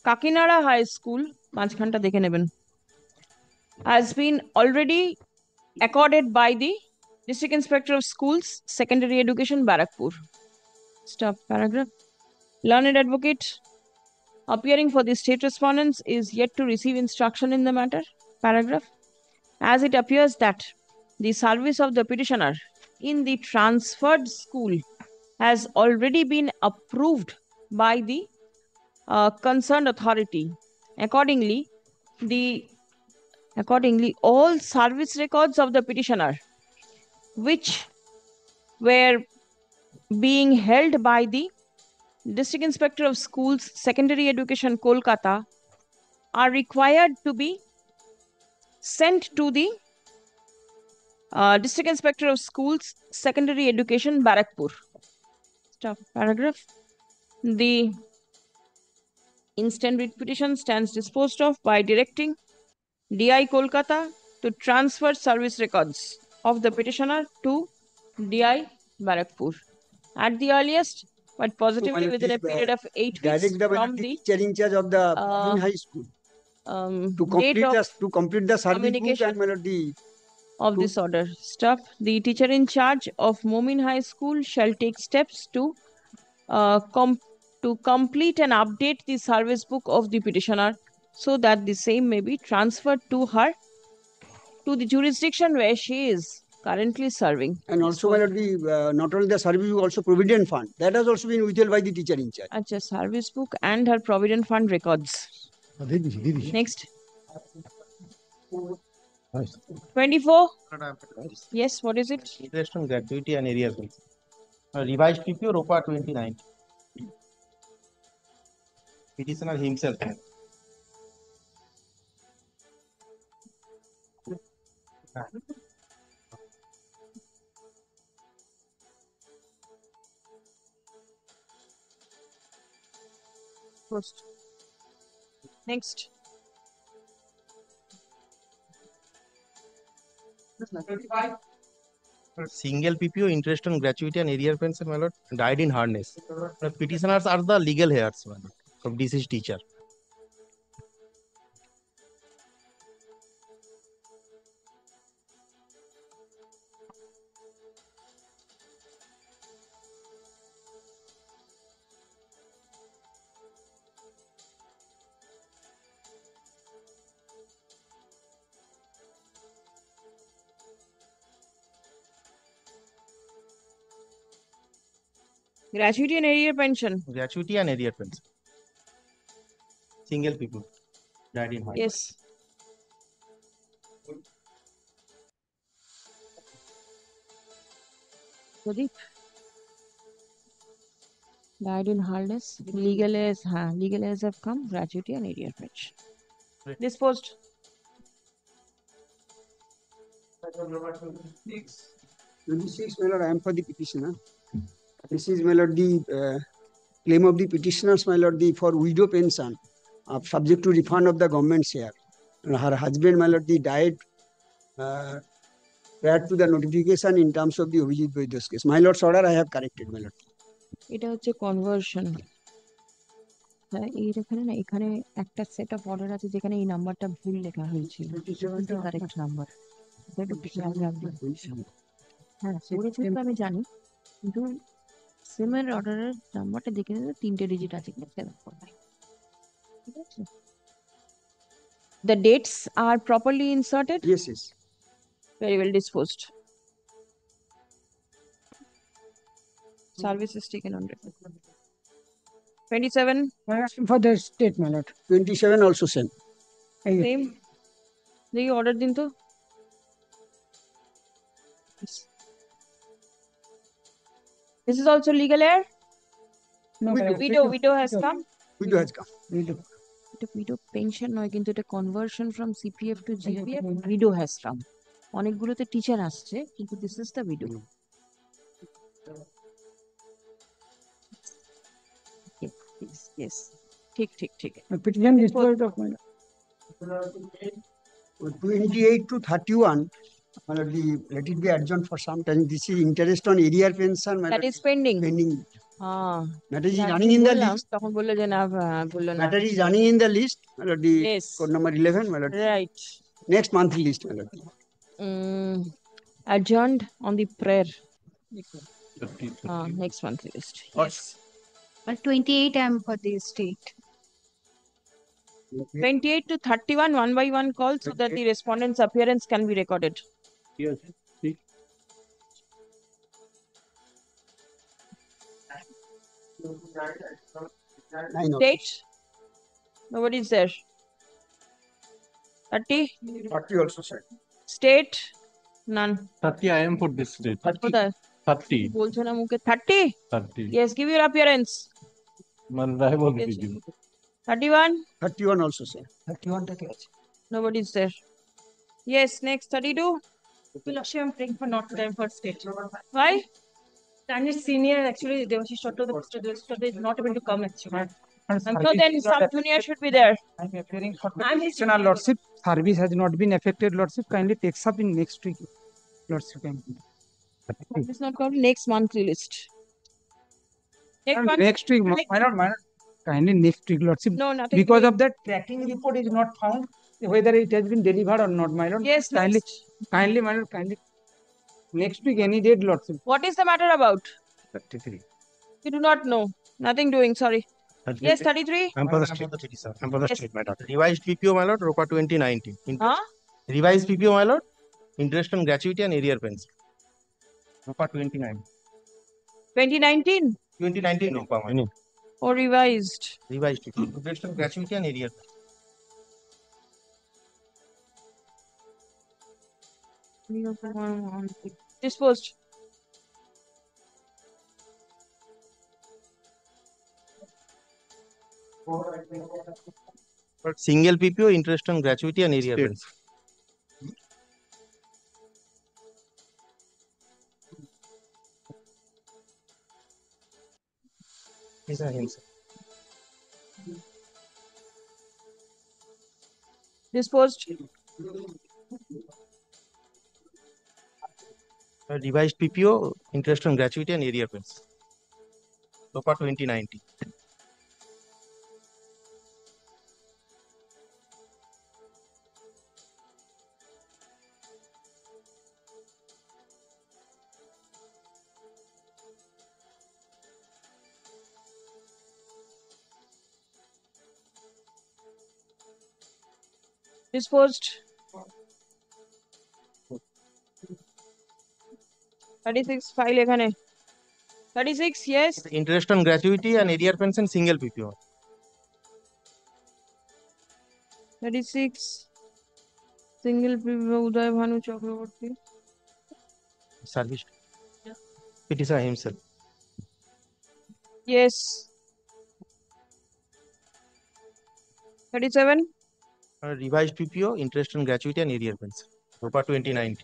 Kakinada High School, মাঝখানটা দেখে নেবেন, has been already accorded by the District Inspector of Schools, Secondary Education, Barakpur. Stop. Paragraph. Learned advocate appearing for the state respondents is yet to receive instruction in the matter. Paragraph. As it appears that the service of the petitioner in the transferred school has already been approved by the concerned authority. Accordingly, all service records of the petitioner which were being held by the District Inspector of Schools, Secondary Education, Kolkata, are required to be sent to the District Inspector of Schools, Secondary Education, Barakpur. Stop. Paragraph. The instant writ petition stands disposed of by directing DI Kolkata to transfer service records of the petitioner to DI Barakpur at the earliest, but positively within a period of 8 weeks from the teacher in charge of the high school to complete the service book and of this order. Stop. The teacher in charge of Momin High School shall take steps to complete and update the service book of the petitioner so that the same may be transferred to her to the jurisdiction where she is currently serving. And also not only the service book, also provident fund, that has also been withheld by the teacher in charge. Acha, service book and her provident fund records. Next. 24. Yes, what is it? Interest on gratuity and area fees. Revised PPO ROPA 29. Petitioner himself. First. Next. Single PPO interest on gratuity and area pension, my lord, died in harness. The petitioners are the legal heirs, my lord, of deceased teacher. Gratuity and area pension. Gratuity and area pension. Single PPO died in harness. Yes. Pradeep. Died in harness. Legal heirs have come. Gratuity and area pension. Disposed. 26, my lord, I am for the petitioner. This is, my lord, the claim of the petitioners, my lord, for widow pension, subject to refund of the government share. Her husband, my lord, died prior to the notification in terms of the Abhijit Vaidya's case. My lord's order, I have corrected, my lord. এটা হচ্ছে conversion. হ্যাঁ, এখানে না, এখানে একটা set of order আছে যেখানে এই নাম্বারটা ভুল লেখা হয়েছিল। Correct number. হ্যাঁ, করেছে তো আমি জানি, কিন্তু সিমের অর্ডারের নাম্বারটা দেখে নিলে 3টে ডিজিট আছে কিনা সেটা করবে। ঠিক আছে? The dates are properly inserted? Yes, yes. Very well disposed. Service is taken on record. 27. I am asking for the state, my lord. 27 also same. Same. The order din to. This is also legal heir? No, widow has come. Widow has come. Widow pension নয়, কিন্তু এটা conversion from CPF to GPF. Widow has come. অনেকগুলোতে teacher আসছে, কিন্তু this is the widow. Yes. ঠিক। Petition disposed of, my lord. 28 to 31, my lord, let it be adjourned for some time. This is interest on area pension, my That lord, is pending. Matter is running in the list. তখন বললো যে না, বললো না। Matter is running in the list, my lord, Yes. code number 11, my lord. Right. Next monthly list, my lord. Adjourned on the prayer. Next monthly list. Yes. 28 I am for the state. 28 to 31, one by one call, so that the respondent's appearance can be recorded. Yes. State? Nobody is there. 30? 30 also, sir. State? None. 30 I am for this state. 30. বলছো না মুখে 30? 30. Yes, give your appearance. I will give you. 31? 31 also, sir. 31 take it. Nobody is there. Yes, next 32. Actually, I'm praying for not time for state. Why? Standard senior, actually, Devashish Chatto, the is not able to come actually. So then some junior should be there. I'm appearing for petitioner, lordship. Service has not been affected, lordship. Kindly takes up in next week, lordship. It's not called next monthly list. Next week, my lord. Kindly next week, lordship. No, nothing. Because of that tracking report is not found, whether it has been delivered or not, my lord. Yes, kindly, my lord, kindly. Next week, any date, lordship. What is the matter about? 33. You do not know. Nothing doing, sorry. 33. Yes, 33. I'm for the state. I'm for the state, my lord. Revised PPO, my lord, ROPA 2019. Revised PPO, my lord, interest on gratuity and area pension. ROPA 29. 2019? 2019 ROPA, my lord. Or revised? Revised PPO. Interest on gratuity and area pension. Disposed. Single PPO, interest on gratuity and area rents. Disposed. Revised PPO, interest on gratuity and area rents. SOPA 2090. Disposed. 36 file এখানে 36 yes Interest on gratuity and area rents and single PPO. 36 single Uday Bhanu Chakraborty Service. Petitioner himself. yes 37 Revised PPO, interest on gratuity and area rents. SOPA 2090.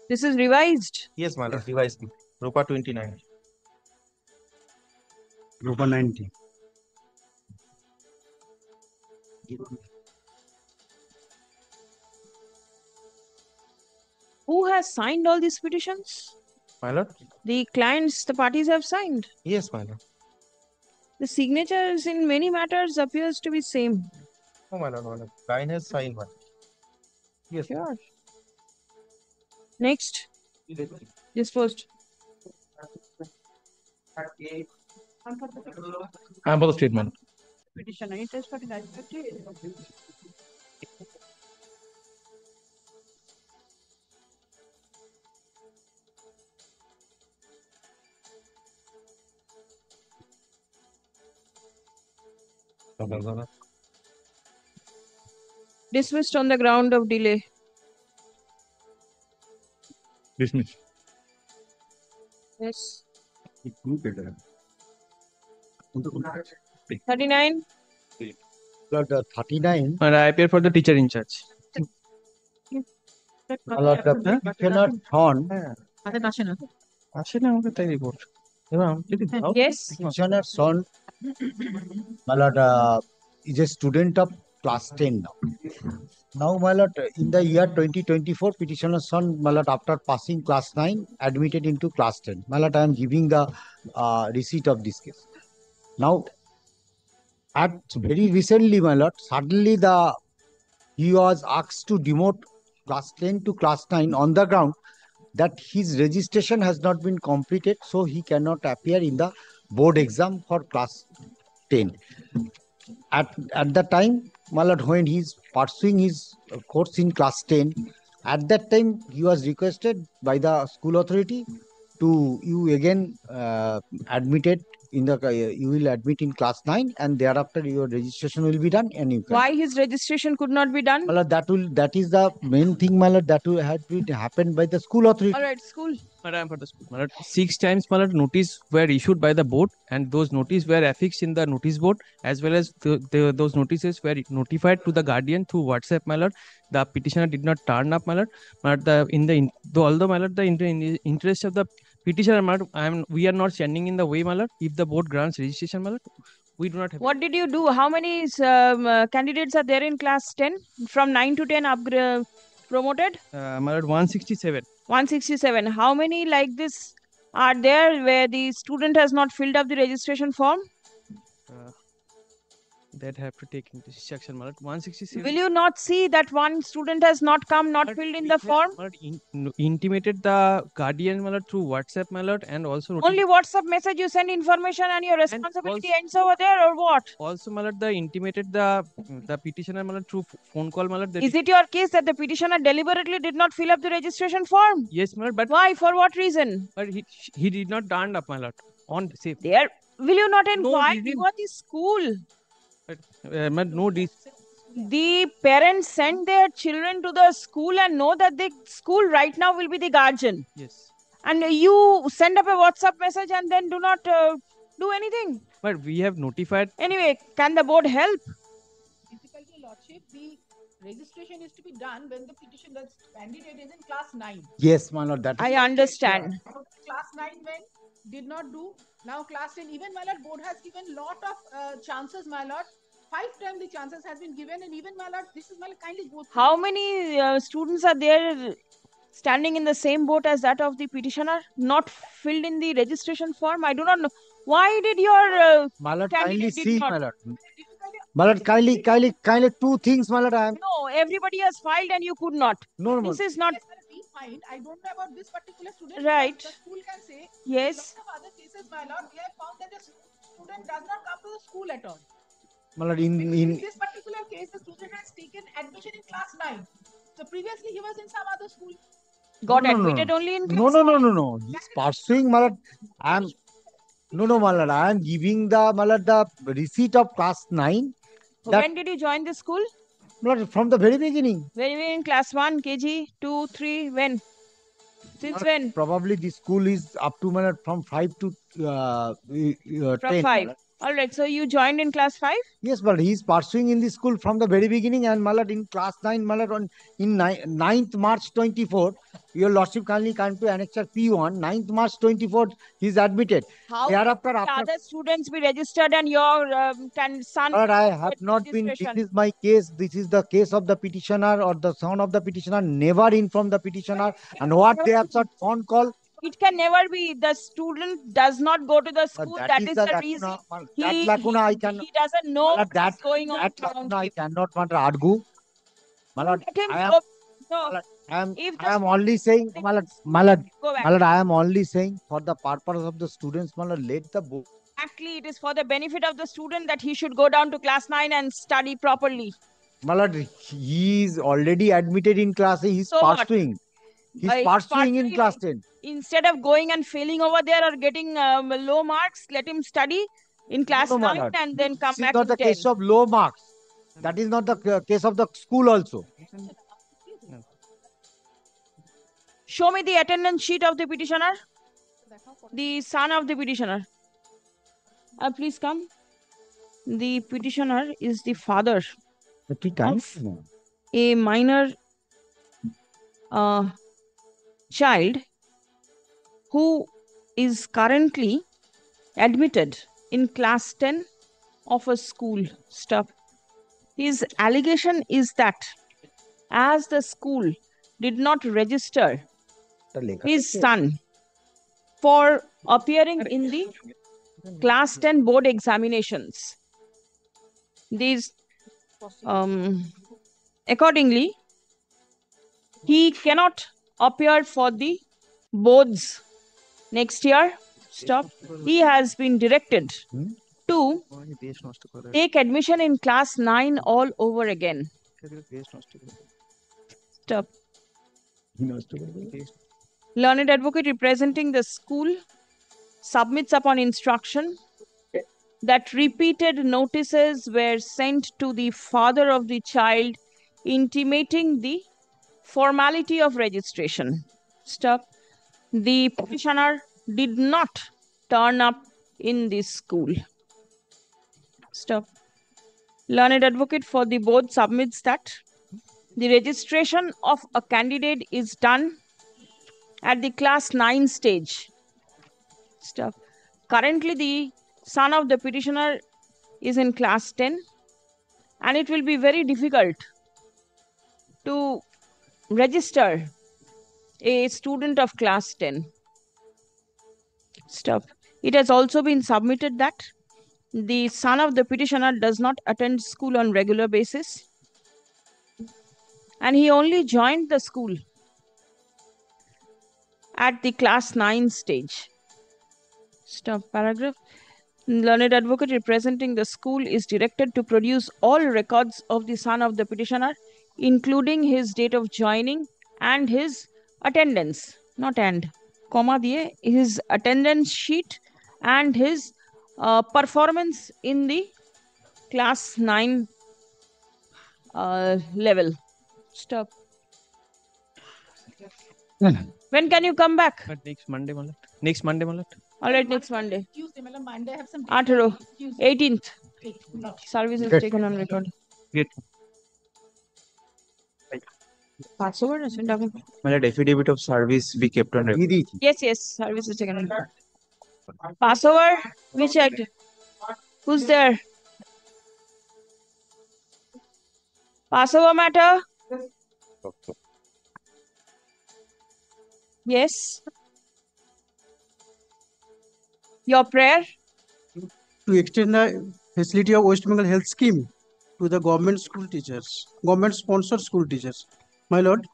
this is revised Yes, my lord, revised PPO. SOPA 2090. SOPA 90. who has signed all these petitions My lord? the clients the parties have signed Yes, my lord. the signatures in many matters appears to be same Oh, my lord, my lord. Client has signed one. Yes. sure next disposed I am for the statement. petition interest for gratuity dismissed on the ground of delay Dismiss. yes 39 Lord, 39. And I appear for the teacher in charge. Lord, the petitioner Thorn. আসে না আমাকে তাই report এবার যদি yes Petitioner son, my lord, is a student of class 10 now. Now, my lord, in the year 2024, petitioner's son, my lord, after passing class 9, admitted into class 10. My lord, I am giving the receipt of this case. Now, at very recently, my lord, suddenly he was asked to demote class 10 to class 9 on the ground that his registration has not been completed, so he cannot appear in the board exam for class 10. At the time, my lord, when he is pursuing his course in class 10, at that time he was requested by the school authority to you again admitted in the you will admit in class 9 and thereafter your registration will be done and you can. why his registration could not be done My lord, that is the main thing, my lord, that will have been happened by the school authority. all right school Madam for the school. Madam, 6 times Madam notice were issued by the board and those notices were affixed in the notice board as well as those notices were notified to the guardian through WhatsApp. Madam, the petitioner did not turn up. Madam, although Madam, the interest of the petitioner, Madam, we are not standing in the way, Madam. If the board grants registration, Madam, we do not have. what did you do how many candidates are there in class 10 from 9 to 10 promoted Madam, 167. 167 how many like this are there where the student has not filled up the registration form that have to take into section 167. Will you not see that one student has not come, not filled in the form? Intimated the guardian through WhatsApp and also Only WhatsApp message you send information and your responsibility ends over there, or what? also the intimated the petitioner through phone call Is it your case that the petitioner deliberately did not fill up the registration form? Yes, but why? For what reason? But he did not turn up, my lord. On say there. Will you not inquire? reason. You are the school. No The parents send their children to the school and know that the school right now will be the guardian. Yes. And you send up a WhatsApp message and then do not do anything. But we have notified. Anyway, can the board help? Difficulty, Lordship, the registration is to be done when the petition, the candidate is in class 9. Yes, my lord, that I understand. Class 9 when did not do. Now class 10, even my lord, board has given lot of chances, my lord. 5 times the chances has been given, and even my lord, this is my lord, kindly go through. How many students are there standing in the same boat as that of the petitioner, not filled in the registration form? I do not know. Why did your my lord, kindly candidate did see, not? my lord. My lord, kindly, two things, my lord. No, everybody has filed and you could not. No, This is not. Yes, we find, I don't know about this particular student. Right. The school can say. Yes. In lot of other cases, my lord, we have found that the student does not come to the school at all. My lord, in this particular case, the student has taken admission in class 9. So previously he was in some other school. Got admitted only in class No. He's pursuing, my lord. My lord. I am giving the receipt of class 9. When did you join the school? My lord, from the very beginning. Very in class 1, KG, 2, 3, when? Since when? Probably the school is up to, my lord, from 5 to 10. From 5. All right. So you joined in class 5? Yes, but he is pursuing in the school from the very beginning, and Malad in class 9, Malad in 9th March 24, your lordship kindly come to annexure P1, 9th March 24, he is admitted. How Thereafter, can other students be registered and your son? But I have not been, this is my case, this is the case of the petitioner or the son of the petitioner, never informed the petitioner, and what they have sought phone call. It can never be. The student does not go to the school. That is the reason. He doesn't know what's going on. I cannot argue. Malad, I am only saying, Malad, I am only saying for the purpose of the students, Malad, let the book. Exactly, it is for the benefit of the student that he should go down to class 9 and study properly. Malad, he is already admitted in class. He is pursuing. He's pursuing in class 10. Instead of going and failing over there or getting low marks, let him study in class 9 and then come back to 10. This is not the case of low marks. That is not the case of the school also. Show me the attendance sheet of the petitioner. The son of the petitioner. Please come. The petitioner is the father of a minor child who is currently admitted in class 10 of a school stuff. His allegation is that as the school did not register his son for appearing in the class 10 board examinations, these accordingly he cannot appear for the boards next year. He has been directed to take admission in class 9 all over again. Learned advocate representing the school submits upon instruction that repeated notices were sent to the father of the child intimating the formality of registration. The petitioner did not turn up in this school. Learned advocate for the board submits that the registration of a candidate is done at the class 9 stage. Currently, the son of the petitioner is in class 10, and it will be very difficult to register a student of class 10. It has also been submitted that the son of the petitioner does not attend school on regular basis, and he only joined the school at the class 9 stage. Stop paragraph. Learned advocate representing the school is directed to produce all records of the son of the petitioner, including his date of joining and his attendance, not and, comma diye, his attendance sheet and his performance in the class 9 level. Stop. When can you come back? But next Monday, Malat. Next Monday, Malat. All right, next Monday. Tuesday, Monday I have some. 18th. Service is taken on record. Great. Password is in Malat, affidavit of service we kept on record. Yes, service is taken on record. Passover, we checked. Who's there? Passover matter? Yes. Your prayer? To extend the facility of West Bengal health scheme to the government school teachers, government sponsored school teachers. My lord.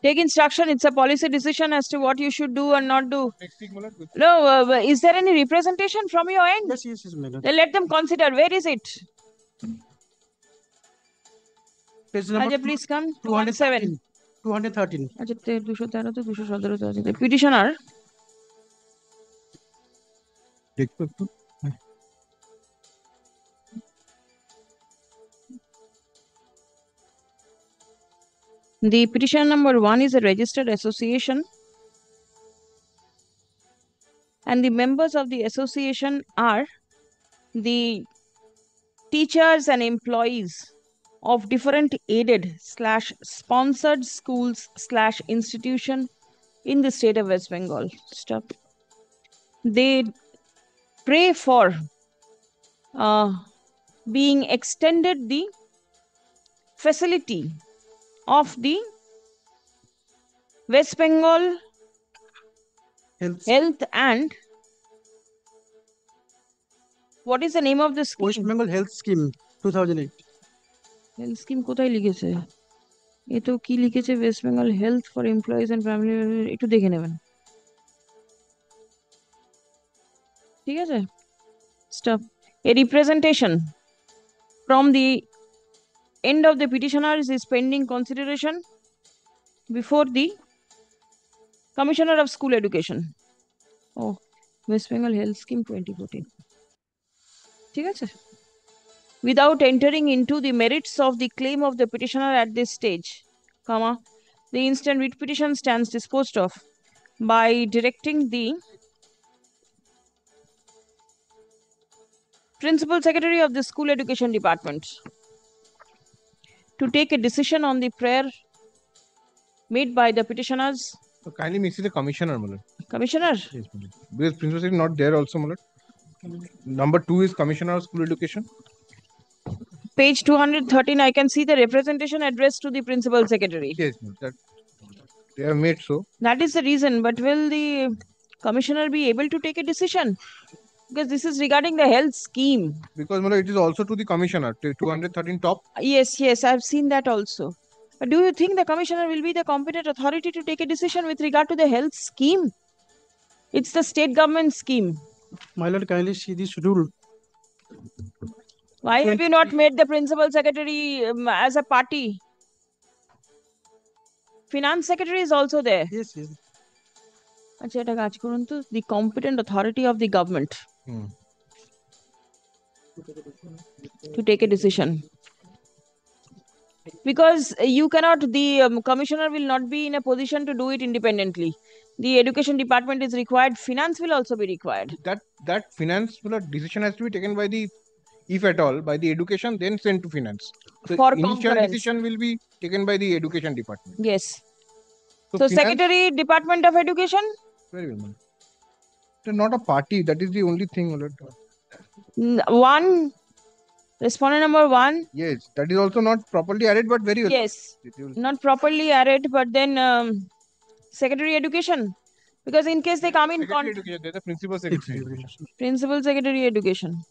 Take instruction. It's a policy decision as to what you should do and not do. No, is there any representation from your end? Yes, my lord. Then let them consider. Where is it? Page number please come. 207. 213. The petitioner. The petition number 1 is a registered association, and the members of the association are the teachers and employees of different aided/sponsored schools/institution in the state of West Bengal. Stop. They pray for being extended the facility of the West Bengal Health and what is the name of the scheme? West Bengal Health Scheme 2008. Health scheme কোথায় লিখেছে? এ তো কি লিখেছে West Bengal Health for Employees and Family, একটু দেখে নেবেন। ঠিক আছে? Stop. A representation from the end of the petitioners is pending consideration before the Commissioner of School Education. Oh, West Bengal Health Scheme 2014. ঠিক আছে? Without entering into the merits of the claim of the petitioner at this stage, comma, the instant writ petition stands disposed of by directing the Principal Secretary of the School Education Department to take a decision on the prayer made by the petitioners. So kindly mix it the commissioner, Mullah. Commissioner? Yes, Mullah. Because Principal Secretary not there also, Mullah. Number 2 is Commissioner of School Education. Page 213, I can see the representation addressed to the Principal Secretary. Yes, that they have made so. That is the reason, but will the Commissioner be able to take a decision? Because this is regarding the health scheme. Because Mullah, it is also to the Commissioner, 213 top. Yes, I've seen that also. But do you think the Commissioner will be the competent authority to take a decision with regard to the health scheme? It's the state government scheme. My lord, kindly see the schedule. Why have you not made the Principal Secretary as a party? Finance Secretary is also there. Yes. আচ্ছা এটা কাজ করুন তো, the competent authority of the government to take a decision. Because you cannot, the Commissioner will not be in a position to do it independently. The Education Department is required. Finance will also be required. That finance decision has to be taken by the, if at all, by the education, then sent to finance. So For initial concurrence. decision will be taken by the Education Department. Yes. So finance, Secretary, Department of Education? Very well, Mullah. They're not a party. That is the only thing, Mullah. One. Respondent number 1. Yes, that is also not properly added, but very well. Yes, not properly added, but then Secretary Education. Because in case they come in Secretary education, there's a principal secretary. Principal Secretary Education.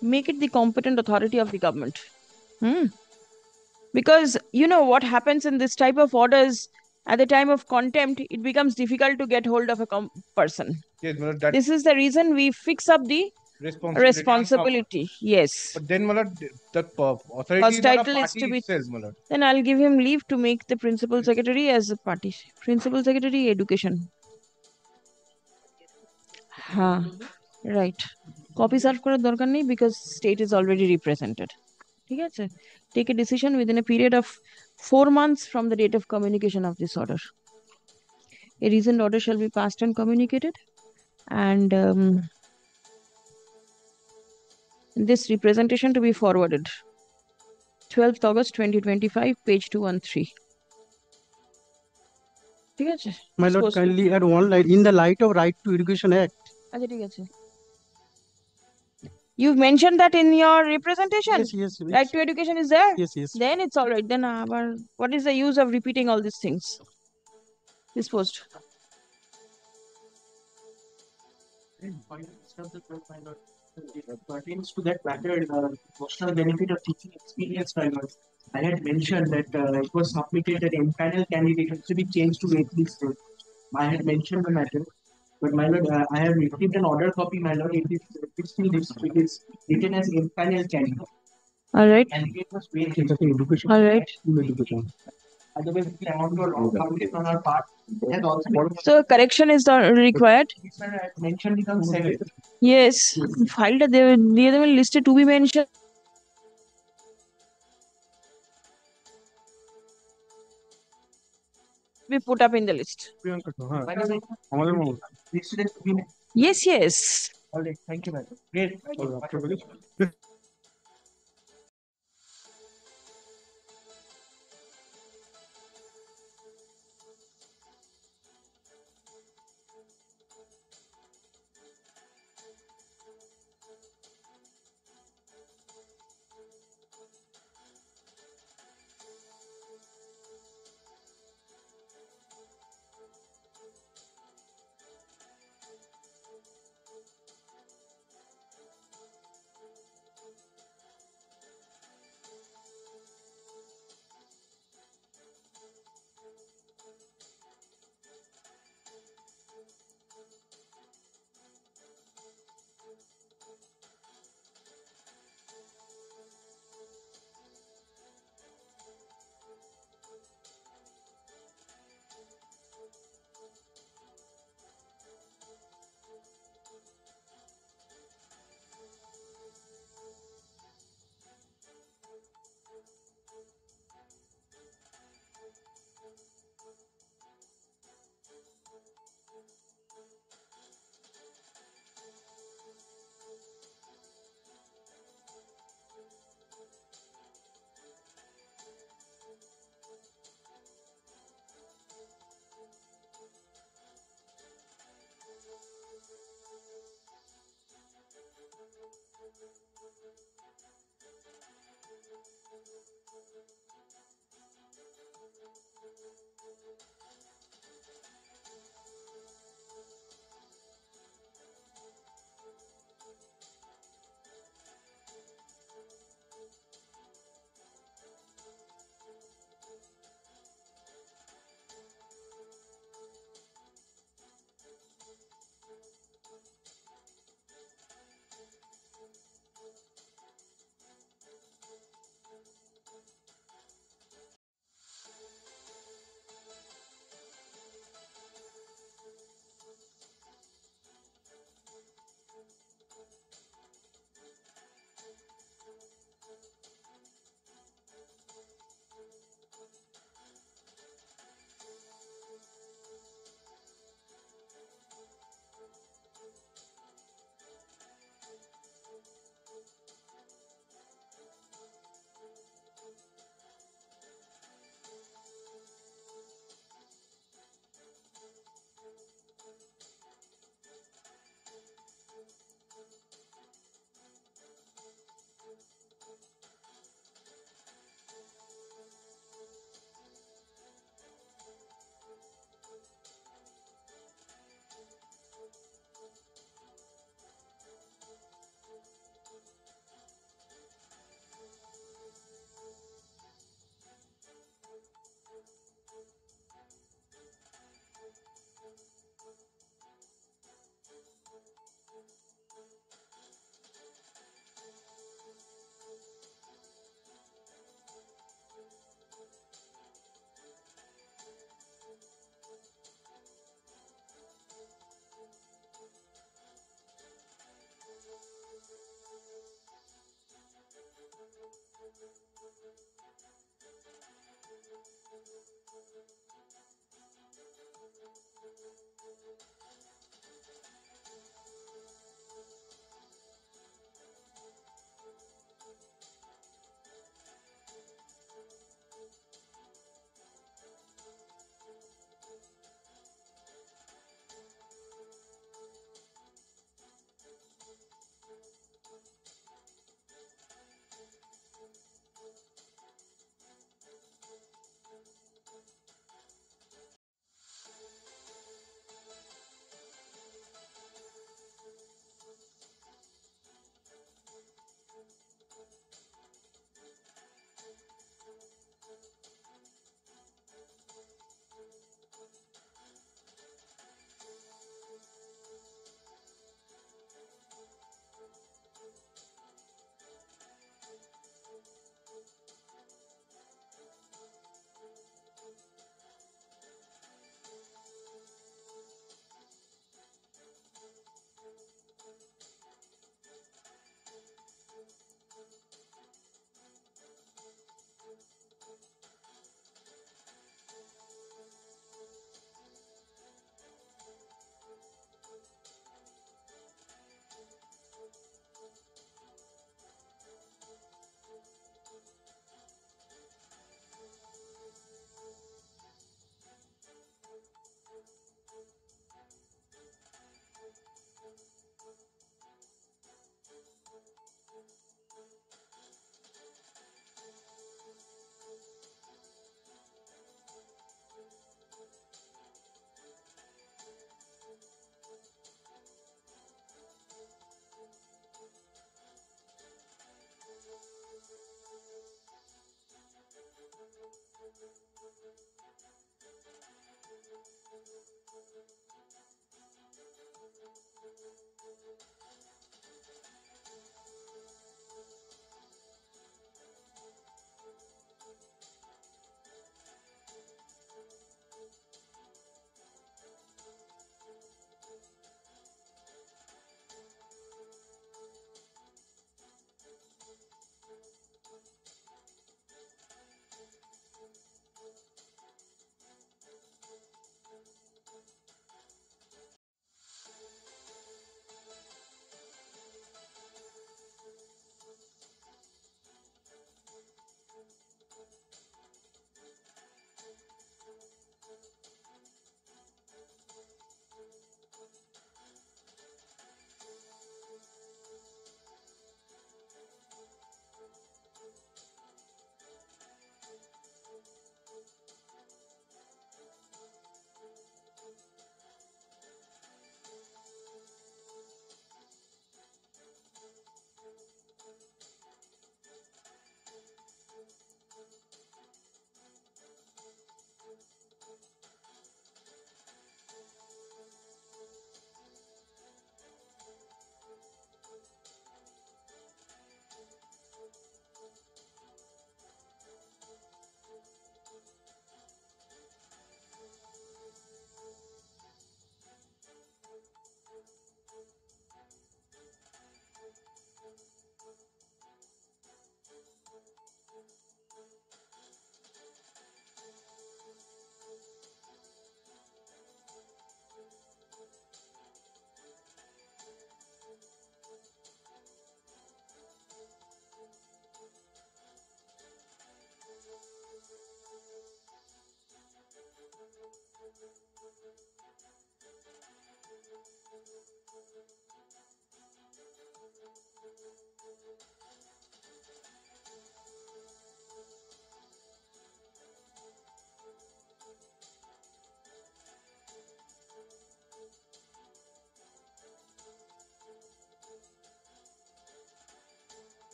Make it the competent authority of the government. Because you know what happens in this type of orders, at the time of contempt, it becomes difficult to get hold of a person. Yes, that this is the reason we fix up the responsibility. Yes. But then, the authority First is not a title is party to be. itself, Then I'll give him leave to make the principal secretary as a party. Principal Secretary Education. Right. Copy serve করার দরকার নেই because state is already represented. ঠিক আছে? Take a decision within a period of 4 months from the date of communication of this order. A reasoned order shall be passed and communicated, and this representation to be forwarded. 12th August 2025, page 213. ঠিক আছে? My lord, kindly add one line. In the light of Right to Education Act. আচ্ছা ঠিক আছে. You've mentioned that in your representation? Yes. Right to education is there? Yes. Then it's all right. Then what is the use of repeating all these things? Disposed. Pertains to that matter, personal benefit of teaching experience, my lord. I had mentioned that it was submitted that empanel candidate has to be changed to 8 weeks. I had mentioned the matter. But my lord, I have received an order copy, my lord. It is still written as empanel candidate. All right. Candidate was waived. All right. Otherwise, the amount of complaint on our part has also been. So correction is required. Sir, I had mentioned it on 7th. Yes. Filed the other one listed to be mentioned. Be put up in the list. Yes. All right, thank you, madam. Great.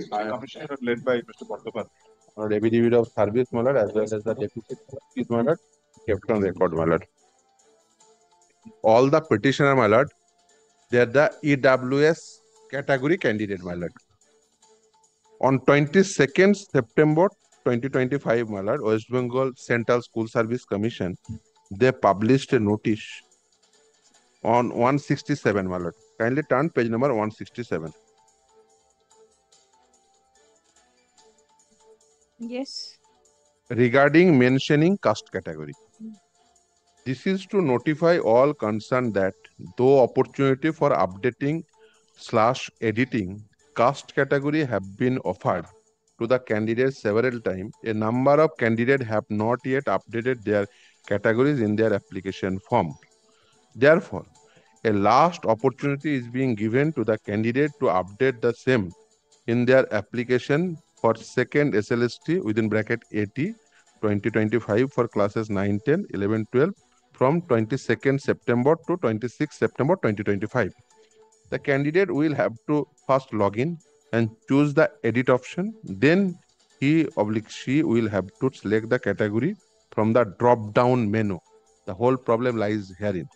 Commissioner led by Mr. Bardhapan, on affidavit of service, my lord, as well as the deficit is, my lord, kept on record, my lord. All the petitioner, my lord, they are the EWS category candidate, my lord. On 22nd September 2025, my lord, West Bengal Central School Service Commission, they published a notice on 167, my lord. Kindly turn page number 167. Yes. Regarding mentioning caste category. This is to notify all concerned that though opportunity for updating / editing caste category have been offered to the candidates several times, a number of candidates have not yet updated their categories in their application form. Therefore, a last opportunity is being given to the candidate to update the same in their application for second SLST within bracket 80 2025 for classes 9, 10, 11, 12 from 22nd September to 26th September 2025. The candidate will have to first log in and choose the edit option. Then he/she will have to select the category from the drop-down menu. The whole problem lies herein.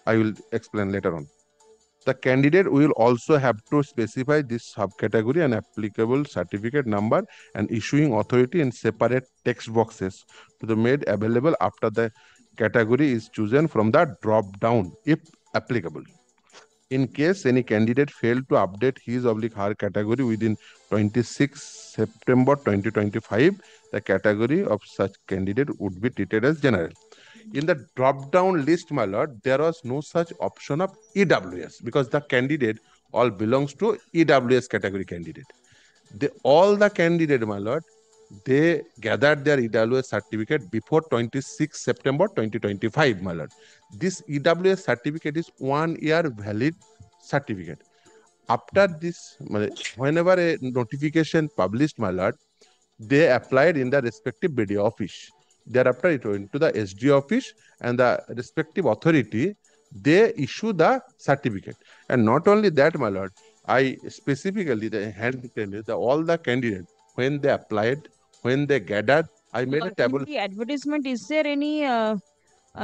I will explain later on. The candidate will also have to specify this subcategory and applicable certificate number and issuing authority in separate text boxes to be made available after the category is chosen from the drop-down, if applicable. In case any candidate failed to update his/her category within 26 September 2025, the category of such candidate would be treated as general. In the drop-down list, my lord, there was no such option of EWS because the candidate all belongs to EWS category candidate. All the candidate, my lord, they gathered their EWS certificate before 26 September 2025, my lord. This EWS certificate is 1 year valid certificate. After this, whenever a notification published, my lord, they applied in the respective BDO office. Thereafter, it went to the SD office and the respective authority, they issue the certificate. And not only that, my lord, I specifically had to tell you that all the candidates, when they applied, when they gathered, I made a In table. the advertisement, is there any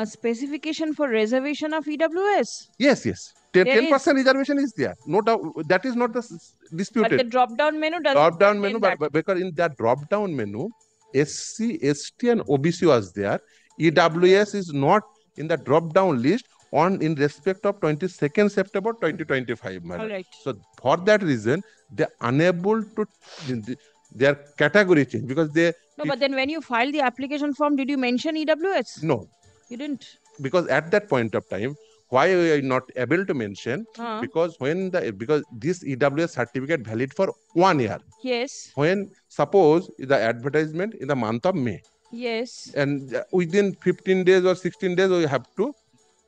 specification for reservation of EWS? Yes, yes. There 10% is. reservation is there. No doubt. That is not the But disputed. the drop-down menu doesn't Drop-down contain menu, that. but because in that drop-down menu, SC, ST, and OBC was there. EWS is not in the drop-down list on in respect of 22nd September 2025. All right. So for that reason, they're unable to their category change because they No, but then when you filed the application form, did you mention EWS? no. You didn't. Because at that point of time, why we are not able to mention? Because when because this EWS certificate valid for 1 year. Yes. When suppose the advertisement in the month of May. Yes. And within 15 days or 16 days, we have to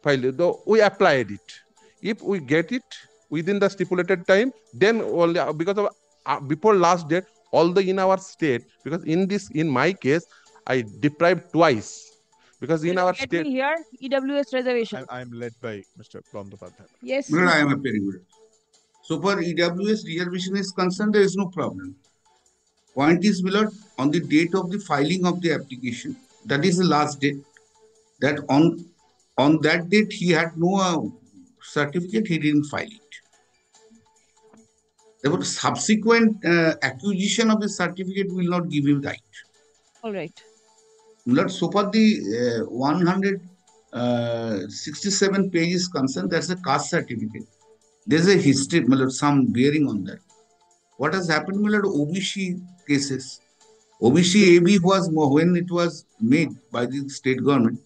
file it. Though we applied it. If we get it within the stipulated time, then only because of before last date, although in our state, because in my case, I deprived twice. Because in our Get state me here, EWS reservation. I'm led by Mr. Bandopadhyay. Yes. No, I am appearing with it. So for EWS reservation is concerned, there is no problem. Point is, Willard, on the date of the filing of the application, that is the last date, that on that date he had no certificate, he didn't file it. Therefore, subsequent acquisition of the certificate will not give him right. All right. Willard, so far the 167 pages concerned, that's a caste certificate. There's a history, some bearing on that. What has happened, Millard, OBC cases? OBC AB was, when it was made by the state government,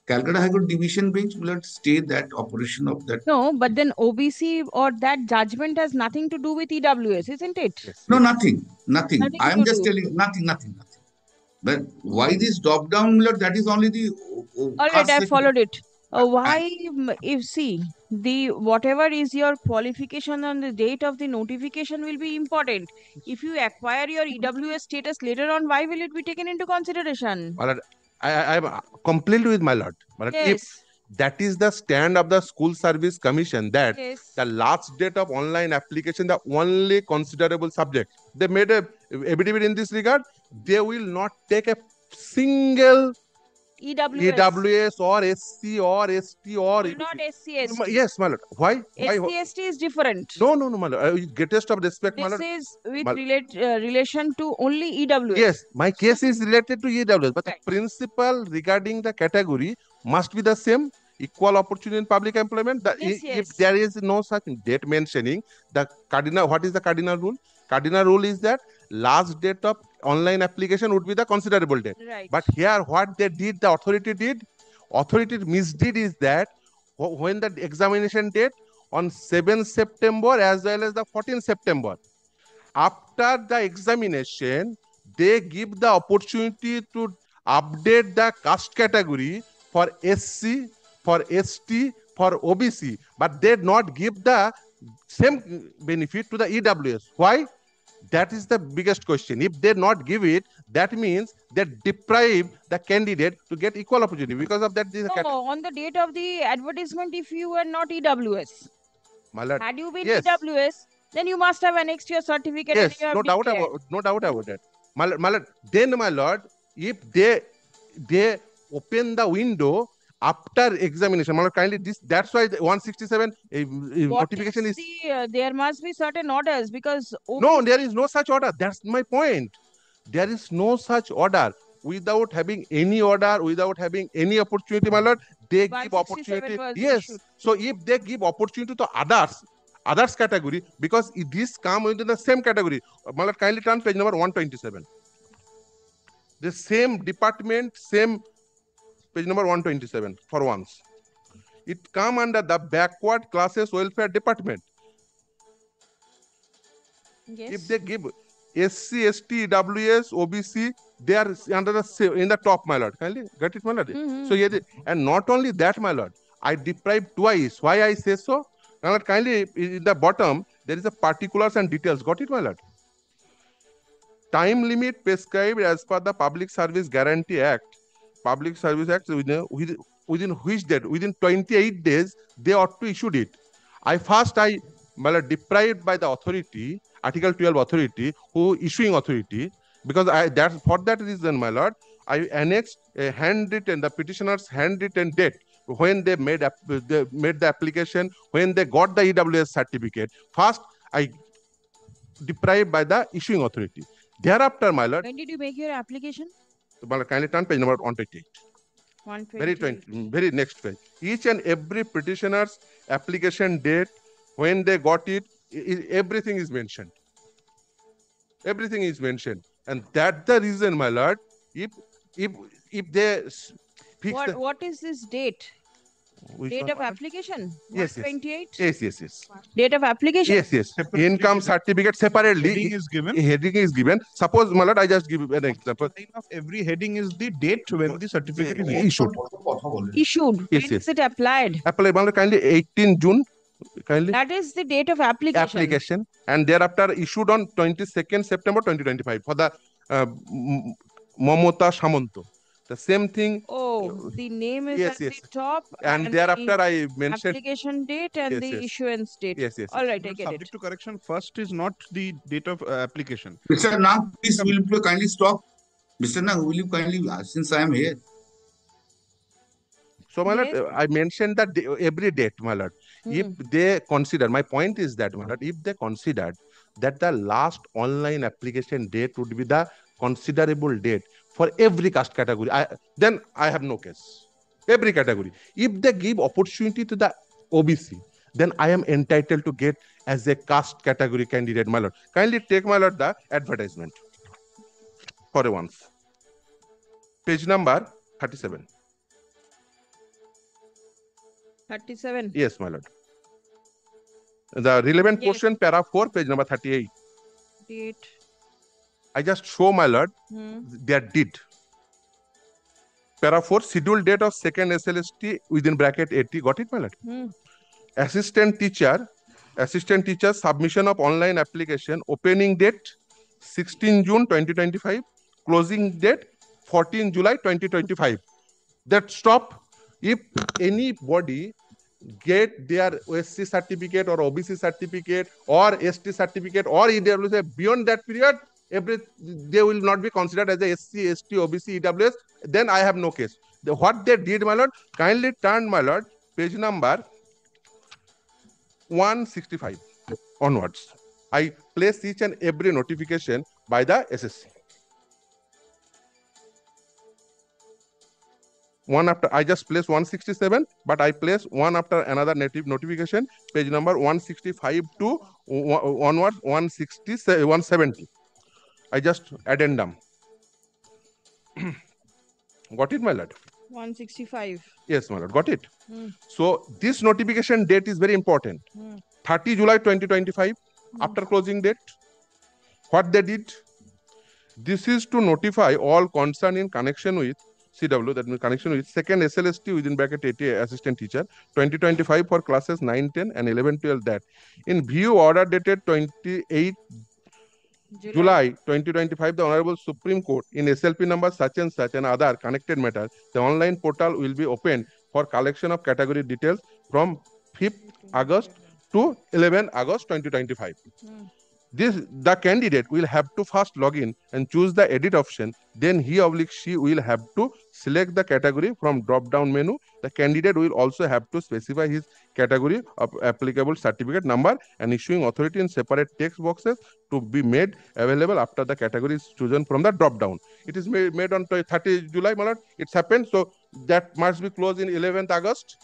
Calcutta High Court Division Bench will stay that operation of that. No, but then OBC or that judgment has nothing to do with EWS, isn't it? Yes. No, nothing. I am just do. telling nothing. But why this drop down, Millard? That is only the. All right, I followed it. Why, if see, the whatever is your qualification on the date of the notification will be important. If you acquire your EWS status later on, why will it be taken into consideration? My lord, I am completely with my lord. My lord, Yes. if that is the stand of the School Service Commission, that Yes. the last date of online application, the only considerable subject, they made a affidavit in this regard. They will not take a single EWS or SC or ST or not SCST. Yes, my lord. Why? SCST is different. No, my lord. Greatest of respect, my This lord. is with relation to only EWS. Yes, my case is related to EWS, but the principle regarding the category must be the same. Equal opportunity in public employment. If there is no such date mentioning, the cardinal, what is the cardinal rule? Cardinal rule is that last date of online application would be the considerable date. Right. But here, what they did, the authority misdid is that when the examination date on 7th September as well as the 14th September, after the examination, they give the opportunity to update the caste category for SC, for ST, for OBC, but they not give the same benefit to the EWS. Why? That is the biggest question. If they not give it, that means they deprive the candidate to get equal opportunity. Because of that, No, on the date of the advertisement, if you were not EWS, had you been EWS, then you must have annexed your certificate. Yes, and you have no doubt about that. My lord, then my lord, if they open the window after examination, my lord, kindly that's why the 167 notification is. There must be certain orders because No, there is no such order. That's my point. There is no such order. Without having any order, without having any opportunity, my lord, they give opportunity. Yes. So if they give opportunity to others category, because this come into the same category. My lord, kindly turn page number 127. The same department, same page number 127 for once. It come under the backward classes welfare department. Yes. If they give SC, ST, EWS, OBC, they are under in the top, my lord. Kindly get it, my lord. So yeah, and not only that, my lord, I deprived twice. Why I say so? My lord, kindly in the bottom there is a particulars and details. Got it, my lord? Time limit prescribed as per the Public Service Guarantee Act. Public Service Act within which date? Within 28 days they ought to issue it. I my lord, deprived by the authority, Article 12 authority, who issuing authority, because for that reason, my lord, I annexed a handwritten, the petitioner's handwritten date when they made the application, when they got the EWS certificate. First, I deprived by the issuing authority. Thereafter, my lord. When did you make your application? My lord, kindly turn page number 128. 128. Very next page. Each and every petitioner's application date, when they got it, everything is mentioned. Everything is mentioned, and that's the reason, my lord. If they fix what is this date? Date of application? Yes, 128? Yes. Date of application? Yes. Income certificate separately. Heading is given. Heading is given. Suppose, my lord, I just give an example. Of every heading is the date when the certificate is issued. Issued. Yes. When is it applied? Applied, my lord, kindly 18 June. Kindly. That is the date of application. And thereafter issued on 22nd September 2025 for the Momota Samanto. The same thing. Oh, the name is at the top. And thereafter I mentioned application date and the issuance date. Yes. All right, I get subject it. to correction, first is not the date of application. Mr. Nag, please will you kindly stop? Mr. Nag, will you kindly, since I am here. So, my lord, I mentioned that every date, my lord. If they consider, my point is that, my lord, if they considered that the last online application date would be the considerable date for every caste category, then I have no case. Every category. If they give opportunity to the OBC, then I am entitled to get as a caste category candidate, my lord. Kindly take, my lord, the advertisement for once. Page number 37. 37. Yes, my lord. The relevant portion, para 4, page number 38. 38. I just show, my lord, their date. Para 4, scheduled date of second SLST within bracket 80. Got it, my lord? Assistant teacher submission of online application, opening date 16 June 2025, closing date 14 July 2025. That stop. If anybody get their OSC certificate or OBC certificate or ST certificate or EWS beyond that period, they will not be considered as a SC, ST, OBC, EWS. Then I have no case. What they did, my lord, kindly turn, my lord, page number 165 onwards. I place each and every notification by the SSC. One after, I just place 167, but I place one after another native notification, page number 165 to onwards 160, 170. I just addendum. Got it, my lord? 165. Yes, my lord, got it. So this notification date is very important. 30 July 2025, after closing date. What they did? This is to notify all concerned in connection with CW, that means connection with second SLST within bracket 80 assistant teacher 2025 for classes 9, 10 and 11, 12 that in view order dated 28 July 2025, the Honorable Supreme Court in SLP number such and such and other connected matters, the online portal will be opened for collection of category details from 5th August to 11 August 2025. The candidate will have to first log in and choose the edit option. Then he or she will have to select the category from drop-down menu. The candidate will also have to specify his category of applicable certificate number and issuing authority in separate text boxes to be made available after the category is chosen from the drop-down. It is made on 30 July, my lord. It's happened. So that must be closed in 11th August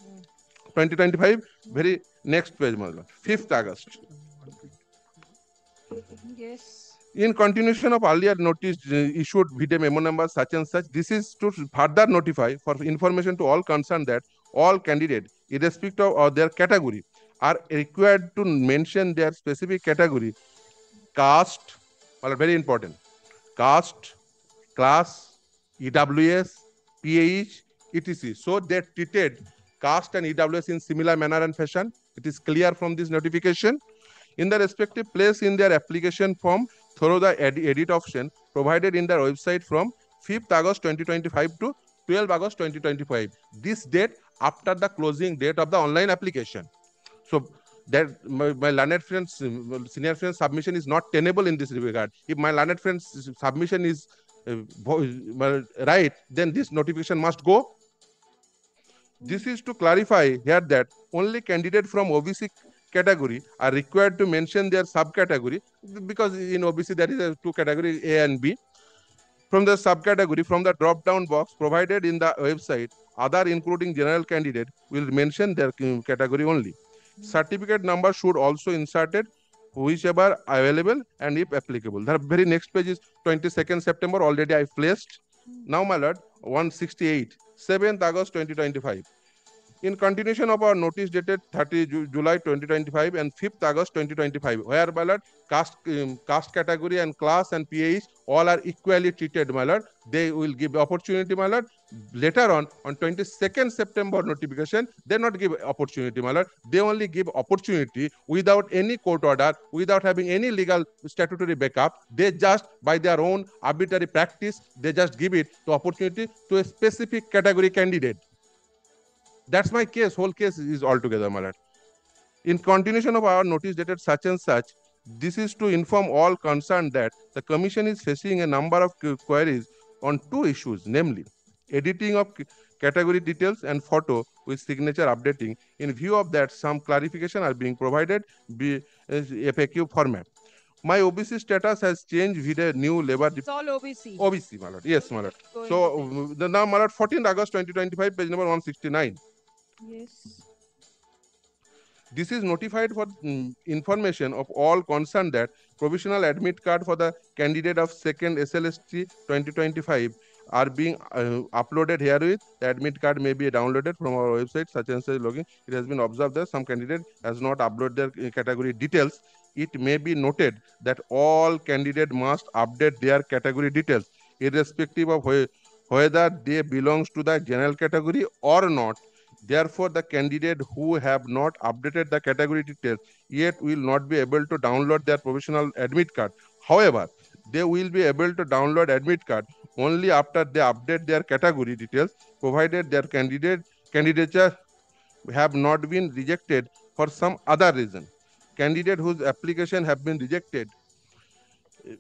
2025. Very next page, my lord. 5th August. Yes. In continuation of earlier notice issued video memo number such and such, this is to further notify for information to all concerned that all candidates, irrespective of their category, are required to mention their specific category, caste, Well, very important. Caste, class, EWS, PAH, etc. So they treated caste and EWS in similar manner and fashion. It is clear from this notification. In the respective place in their application form through the edit option provided in their website from 5th August 2025 to 12 August 2025. This date after the closing date of the online application. So that my learned friend's senior friend's submission is not tenable in this regard. If my learned friend's submission is right, then this notification must go. This is to clarify here that only candidates from OBC category are required to mention their subcategory, because in OBC there is a two category A and B. From the subcategory, from the drop-down box provided in the website, other including general candidate will mention their category only. Certificate number should also inserted whichever available and if applicable. The very next page is 22nd September, already I placed. Now my lord, 168, 7th August 2025. In continuation of our notice dated 30 July 2025 and 5th August 2025, where ballot caste category and class and PAH all are equally treated, my lord. They will give opportunity, my lord. Later on 22nd September notification, they not give opportunity, my lord. They only give opportunity without any court order, without having any legal statutory backup. They just, by their own arbitrary practice, they just give it to opportunity to a specific category candidate. That's my case. Whole case is altogether, my lord. In continuation of our notice dated such and such, this is to inform all concerned that the Commission is facing a number of queries on two issues, namely editing of category details and photo with signature updating. In view of that, some clarification are being provided be FAQ format. My OBC status has changed with a new labor. It's all OBC. OBC, my lord. Yes, my lord. So the now, my lord, 14th August 2025, page number 169. Yes. This is notified for information of all concerned that provisional admit card for the candidate of second SLST 2025 are being uploaded herewith. The admit card may be downloaded from our website, such and such login. It has been observed that some candidate has not uploaded their category details. It may be noted that all candidate must update their category details, irrespective of whether they belongs to the general category or not. Therefore, the candidate who have not updated the category details yet will not be able to download their provisional admit card. However, they will be able to download admit card only after they update their category details, provided their candidature have not been rejected for some other reason. Candidate whose application have been rejected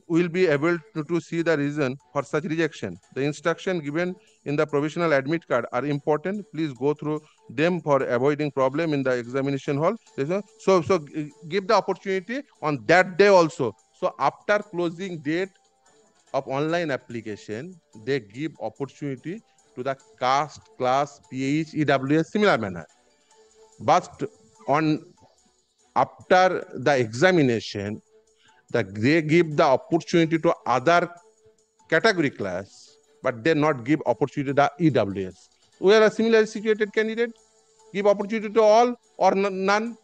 will be able to see the reason for such rejection. The instruction given in the provisional admit card are important. Please go through them for avoiding problem in the examination hall. So give the opportunity on that day also. So after closing date of online application, they give opportunity to the caste, class, PH, EWS, similar manner. But on after the examination, they give the opportunity to other category class, but they not give opportunity to the EWS. We are a similarly situated candidate, give opportunity to all or none.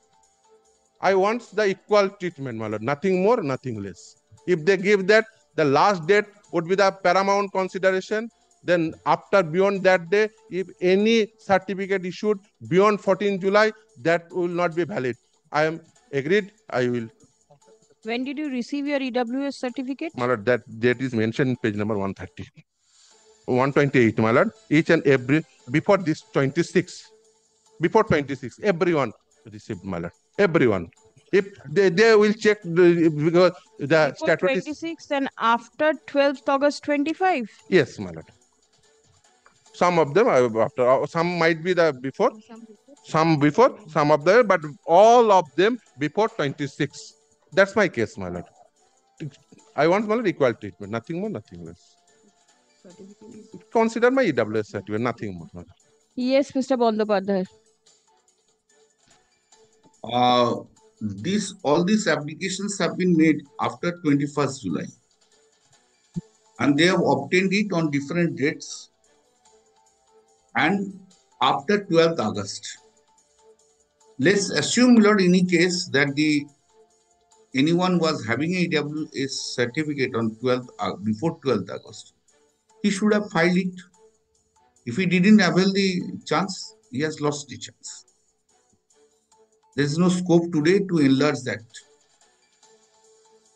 I want the equal treatment, my lord. Nothing more, nothing less. If they give that, the last date would be the paramount consideration. Then after beyond that day, if any certificate issued beyond 14 July, that will not be valid. I am agreed. I will. When did you receive your EWS certificate? My lord, that date is mentioned in page number 130. 128, my lord. Each and every, before this 26, before 26, everyone received, my lord. Everyone. If they will check because the before statutory 26 and after 12th August 25. Yes, my lord. Some of them after, some might be the before, some before, some of them, but all of them before 26. That's my case, my lord. I want, my lord, equal treatment, nothing more, nothing less. Consider my EWS certificate, nothing more. Yes, Mr. Bandopadhyay. All these applications have been made after 21st July. And they have obtained it on different dates and after 12th August. Let's assume, Lord, in any case that the anyone was having a EWS certificate on 12th, before 12th August, he should have filed it. If he didn't avail the chance, he has lost the chance. There is no scope today to enlarge that.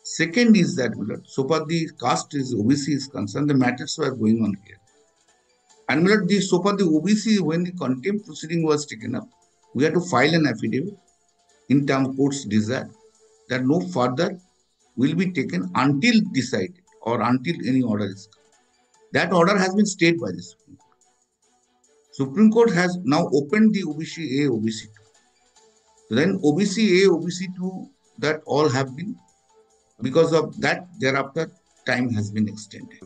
Second is that, so far the caste is OBC is concerned, the matters were going on here. And so far the OBC, when the contempt proceeding was taken up, we had to file an affidavit in term court's desire that no further will be taken until decided or until any order is come. That order has been stayed by the Supreme Court. Supreme Court has now opened the OBC A, OBC 2. So then OBC A, OBC 2, that all have been, because of that, thereafter, time has been extended.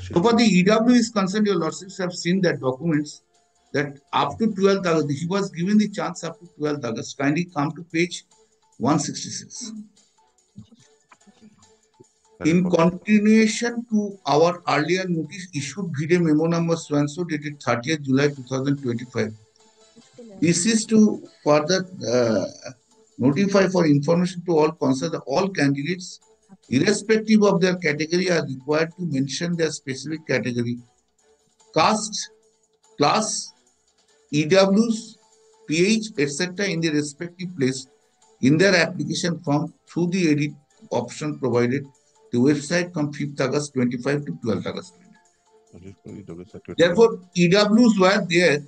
So for the EW is concerned, your lordships have seen that documents that up to 12th August, he was given the chance up to 12th August. Kindly come to page 166. In continuation to our earlier notice issued video memo number so dated 30th July 2025, this is to further notify for information to all concerned, all candidates, irrespective of their category, are required to mention their specific category, caste, class, EWs, PH, etc. in the respective place in their application form through the edit option provided the website from 5th August 25 to 12th August 20. Therefore, EWs were there,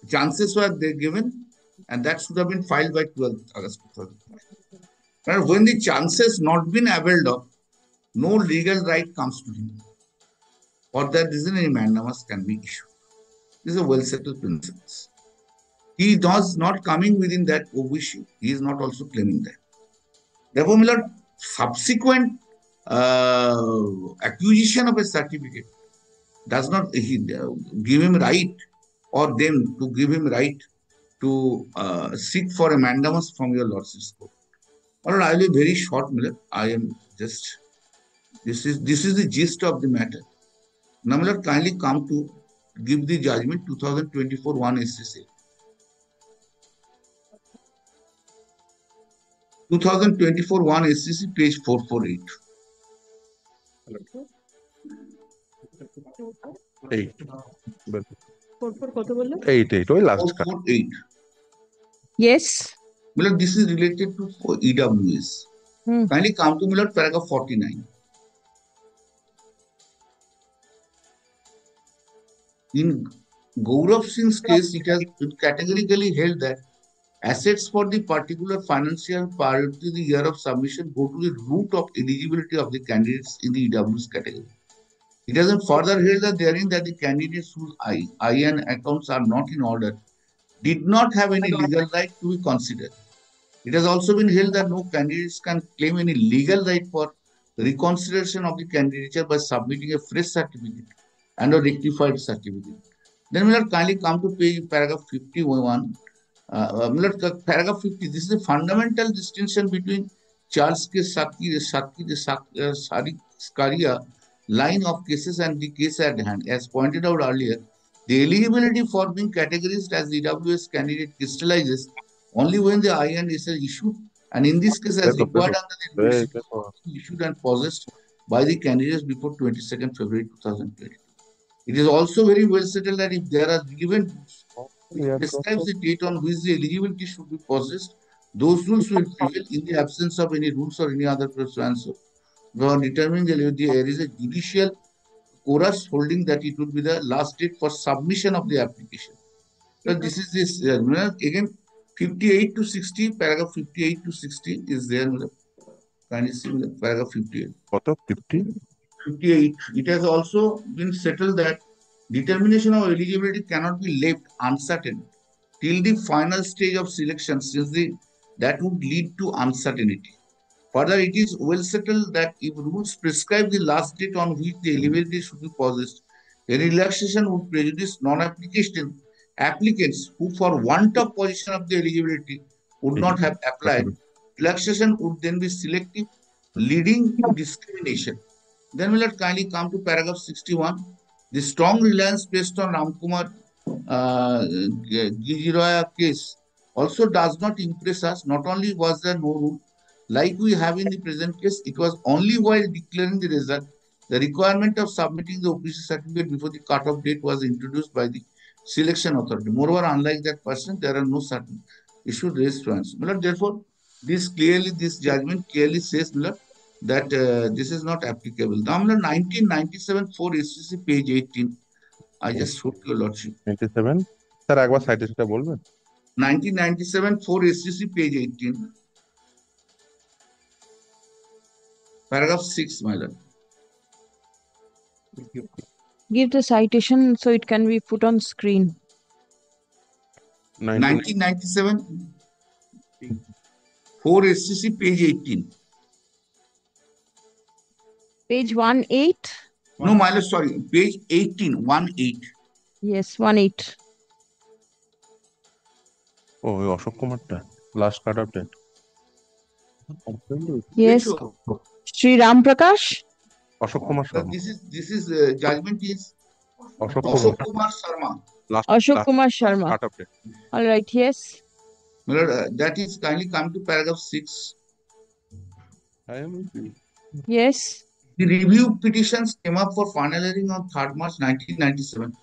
chances were there given, and that should have been filed by 12th August 2005. But when the chances not been availed of, no legal right comes to him. For that reason, a mandamus can be issued. This is a well-settled principle. He is not coming within that OBC. He is not also claiming that. Therefore, my lord, subsequent acquisition of a certificate does not give him right, or them to give him right to seek for a mandamus from your lordship's court. All right, I will be very short, my lord. I am just, this is the gist of the matter. Now, my lord, kindly come to give the judgment 2024 1 SCC. 2024 1 SCC, page 448. 8. 4 8. Why last? 448. Yes. Well, this is related to EWS. Kindly come to Milord, paragraph 49. In Gaurav Singh's case, it has categorically held that assets for the particular financial prior to the year of submission go to the root of eligibility of the candidates in the EWS category. It has further held that therein that the candidates whose IN accounts are not in order did not have any legal right to be considered. It has also been held that no candidates can claim any legal right for reconsideration of the candidature by submitting a fresh certificate and a rectified certificate. Then we will kindly come to paragraph 51. Paragraph 50. This is a fundamental distinction between Charles K. Skaria line of cases and the case at hand. As pointed out earlier, the eligibility for being categorized as the EWS candidate crystallizes only when the IN is issued, and in this case as required under the regulation issued and possessed by the candidates before 22nd February 2020. It is also very well settled that if there are relevant rules which describes the date on which the eligibility should be possessed, those rules will prevail in the absence of any rules or any other pursuance. For determining there is a judicial chorus holding that it would be the last date for submission of the application. So this is this again 58 to 60, paragraph 58 to 60 is there. Can you see paragraph 58? What of 50? 58. It has also been settled that determination of eligibility cannot be left uncertain till the final stage of selection, since that would lead to uncertainty. Further, it is well settled that if rules prescribe the last date on which the eligibility should be possessed, a relaxation would prejudice non-application applicants who, for want of position of the eligibility, would not have applied. Relaxation would then be selective, leading to discrimination. Then we'll kindly come to paragraph 61. The strong reliance placed on Ramkumar Gijiroya case also does not impress us. Not only was there no rule, Like we have in the present case, it was only while declaring the result, the requirement of submitting the OPC certificate before the cutoff date was introduced by the selection authority. Moreover, unlike that person, there are no certain issues raised to answer. Therefore, this judgment clearly says that this is not applicable. Now, 1997 for SCC page 18, I just showed your lordship. 97 sir একবার সাইটেশনটা বলবেন 1997 for SCC page 18, paragraph 6, my lord. Give the citation so it can be put on screen. 1997 for SCC page 18. Page 18. No, my lord, sorry, page 18, 18. Yes, 18. ও ওই অশোক কুমারটা last cut off date Yes. Sri Ram Prakash. Ashok Kumar Sharma This is judgment is Ashok Kumar Sharma. Ashok Kumar Sharma. Cut off date All right, yes. My lord, that is kindly come to paragraph 6. Yes. The review petitions came up for final hearing on 3rd March 1997.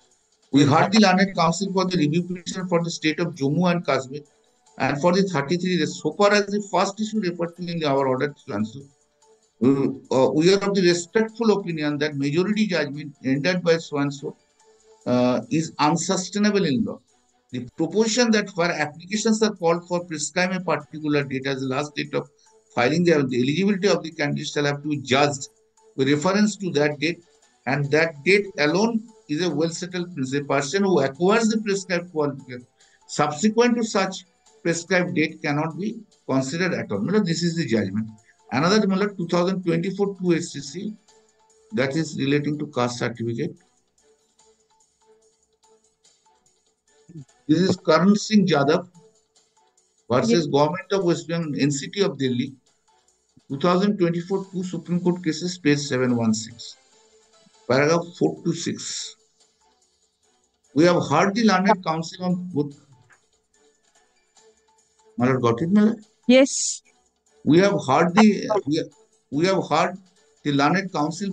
We heard the learned counsel for the review petition for the state of Jammu and Kashmir and for the 33 days. So far as the first issue referred to in our order to answer, we are of the respectful opinion that majority judgment rendered by so-and-so is unsustainable in law. The proposition that where applications are called for prescribe a particular date as the last date of filing the eligibility of the candidate shall have to be judged with reference to that date, and that date alone is a well-settled principle. A person who acquires the prescribed qualification subsequent to such prescribed date cannot be considered at all. This is the judgment. Another 2024 2 SCC that is relating to caste certificate. This is Karan Singh Jadhav versus Government of West Bengal, NCT of Delhi, 2024 2 Supreme Court cases, page 716, paragraph 4 to 6. We have heard the learned counsel on both. Malad got it, Malad? Yes. We have heard the learned counsel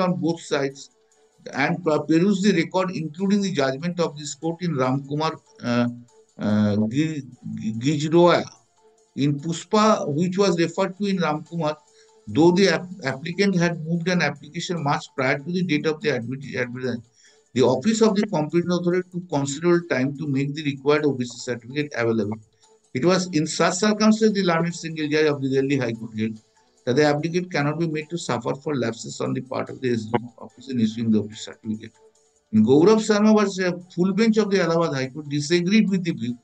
on both sides and peruse the record, including the judgment of this court in Ramkumar Gijroya in Puspa, which was referred to in Ramkumar, though the applicant had moved an application much prior to the date of the admission. The office of the competent authority took considerable time to make the required OBC certificate available. It was in such circumstances the learned single judge of the Delhi High Court held that the applicant cannot be made to suffer for lapses on the part of the office in issuing the OBC certificate. In Gaurav Sharma was a full bench of the Allahabad High Court disagreed with the view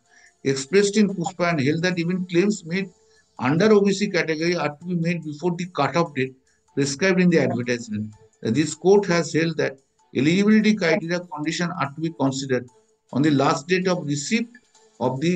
expressed in Puspa and held that even claims made under OBC category are to be made before the cutoff date prescribed in the advertisement. This court has held that eligibility criteria condition are to be considered on the last date of receipt of the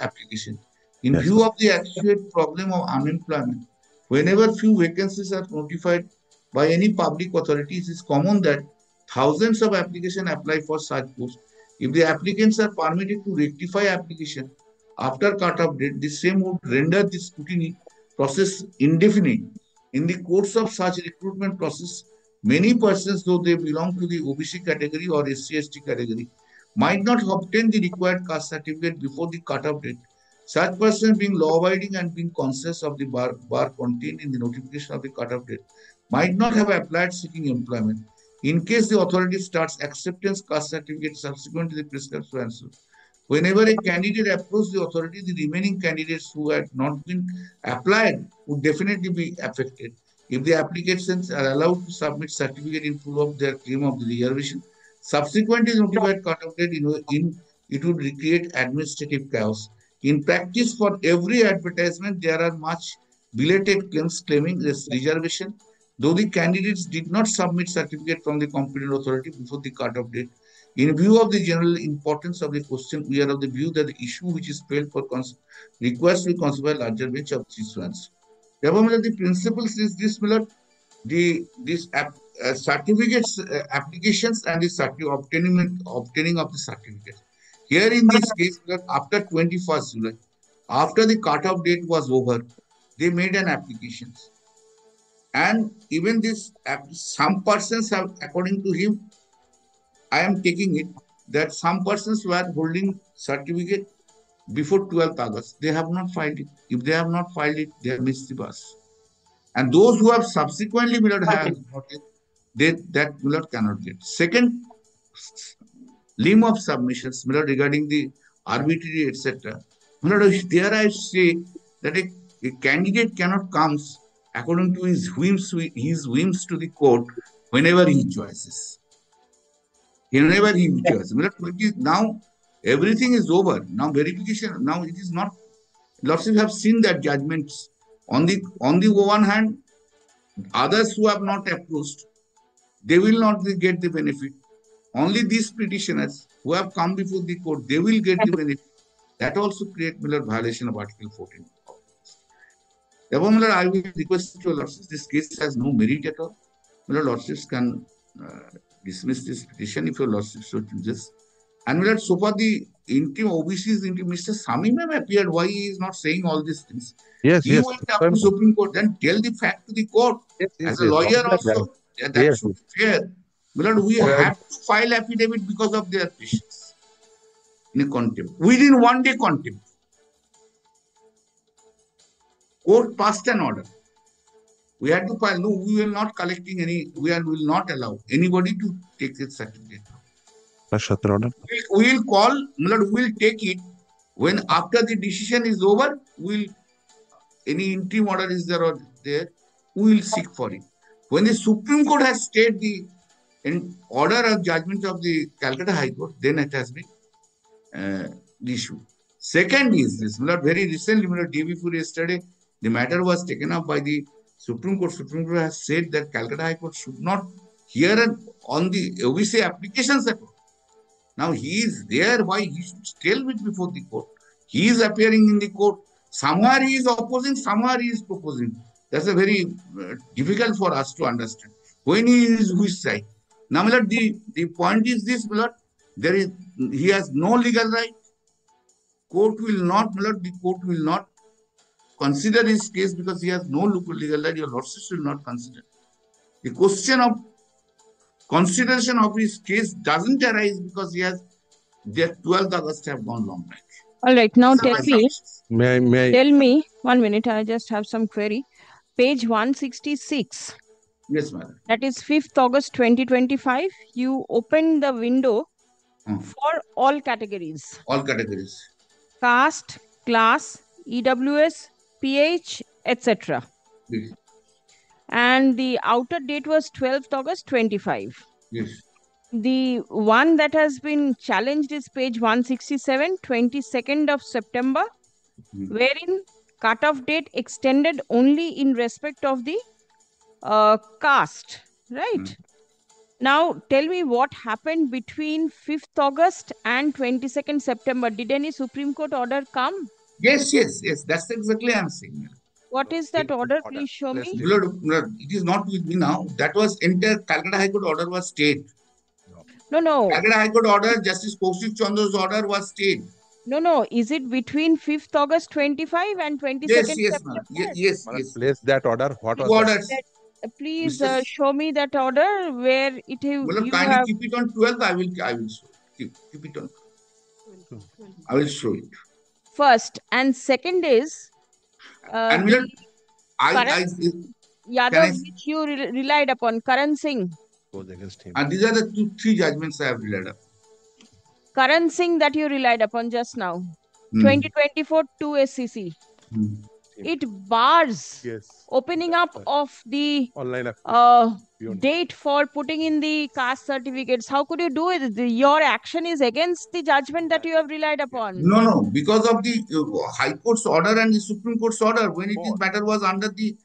application. In view of the actual problem of unemployment, whenever few vacancies are notified by any public authority, it is common that thousands of applications apply for such posts. If the applicants are permitted to rectify application after cut-off date, the same would render the scrutiny process indefinite. In the course of such recruitment process, many persons, though they belong to the OBC category or SC/ST category, might not obtain the required caste certificate before the cut-off date. Such persons, being law-abiding and being conscious of the bar contained in the notification of the cut-off date, might not have applied seeking employment. In case the authority starts acceptance caste certificate subsequent to the prescribed answer, whenever a candidate approaches the authority, the remaining candidates who had not been applied would definitely be affected. If the applicants are allowed to submit certificate in full of their claim of the reservation, subsequently notified cut-off date, it would create administrative chaos. In practice, for every advertisement, there are much belated claims claiming this reservation, though the candidates did not submit certificate from the competent authority before the cut-off date. In view of the general importance of the question, we are of the view that the issue which is failed for requires to be considered by larger bench of this ones. Therefore, the principles is this, certificates applications and the obtaining of the certificate. Here in this case, after 21st July, After the cutoff date was over, they made an application. And even this, some persons have, according to him, I am taking it that some persons were holding certificate before 12th August. They have not filed it. If they have not filed it, they have missed the bus. And those who have subsequently have got it, that cannot get. Second limb of submissions regarding the arbitrary, etc. There I say that a candidate cannot comes according to his whims to the court whenever he chooses. Whenever he chooses. Now everything is over. Now verification. Now it is not. Lots of have seen that judgments. On the one hand, others who have not approached, they will not get the benefit. Only these petitioners who have come before the court, they will get the benefit. That also create violation of Article 14. Therefore, I will request your lordships, this case has no merit at all. Lordships can dismiss this petition if your lordships so chooses. And so far the interim OBC's interim Mr. Sami ma'am appeared. Why he is not saying all these things? Yes, he went up to Supreme Court, then tell the fact to the court. As a lawyer also, that should be fair. We have to file affidavit because of their petitions in a contempt. Within 1 day contempt, court passed an order. We had to file. No, we will not collecting any. We will not allow anybody to take this certificate. We will call. We will take it when after the decision is over. Any interim order is there or there. We will seek for it. When the Supreme Court has stayed the order of judgment of the Calcutta High Court, then it has been issued. Second is this. Very recently, day before yesterday, the matter was taken up by the Supreme Court. Supreme Court has said that Calcutta High Court should not hear on the OBC applications at all. Now he is there. Why he should still be before the court? He is appearing in the court. Somewhere he is opposing, somewhere he is proposing. That's a very difficult for us to understand. When he is which side? Now, the point is this, he has no legal right. The court will not consider his case because he has no legal right. Your lordships will not consider. The question of consideration of his case doesn't arise because he has their 12th August have gone long back. All right, now tell me. Tell me, 1 minute, I just have some query. Page 166. Yes, madam. That is 5th August 2025. You opened the window for all categories. All categories. Caste, class, EWS, PH, etc. Yes. And the outer date was 12th August 25. Yes. The one that has been challenged is page 167, 22nd of September, wherein cutoff date extended only in respect of the caste, right? Now, tell me what happened between 5th August and 22nd September. Did any Supreme Court order come? Yes. That's exactly I'm saying. What is that order? Please show me. It is not with me now. That was entire Calcutta High Court order was stayed. No. Calcutta High Court order, Justice Kaushik Chandra's order was stayed. No. Is it between 5th August 25 and 22nd September? Yes. Place that order. What was orders? Please show me that order where it you have... keep it on 12th. I will show it. Keep it on. I will show it. First and second is Yadav, which you relied upon, Karan Singh. And these are the 3 judgments I have relied upon. Karan Singh that you relied upon just now. 2024 2 SCC. It bars opening up of the date for putting in the caste certificates. How could you do it? Your action is against the judgment that you have relied upon. No. Because of the High Court's order and the Supreme Court's order, when this matter was under the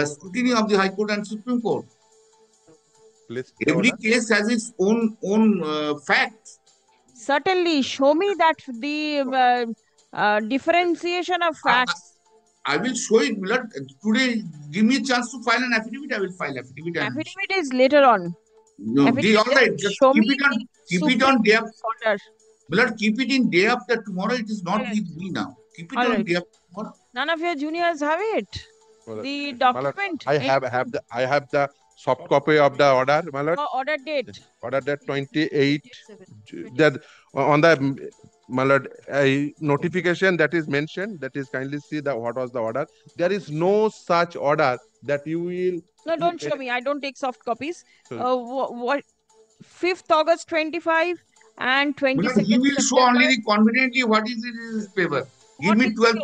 scrutiny of the High Court and Supreme Court. Every case has its own facts. Certainly. Show me that the differentiation of facts. I will show it. Today, give me a chance to file an affidavit. I will file affidavit. Affidavit is later on. No, all right. Just keep it on day after. Keep it in day after tomorrow. It is not with me now. Keep it All on right. DF. None of your juniors have it. The document. I have the soft copy of the order, my lord. Order date. Order date 28. That on the my lord, notification that is mentioned. That is kindly see the what was the order. There is no such order that you will. No, don't show me. I don't take soft copies. Sorry. What 5th August 25 and 22nd He will show September. only conveniently what is in his paper. Give me 12.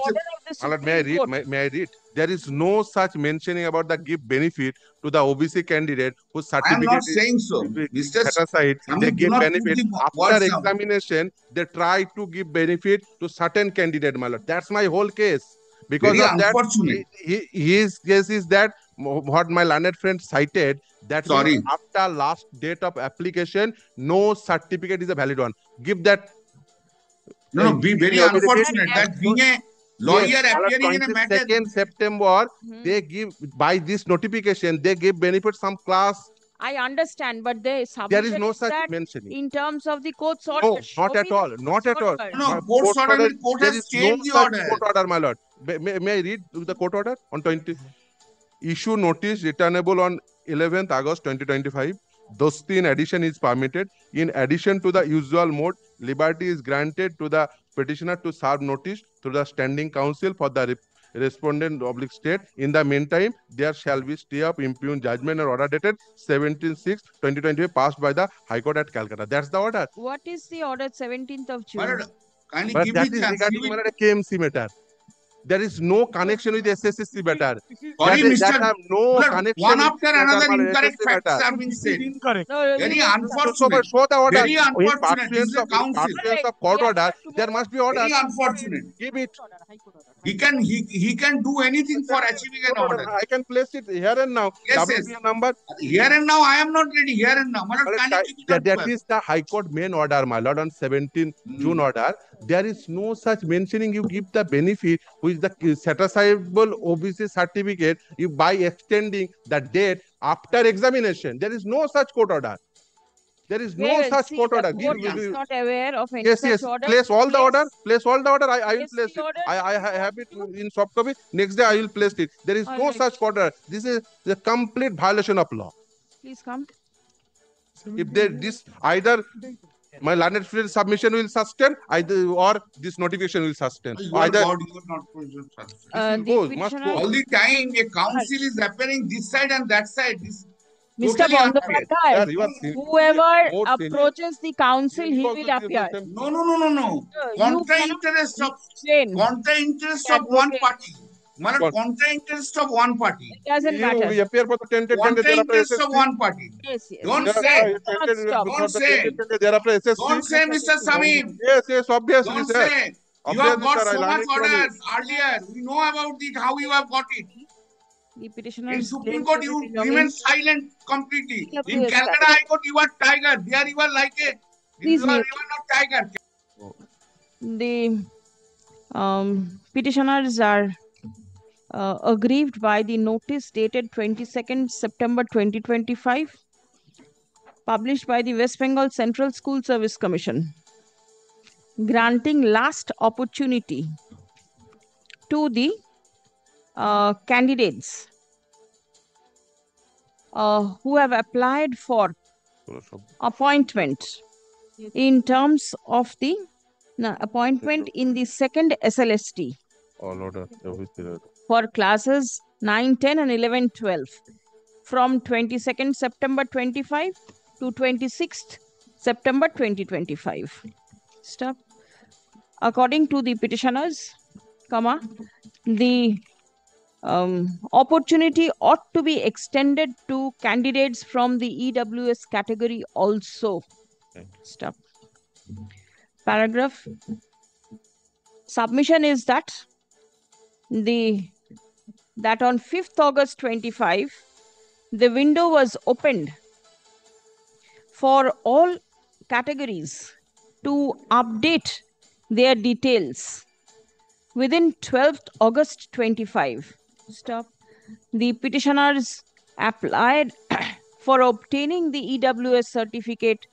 My lord, may I read? May I read? There is no such mentioning about the give benefit to the OBC candidate whose I am certificate not saying so, is Mr. set aside. Sami, They do give not put benefit the after words down. examination. They try to give benefit to certain candidate, my lord. That's my whole case. Because Very of that, unfortunate. his case is that what my learned friend cited. That means Sorry. after last date of application, no certificate is a valid one. Give that. No, be very unfortunate that being a lawyer appearing in a matter. 22nd September, they give by this notification, they give benefit some class. I understand, but the There submission is no such that mentioning. in terms of the court's order. No, not at all. Not at all. No, court's order means court There has is no changed the such order. court order, my lord. May I read the court order on 20? Issue notice returnable on 11th August 2025. Dosti in addition is permitted. In addition to the usual mode, liberty is granted to the petitioner to serve notice to the standing counsel for the respondent oblique state. In the meantime, there shall be stay of impugned judgment or order dated 17/6/2025 passed by the High Court at Calcutta. That's the order. What is the order 17th of June? Kindly But give that me is chance. regarding a KMC matter. There is no connection with SSSC matter. Sorry, That Mr. have no connection. One after with another matter, incorrect SSC facts matter. are being said. Incorrect. Very unfortunate. Show the order. Very unfortunate. This is a council. Of court order, there must be order. Very unfortunate. Give it. He can do anything for achieving an order. I can place it here and now. Yes, WPA number. Here and now, I am not ready. Here and now. That is the High Court main order, my lord, on 17 June order. There is no such mentioning you give the benefit which the satisfiable OBC certificate you by extending the date after examination. There is no such court order. There is no such court order. The court is not aware of any Yes, such yes. order. Place all the order. Place all the order. I will Place place the it. order. I have it in soft copy. Next day I will place it. There is no such order. This is a complete violation of law. Please come. If this either my learned friend submission will sustain, either or this notification will sustain. Either All the time, a council is appearing this side and that side. This Mr. Bandyopadhyay, whoever approaches the council, he will appear. No. Contra interest of one party. Contra interest of one party. It doesn't matter. You appear for the 10 Contra interest of one party. Yes. Don't say. Don't say, Mr. Samim. Yes, obviously, Don't sir. say. You have got so much orders earlier. We know about it, how you have got it. The petitioner In Supreme Court, you remain silent completely. In Calcutta High Court, you are tiger. There you are like a. You are not tiger. The petitioners are aggrieved by the notice dated 22nd September 2025, published by the West Bengal Central School Service Commission, granting last opportunity to the candidates who have applied for appointment in terms of the appointment in the second SLST for classes 9, 10 and 11, 12 from 22nd September 25 to 26th September 2025. Stop. According to the petitioners, the opportunity ought to be extended to candidates from the EWS category also. Stop. Paragraph. Submission is that on 5th August 25, the window was opened for all categories to update their details within 12th August 25. Stop. The petitioners applied for obtaining the EWS certificate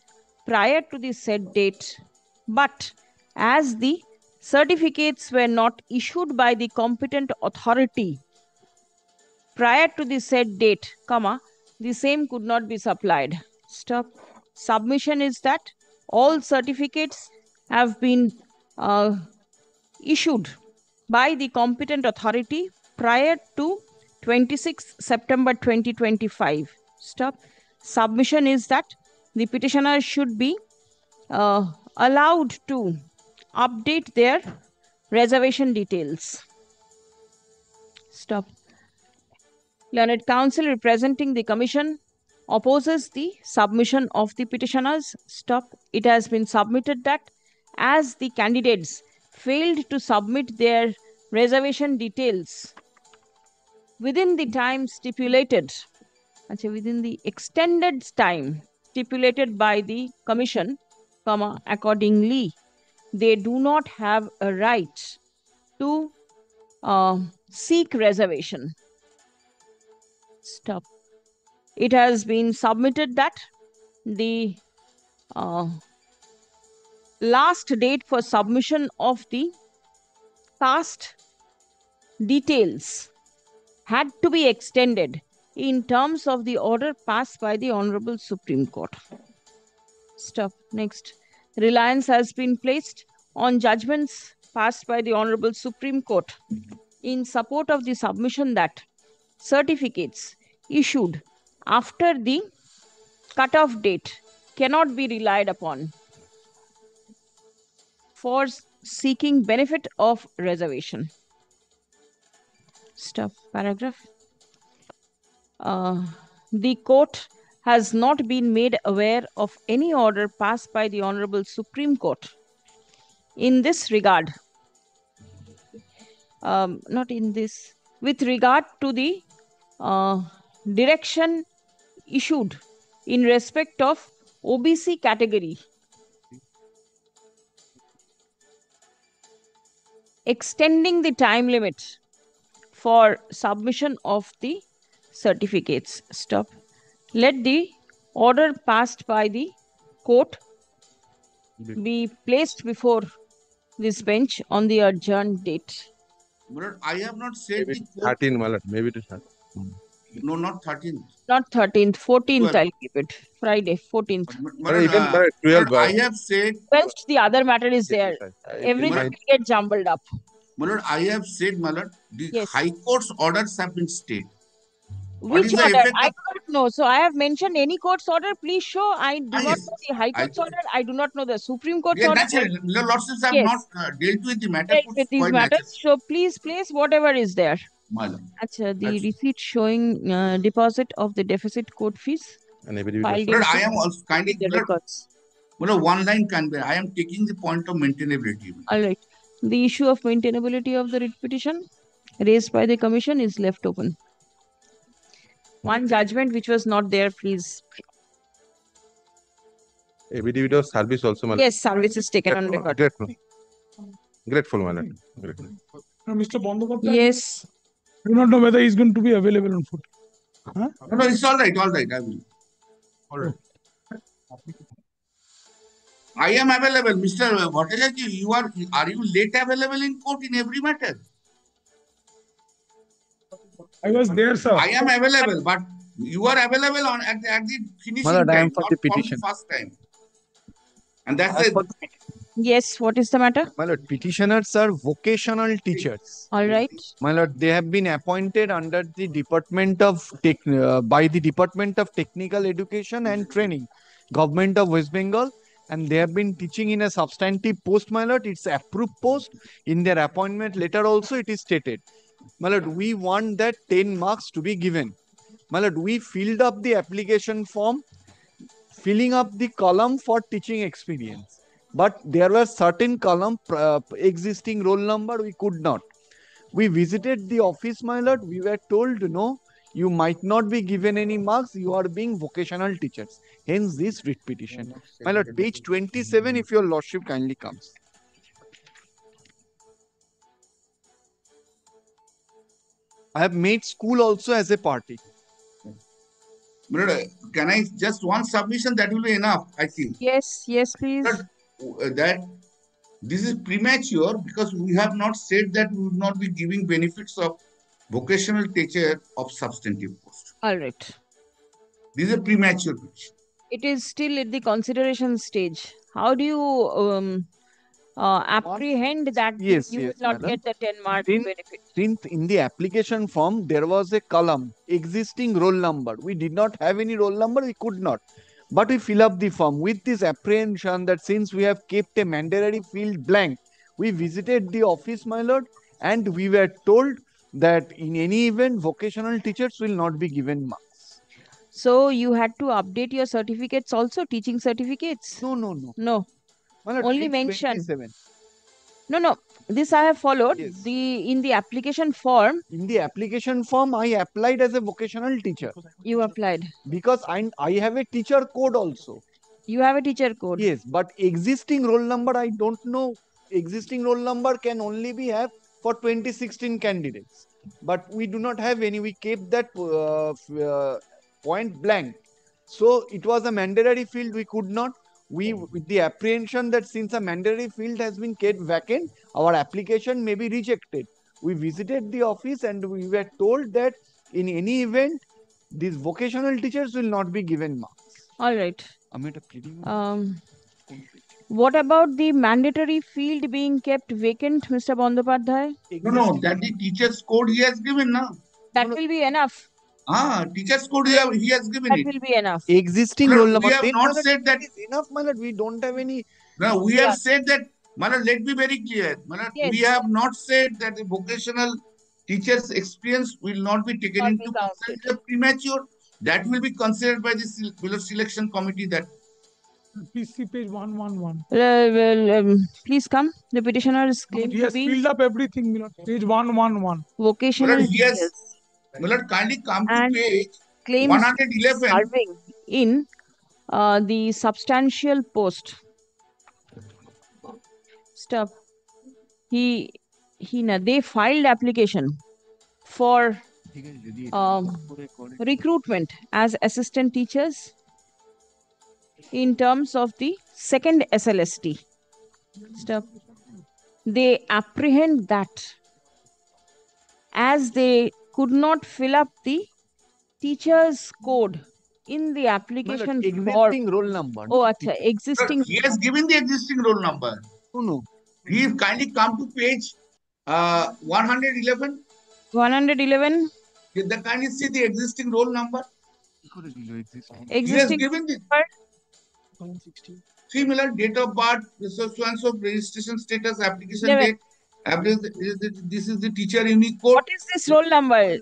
prior to the said date, but as the certificates were not issued by the competent authority prior to the said date, comma, the same could not be supplied. Stop. Submission is that all certificates have been issued by the competent authority prior to 26 September 2025. Stop. Submission is that the petitioner should be allowed to update their reservation details. Stop. Learned counsel representing the commission opposes the submission of the petitioners. Stop. It has been submitted that as the candidates failed to submit their reservation details within the time stipulated, within the extended time stipulated by the commission, accordingly, they do not have a right to seek reservation. Stop. It has been submitted that the last date for submission of the caste details had to be extended in terms of the order passed by the Honorable Supreme Court. Stop. Next. Reliance has been placed on judgments passed by the Honorable Supreme Court in support of the submission that certificates issued after the cutoff date cannot be relied upon for seeking benefit of reservation. Stop. Paragraph. The court has not been made aware of any order passed by the Honorable Supreme Court in this regard. Not in this. With regard to the direction issued in respect of OBC category, extending the time limit for submission of the certificates. Stop. Let the order passed by the court be placed before this bench on the adjourned date. But I have not said Maybe the court. 13, Malat. Maybe it is 13. No, not 13th. Not 13th, 14th 12th. I'll keep it. Friday, 14th. But 12, I have said. First, the other matter is there. Everything will get jumbled up. Malad, I have said, Malad, the Yes. High Court's orders have been stayed. What Which is the order? effect I of- do not know. So I have mentioned any court's order. Please show. I do not yes. know the High Court's order. I do not know the Supreme Court's Yeah, order. naturally, the lordships have Yes. not dealt with the matter. Dealt with these quite matters. naturally. So please place whatever is there. Malad. The receipt showing deposit of the deficit court fees. And maybe filed But in I am also kindly the records. Malad, one line can be. I am taking the point of maintainability. All right. The issue of maintainability of the writ petition raised by the commission is left open. One judgment which was not there, please. ABD video service also, Malat. Yes, service is taken on record. Grateful. Grateful, Malat. Grateful. Mr. Bandyopadhyay? Yes. I do not know whether he's going to be available on foot. Huh? No, it's all right, all right. I will. All right. I am available, Mr. Bhattacharya. Are you late available in court in every matter? I was there, sir. I am available, but you are available at the finishing Malad, I time, am for not the from petition. the first time. And that's it. Yes, what is the matter? My lord, petitioners are vocational teachers. All right. My lord, they have been appointed under the Department of by the Department of Technical Education and Training, Government of West Bengal, and they have been teaching in a substantive post. My lord, it's approved post. In their appointment letter also it is stated. My lord, we want that 10 marks to be given. My lord, we filled up the application form, filling up the column for teaching experience. But there were certain column existing roll number we could not. We visited the office, my lord. We were told, no, you might not be given any marks. You are being vocational teachers. Hence this writ petition. My lord, page 27, if your lordship kindly comes. I have made school also as a party. Can I just one submission that will be enough, I think. Yes, yes, please. That This is premature because we have not said that we would not be giving benefits of vocational teacher of substantive post. All right. This is a premature petition. It is still at the consideration stage. How do you apprehend that Yes, you yes, will not madam. get the 10 mark Since, benefit? since in the application form, there was a column, existing roll number. We did not have any roll number, we could not. But we fill up the form with this apprehension that since we have kept a mandatory field blank, we visited the office, my lord, and we were told that in any event, vocational teachers will not be given marks. So you had to update your certificates also, teaching certificates? No, no, no. No. My lord, Only page mention. 27. No. This I have followed. Yes. In the application form. In the application form, I applied as a vocational teacher. You applied. Because I have a teacher code also. You have a teacher code. Yes, but existing roll number, I don't know. Existing roll number can only be have for 2016 candidates. But we do not have any. We kept that point blank. So it was a mandatory field. We could not. We with the apprehension that since a mandatory field has been kept vacant, our application may be rejected. We visited the office and we were told that in any event, these vocational teachers will not be given marks. All right. What about the mandatory field being kept vacant, Mr. Bandopadhyay? No, that the teacher's code he has given now. That will be enough. Teacher's code he has given That it. will be enough. Existing Well, roll we number. have Then, not my said that. Is enough, my lord. We don't have any. No, we have said that. Madam, let me very clear. Madam, Yes. we have not said that the vocational teacher's experience will not be taken into consideration premature. That will be considered by the selection committee. That Please see page 111. Please come. The petitioner is claimed He to has be filled up everything, Milord. Page 111. vocational Milord, yes. teachers Milord, kindly come to and page claims 111. serving in the substantial post. Stop. They filed application for recruitment as assistant teachers in terms of the second SLST. Stop. They apprehend that as they could not fill up the teacher's code in the application form. Existing roll number. Oh, existing. He has given the existing roll number. No. He kindly come to page 111. 111. They kindly see the existing roll number. Existing he has given the similar date of birth, so and so registration status, application date. This is the teacher unique code. What is this roll number?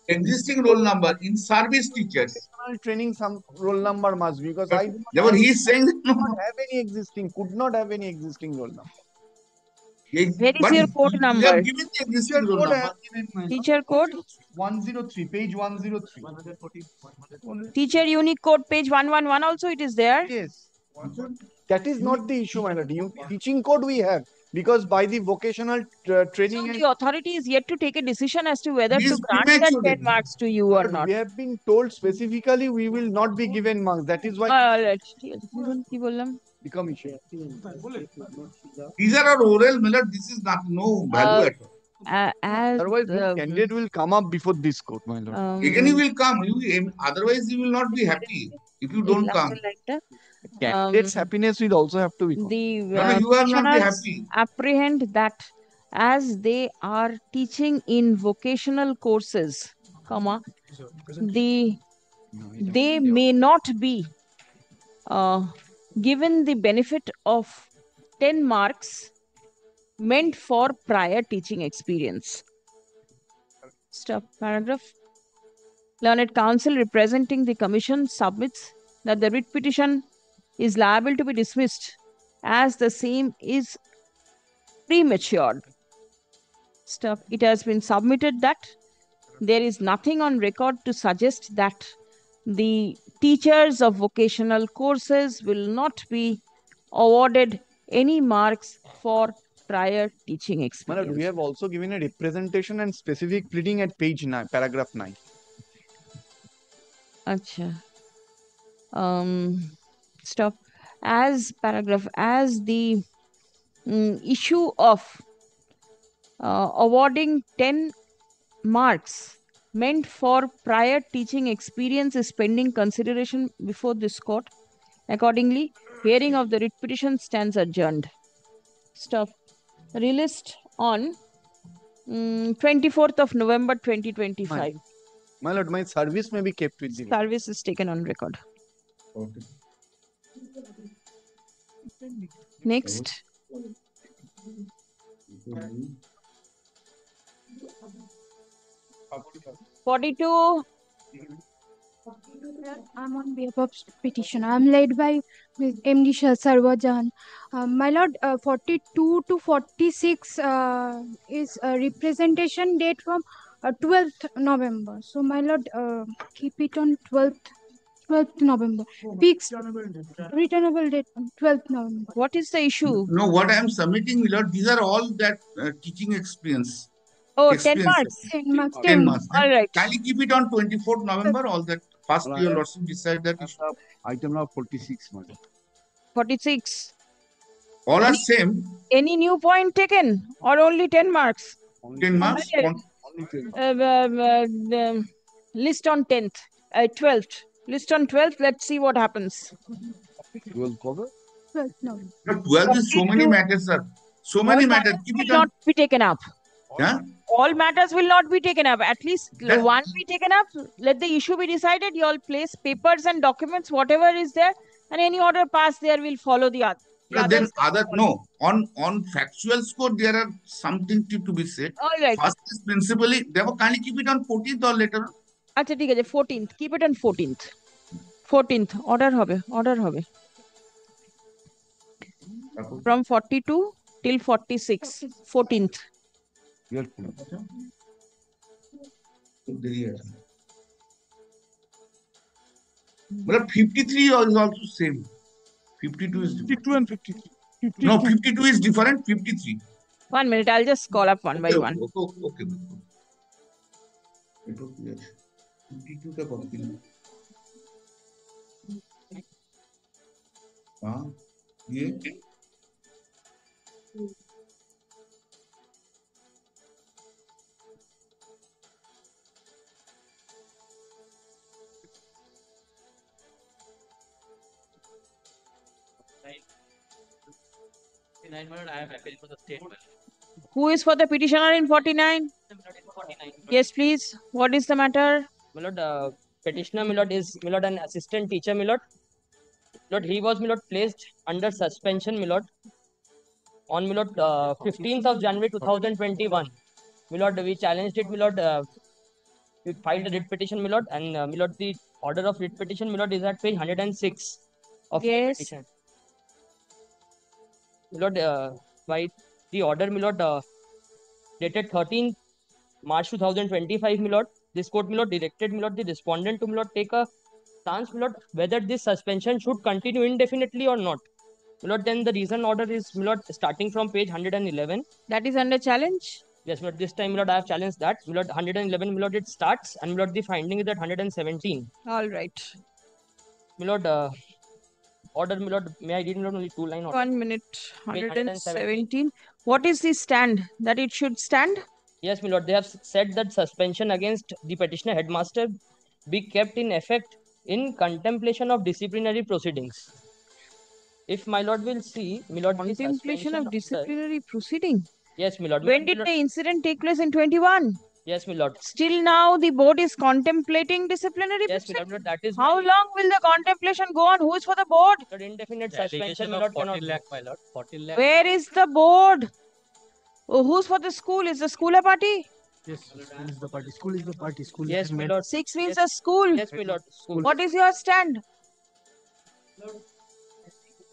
Existing roll number in service teachers. Training some roll number must be because I. Therefore, he is saying that no have any existing, could not have any existing roll number. Where is your code number? You have given the existing roll number. Teacher code? 103, page 103. Teacher unique code, page 111 also it is there? Yes. That is not the issue, my lord. Teaching code we have because by the vocational training. So the authority is yet to take a decision as to whether to grant that 10 marks to you or not. We have been told specifically we will not be given marks. That is why. The commission. These are oral, Milord. This is not no value at all. Otherwise, the candidate will come up before this court, my lord. Again, he will come. Otherwise, he will not be happy if you don't come. Candidate's happiness will also have to be. The you are not be happy. Apprehend that as they are teaching in vocational courses, they may not be given the benefit of 10 marks meant for prior teaching experience. Stop. Paragraph. Learned counsel representing the commission submits that the writ petition is liable to be dismissed as the same is premature. Stop. It has been submitted that there is nothing on record to suggest that the teachers of vocational courses will not be awarded any marks for prior teaching experience. We have also given a representation and specific pleading at page 9, paragraph 9. Acha. Stop. As the issue of awarding 10 marks meant for prior teaching experience is pending consideration before this court. Accordingly, hearing of the writ petition stands adjourned. Stop. Released on 24th of November 2025. My lord, my service may be kept with the Service is taken on record. Okay. Next. Mhm. 42. I'm on behalf of petitioner. I'm led by MD Sarwajan. My lord, 42 to 46 is a representation date from 12th November. So, my lord, keep it on 12th November. Fixed returnable date on 12th November. What is the issue? No, what I am submitting, my lord, these are all that teaching experience. Oh, 10 experience. marks. 10 marks. 10 marks. All right. Kindly keep it on 24th November, all that first your lordship decide that issue. item number 46, madam. 46. All are same. Any new point taken or only 10 marks? 10 marks. List on 10th, 12th. List on 12th. Let's see what happens. 12 cover? 12th November. But 12 is so many matters, sir. So many matters. Keep it Will on. not be taken up. Yeah? All matters will not be taken up. At least one be taken up. Let the issue be decided. You all place papers and documents, whatever is there, and any order passed there will follow the other. But then on factual score there are something to be said. All right. First is principally, therefore kindly keep it on 14th or later. আচ্ছা ঠিক আছে 14th, keep it on 14th. 14th order হবে from 42 till 46. 14th. But 53 is also same. 52 is different. 52 and 53. No, 52 is different. 53. 1 minute, I'll just call up one by one. Okay. It was clear. 52 का कौन सी? हाँ, ये Who is for the petitioner in 49? Yes, please. What is the matter? My lord, petitioner, my lord, is my lord an assistant teacher, my lord. My lord, he was my lord placed under suspension, my lord, on my lord 15th of January 2021. My lord, we challenged it, my lord. We filed a writ petition, my lord, and my lord, the order of writ petition, my lord, is at page 106 of the petition. My lord, by the order, my lord, dated 13th March 2025, my lord, this court, my lord, directed, my lord, the respondent to, my lord, take a stance, my lord, whether this suspension should continue indefinitely or not. My lord, then the reason order is, my lord, starting from page 111. That is under challenge? Yes, my lord, this time, my lord, I have challenged that. My lord, 111, my lord, it starts, and my lord, the finding is at 117. All right. My lord, order, my lord, may I read, my lord, only 2 line order? 1 minute. 117. What is the stand that it should stand? Yes, my lord, they have said that suspension against the petitioner headmaster be kept in effect in contemplation of disciplinary proceedings. If my lord will see, my lord, contemplation of disciplinary proceeding. Yes, my lord. When did the incident take place in 21? Yes, my lord. Still now the board is contemplating disciplinary proceeding. Yes, my lord, that is how long will the contemplation go on? Who is for the board? Indefinite suspension, my lord, 14 lakh, my lord. 14 lakh. Where is the board? Oh, who's for the school? Is the school a party? Yes, school is the party. School is the party. School yes, is my lord. 6 means a school. Yes, my lord. School. What is your stand? Lord,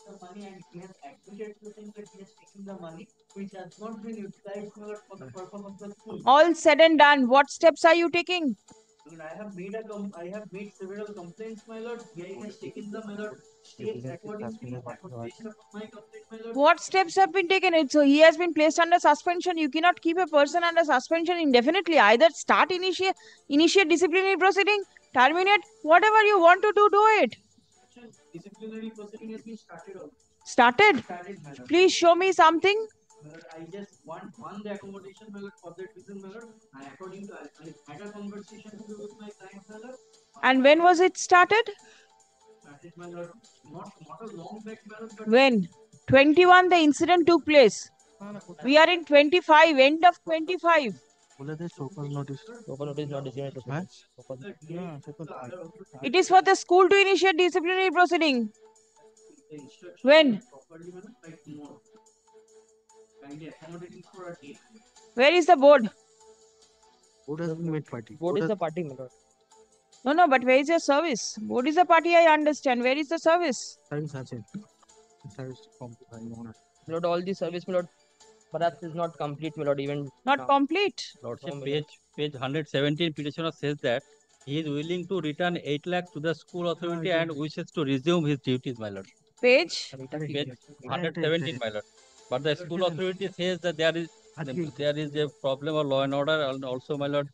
the money and he has admitted to think that he has taken the money which has not been utilized for the purpose of the school. All said and done, what steps are you taking? I have made several complaints, my lord. He has taken the my lord stay according to the accommodation of my complaint, my lord. What steps have been taken? So he has been placed under suspension. You cannot keep a person under suspension indefinitely. Either initiate disciplinary proceeding, terminate, whatever you want to do it. Disciplinary proceeding has been started already. Started? Please show me something. I just want the accommodation for that reason, and according to I had a conversation with my client, And when was it started? started not a long back, but When? 21 the incident took place. We are in 25, end of 25. It is for the school to initiate disciplinary proceeding. When? Where is the board? Board has been made party. Board is the party, my lord. No, but where is your service? Board is the party, I understand. Where is the service? Service has it. Service complete. My lord, all the service, my lord, perhaps is not complete, my lord, even not now. complete. Lordship, page 117 petitioner says that he is willing to return 8 lakh to the school authority and wishes to resume his duties, my lord. Page? Page 117, my lord. But the school authority says that there is a problem of law and order, and also, my lord,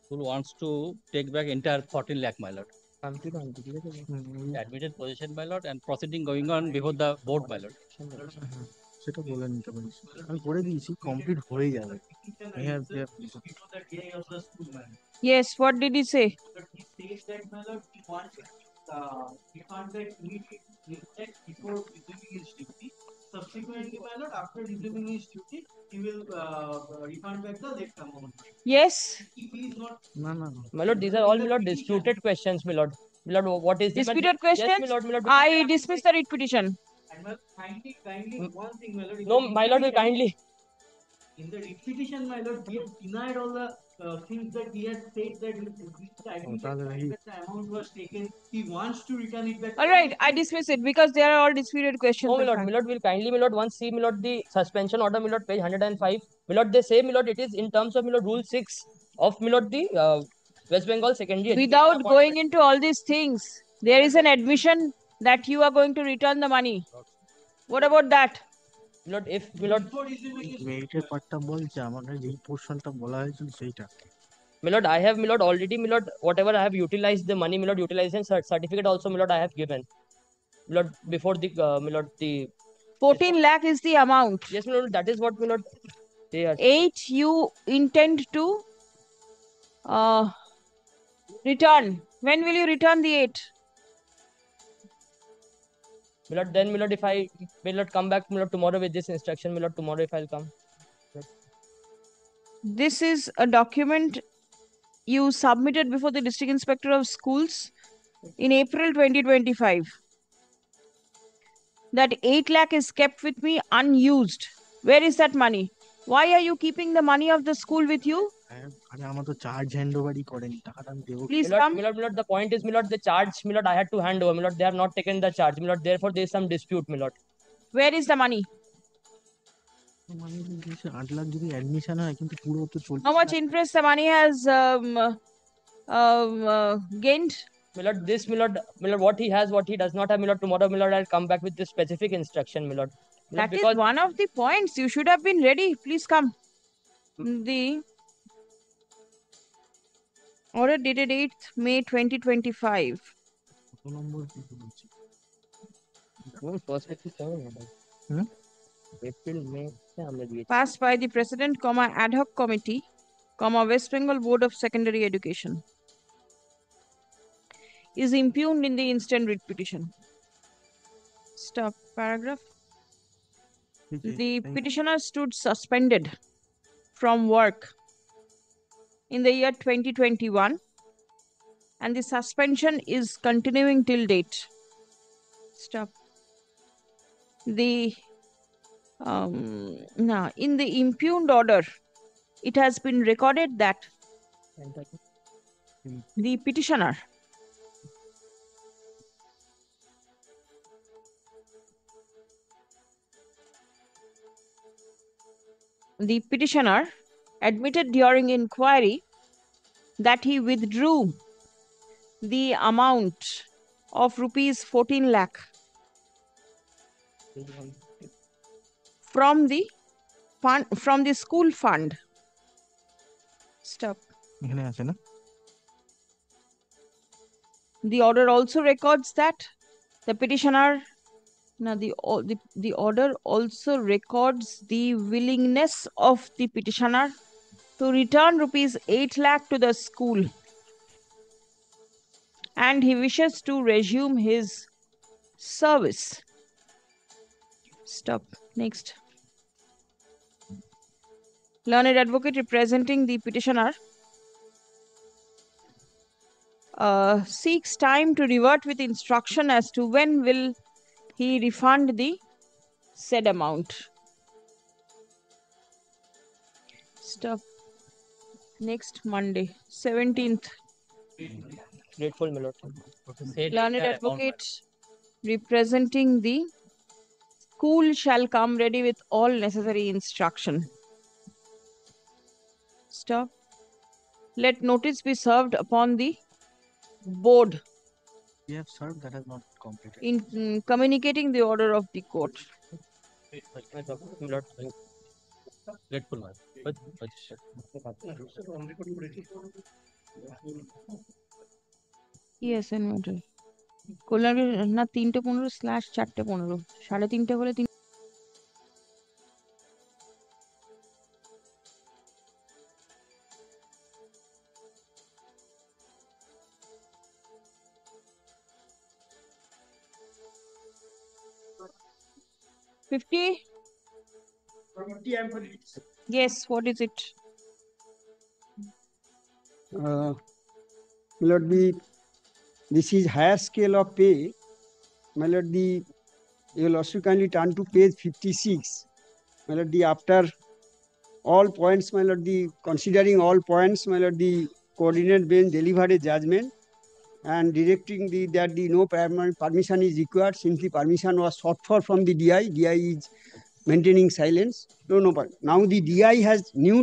school wants to take back entire 14 lakh, my lord. Admitted position, my lord, and proceeding going on before the board, my lord. সেটা বলে নিতে পারিস আমি করে দিয়েছি complete হয়ে যাবে Yes, what did he say? he says that he wants refund back immediately before resuming his duty. Subsequently, after resuming his duty, he will refund back the left amount. Yes. If he is not, no. My lord, these are all, my lord, disputed questions, my lord. My lord, what is disputed the questions? Yes, my lord, my lord. I dismiss the writ petition. and kindly one thing, my lord. No, my lord, will kindly. In the repetition, my lord, he has denied all the things that he has said that the amount was taken. He wants to return it back. All right, I dismiss it because they are all disputed questions. No, my lord, will kindly, my lord, once see, my lord, the suspension order, my lord, page 105. My lord, they say, my lord, it is in terms of, my lord, rule 6 of, my lord, the West Bengal secondary. Without going into all these things, there is an admission that you are going to return the money. What about that? Lord, if Lord, মেরিটের পার্টটা বলছে আমাদের যে পোরশনটা বলা হয়েছিল সেইটা my lord, I have, my lord, already, my lord, whatever I have utilized the money, my lord, utilization certificate also, my lord, I have given. My lord, before the, my lord, the 14 lakh is the amount. Yes, my lord, that is what, my lord, they are. 8 you intend to return. When will you return the 8? My lord, then, my lord, if I, my lord, come back, my lord, tomorrow with this instruction, my lord, tomorrow if I'll come. This is a document you submitted before the District Inspector of Schools in April 2025. That 8 lakh is kept with me unused. Where is that money? Why are you keeping the money of the school with you? আরে আমার তো charge হ্যান্ডওভারই করেনি টাকাটা আমি দেবো Please my lord, come. my lord, the point is, my lord, the charge, my lord, I had to hand over, my lord, they have not taken the charge, my lord, therefore there is some dispute, my lord. Where is the money? মানে 8 লাখ যদি admission হয় কিন্তু পুরো তো চলছে How much interest the money has gained? My lord, this, my lord, what he has, what he does not have, my lord, tomorrow, my lord, I'll come back with this specific instruction, my lord. That is one of the points. You should have been ready. Please come. The order dated 8th May 2025. Passed by the President, ad hoc committee, West Bengal Board of Secondary Education. Is impugned in the instant writ petition. Stop. Paragraph. The petitioner stood suspended from work in the year 2021 and the suspension is continuing till date. Stop. The now in the impugned order, it has been recorded that the petitioner admitted during inquiry that he withdrew the amount of rupees 14 lakh from the fund, from the school fund. Stop. The order also records that The petitioner, now the order also records the willingness of the petitioner to return rupees 8 lakh to the school, and he wishes to resume his service. Stop. Next. Learned advocate representing the petitioner seeks time to revert with instruction as to when will he refund the said amount. Stop. Next Monday, 17th. Grateful, my lord. Learned advocate representing the school shall come ready with all necessary instruction. Stop. Let notice be served upon the board We have served, that has not completed. in communicating the order of the court. My lord. Grateful, my lord. Yes, inventory. কল্যাণ না 3:15/4:15 3:30 হলে 3 50. Yes, what is it? My lord, this is higher scale of pay. My lord, you will also kindly turn to page 56. My lord, after all points, my lord, considering all points, my lord, the coordinate bench delivered a judgment and directing that no permission is required. Simply permission was sought for from the DI. DI is maintaining silence. No. Now the DI has new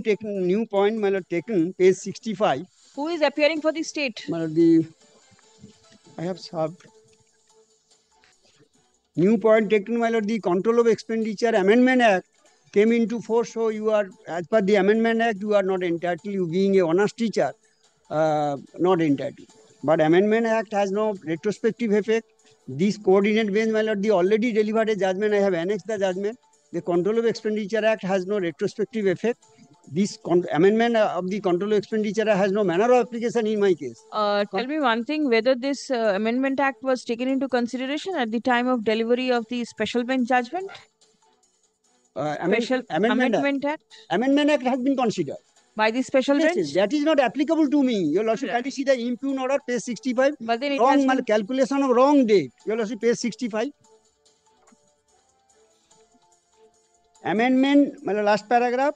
point, my lord, taken page 65. Who is appearing for the state? My lord, I have served. New point taken, my lord, the Control of Expenditure Amendment Act came into force. So you are, as per the Amendment Act, you are not entitled. You being a honest teacher, not entitled. But Amendment Act has no retrospective effect. This coordinate bench, my lord, they already delivered a judgment. I have annexed the judgment. The Control of Expenditure Act has no retrospective effect. This amendment of the Control of Expenditure has no manner of application in my case. Tell me one thing, whether this Amendment Act was taken into consideration at the time of delivery of the special bench judgment? Special Amendment Act? Amendment Act has been considered. By the special Yes, bench? that is not applicable to me. Your lordship, can you see the impugn order, page 65? But then it wrong has been... calculation of wrong date. Your lordship, page 65. Amendment, last paragraph.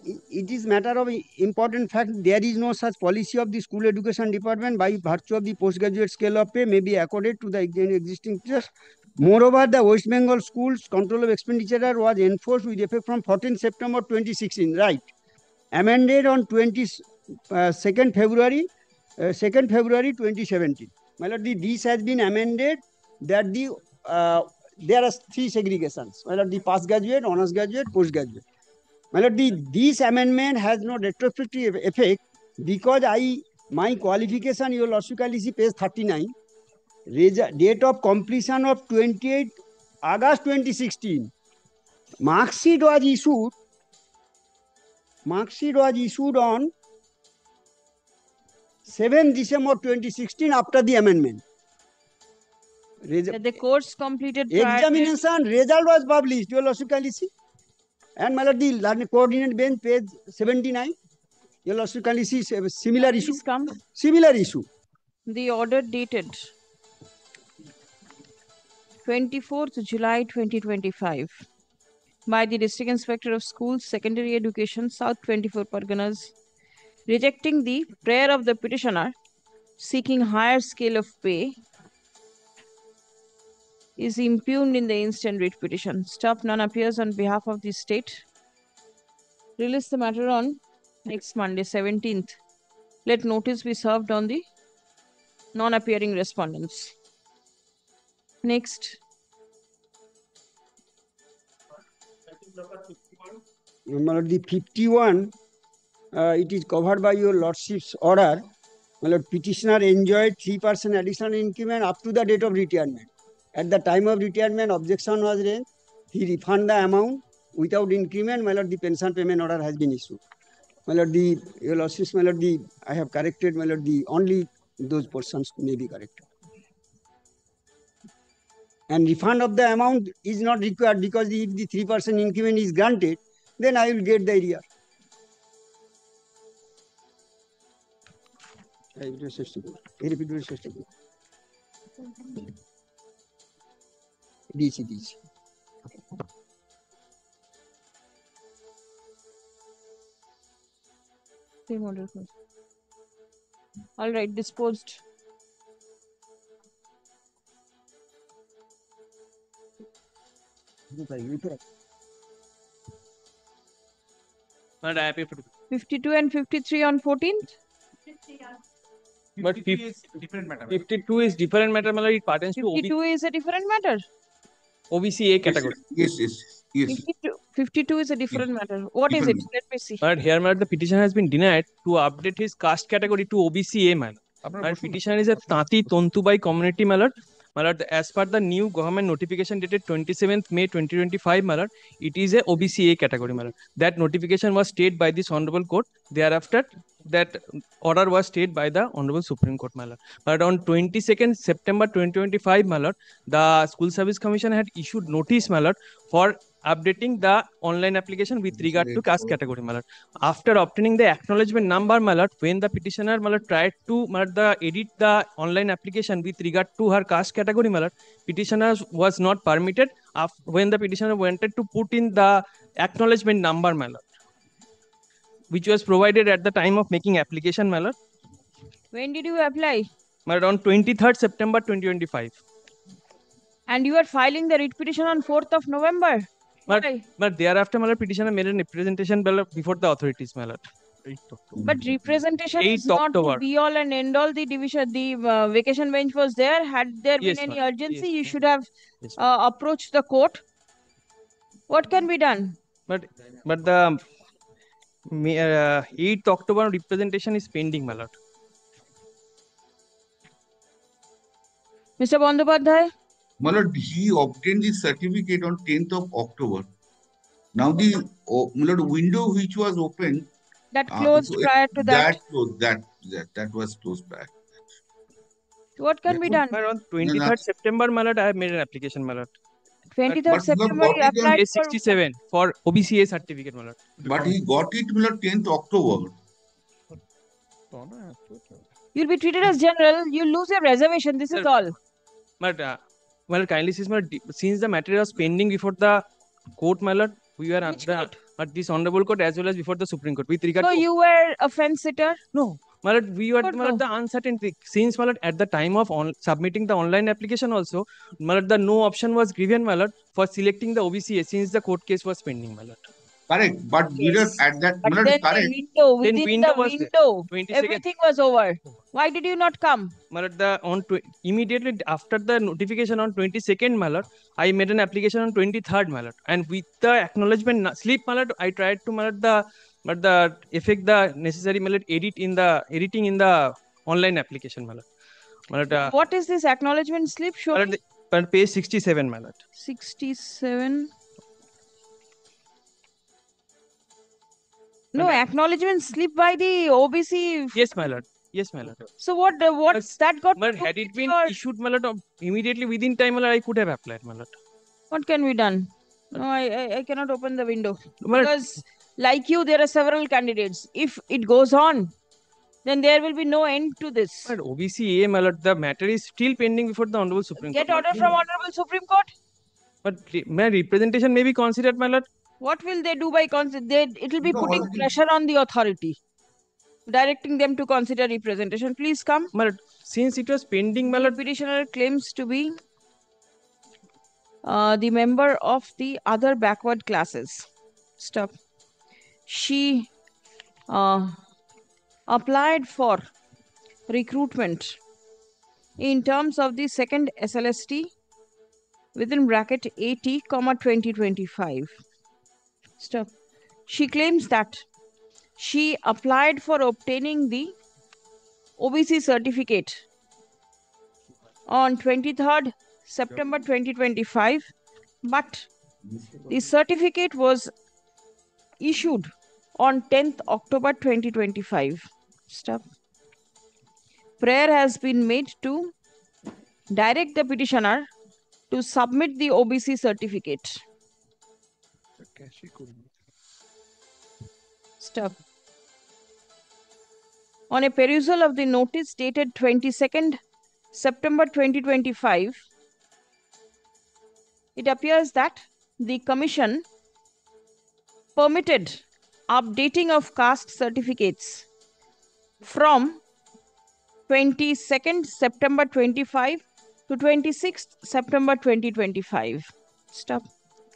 It is matter of important fact. There is no such policy of the school education department by virtue of the postgraduate scale of pay may be accorded to the existing teachers. Moreover, the West Bengal schools Control of Expenditure was enforced with effect from 14 September 2016. Right. Amended on 2nd February 2017. My lord, this has been amended that there are 3 segregations. My lord, the past graduate, honors graduate, postgraduate. My lord, this amendment has no retrospective effect because my qualification, your lordship, see page 39. Date of completion of 28 August 2016. Mark sheet was issued on 7 December 2016 after the amendment. The course completed examination result was published. Your lordship, can you see? And my lord, the coordinate bench, page 79. Your lordship, can you see similar issue? Similar issue. The order dated 24th July 2025 by the District Inspector of Schools, Secondary Education, South 24 Parganas, rejecting the prayer of the petitioner seeking higher scale of pay is impugned in the instant writ petition. Staff none appears on behalf of the state. Release the matter on next Monday, 17th. Let notice be served on the non-appearing respondents. Next. My lord, the 51, it is covered by your lordship's order. My lord, petitioner enjoyed 3% additional increment up to the date of retirement. At the time of retirement, objection was raised. He refund the amount without increment. My lord, the pension payment order has been issued. My lord, your lordship, my lord, I have corrected, my lord, only those portions may be corrected. And refund of the amount is not required because if the 3% increment is granted, then I will get the area. DC. All right, disposed. But I happy for 52 and 53 on 14th. But 52 is different matter. Malad, it pertains to 52 is a different matter. OBC A category. Yes. 52 is a different matter. What is it? Let me see. But here, the petitioner has been denied to update his caste category to OBC A, man. And petitioner is a Tati Tontubai community, malad. Malad, as per the new government notification dated 27th May 2025, malad, it is a OBC A category, malad. That notification was stayed by this Honorable Court. Thereafter, that order was stayed by the Honorable Supreme Court, malad. But on 22nd September 2025, malad, the School Service Commission had issued notice, malad, for updating the online application with regard to caste category, malad. After obtaining the acknowledgement number, malad, when the petitioner, malad, tried to edit the online application with regard to her caste category, malad, petitioner was not permitted when the petitioner wanted to put in the acknowledgement number, malad, which was provided at the time of making application, malad. When did you apply? Malad, on 23rd September 2025. And you are filing the writ petition on 4th of November. But thereafter, malad, petitioner made a representation before the authorities, malad. But representation is 8th not October. to be all and end all. The division, the vacation bench was there. Had there been any urgency, you should have approached the court. What can be done? But the 8th October representation is pending, malad. Mr. Bandyopadhyay? Malad, he obtained the certificate on 10th of October. Now the window which was open, that closed prior to that. That was closed prior. What can be done? On 23rd September, malad, I have made an application, malad. 23rd September, you applied for 67 for OBCA certificate, malad. But he got it, malad, 10th October. You'll be treated as general. You lose your reservation. This is all. But well, kindly says, since the matter was pending before the court, malad, we are at this honorable court as well as before the Supreme Court. With regard so to you were a fence sitter? No, malad, we were the uncertainty. Since malad, at the time of submitting the online application also, malad, the no option was given, malad, for selecting the OBCA since the court case was pending, malad. Correct, but yes. At that, but malad, then correct. the window, within the window, everything was over. Why did you not come? Malad, immediately after the notification on 22nd, malad, I made an application on 23rd, malad, and with the acknowledgement slip, malad, I tried to malad the effect the necessary malad editing in the online application, malad. Malad, what is this acknowledgement slip? Show me. Page 67, malad. 67. No, acknowledgement slip by the OBC. Yes, my lord. Yes, my lord. So what's that got? But had it been issued, my lord, immediately within time, my lord, I could have applied, my lord. What can be done? No, I cannot open the window because, like you, there are several candidates. If it goes on, then there will be no end to this. But OBC, my lord, the matter is still pending before the Honorable Supreme Court. Get order from Honorable Supreme Court. But my representation may be considered, my lord. What will they do by it will be putting pressure on the authority, directing them to consider representation. Please come. My lord, since it was pending, my lord, petitioner claims to be the member of the other backward classes. Stop. She applied for recruitment in terms of the second SLST within bracket 80, 2025. Stop. She claims that she applied for obtaining the OBC certificate on 23rd September 2025, but the certificate was issued on 10th October 2025. Stop. Prayer has been made to direct the petitioner to submit the OBC certificate. Stop. On a perusal of the notice dated 22nd September 2025, it appears that the Commission permitted updating of caste certificates from 22nd September 25 to 26th September 2025. Stop.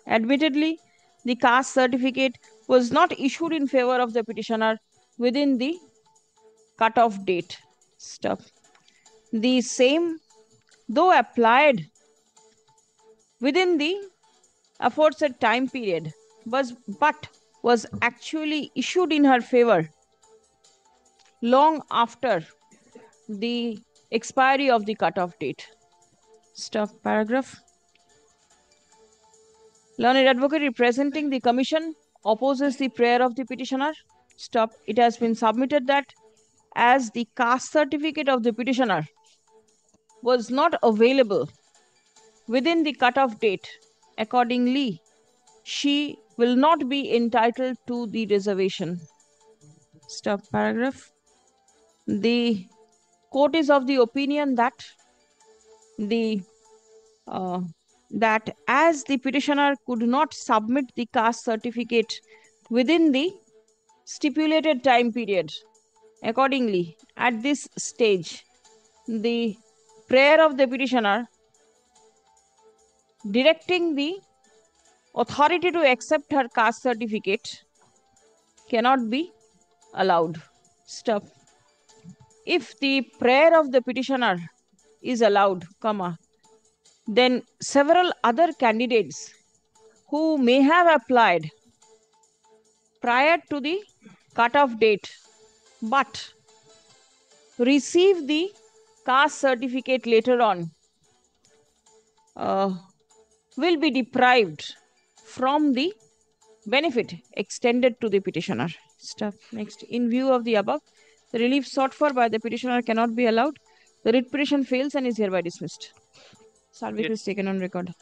Admittedly, the caste certificate was not issued in favor of the petitioner within the cutoff date. Stop. The same, though applied within the aforesaid time period, but was actually issued in her favor long after the expiry of the cutoff date. Stop paragraph. Learned advocate representing the Commission opposes the prayer of the petitioner. Stop. It has been submitted that as the caste certificate of the petitioner was not available within the cutoff date, accordingly, she will not be entitled to the reservation. Stop paragraph. The court is of the opinion that that as the petitioner could not submit the caste certificate within the stipulated time period, accordingly, at this stage, the prayer of the petitioner directing the authority to accept her caste certificate cannot be allowed. Stop. If the prayer of the petitioner is allowed, then several other candidates who may have applied prior to the cutoff date but receive the caste certificate later on will be deprived from the benefit extended to the petitioner. Stop. Next. In view of the above, the relief sought for by the petitioner cannot be allowed. The writ petition fails and is hereby dismissed. Salvik is taken on record.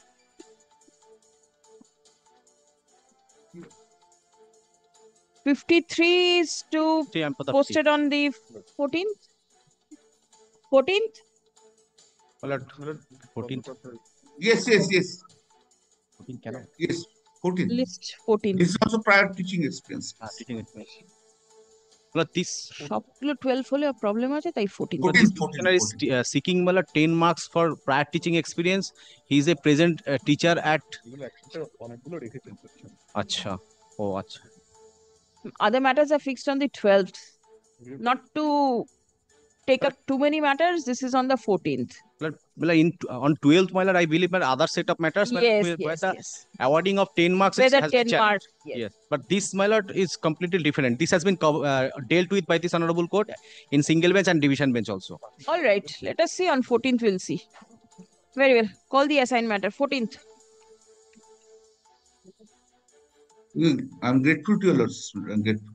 '53 is to posted on the 14th. 14th. 14th. Yes. 14th. Yes, 14. List 14. This is also prior teaching experience. Teaching experience. This সবগুলো 12 হলে problem আছে তাই 14 petitioner is seeking 10 marks for prior teaching experience. He is a present teacher at Acha. Oh, Acha. Other matters are fixed on the 12th. Not to take up too many matters, this is on the 14th. On 12th, I believe other set of matters Yes. awarding of 10 marks Whether has 10 marks, yes. But this is completely different. This has been dealt with by this honorable court in single bench and division bench also. All right, let us see on 14th, we'll see. Very well, call the assigned matter. 14th. I'm grateful to your lords. I'm grateful.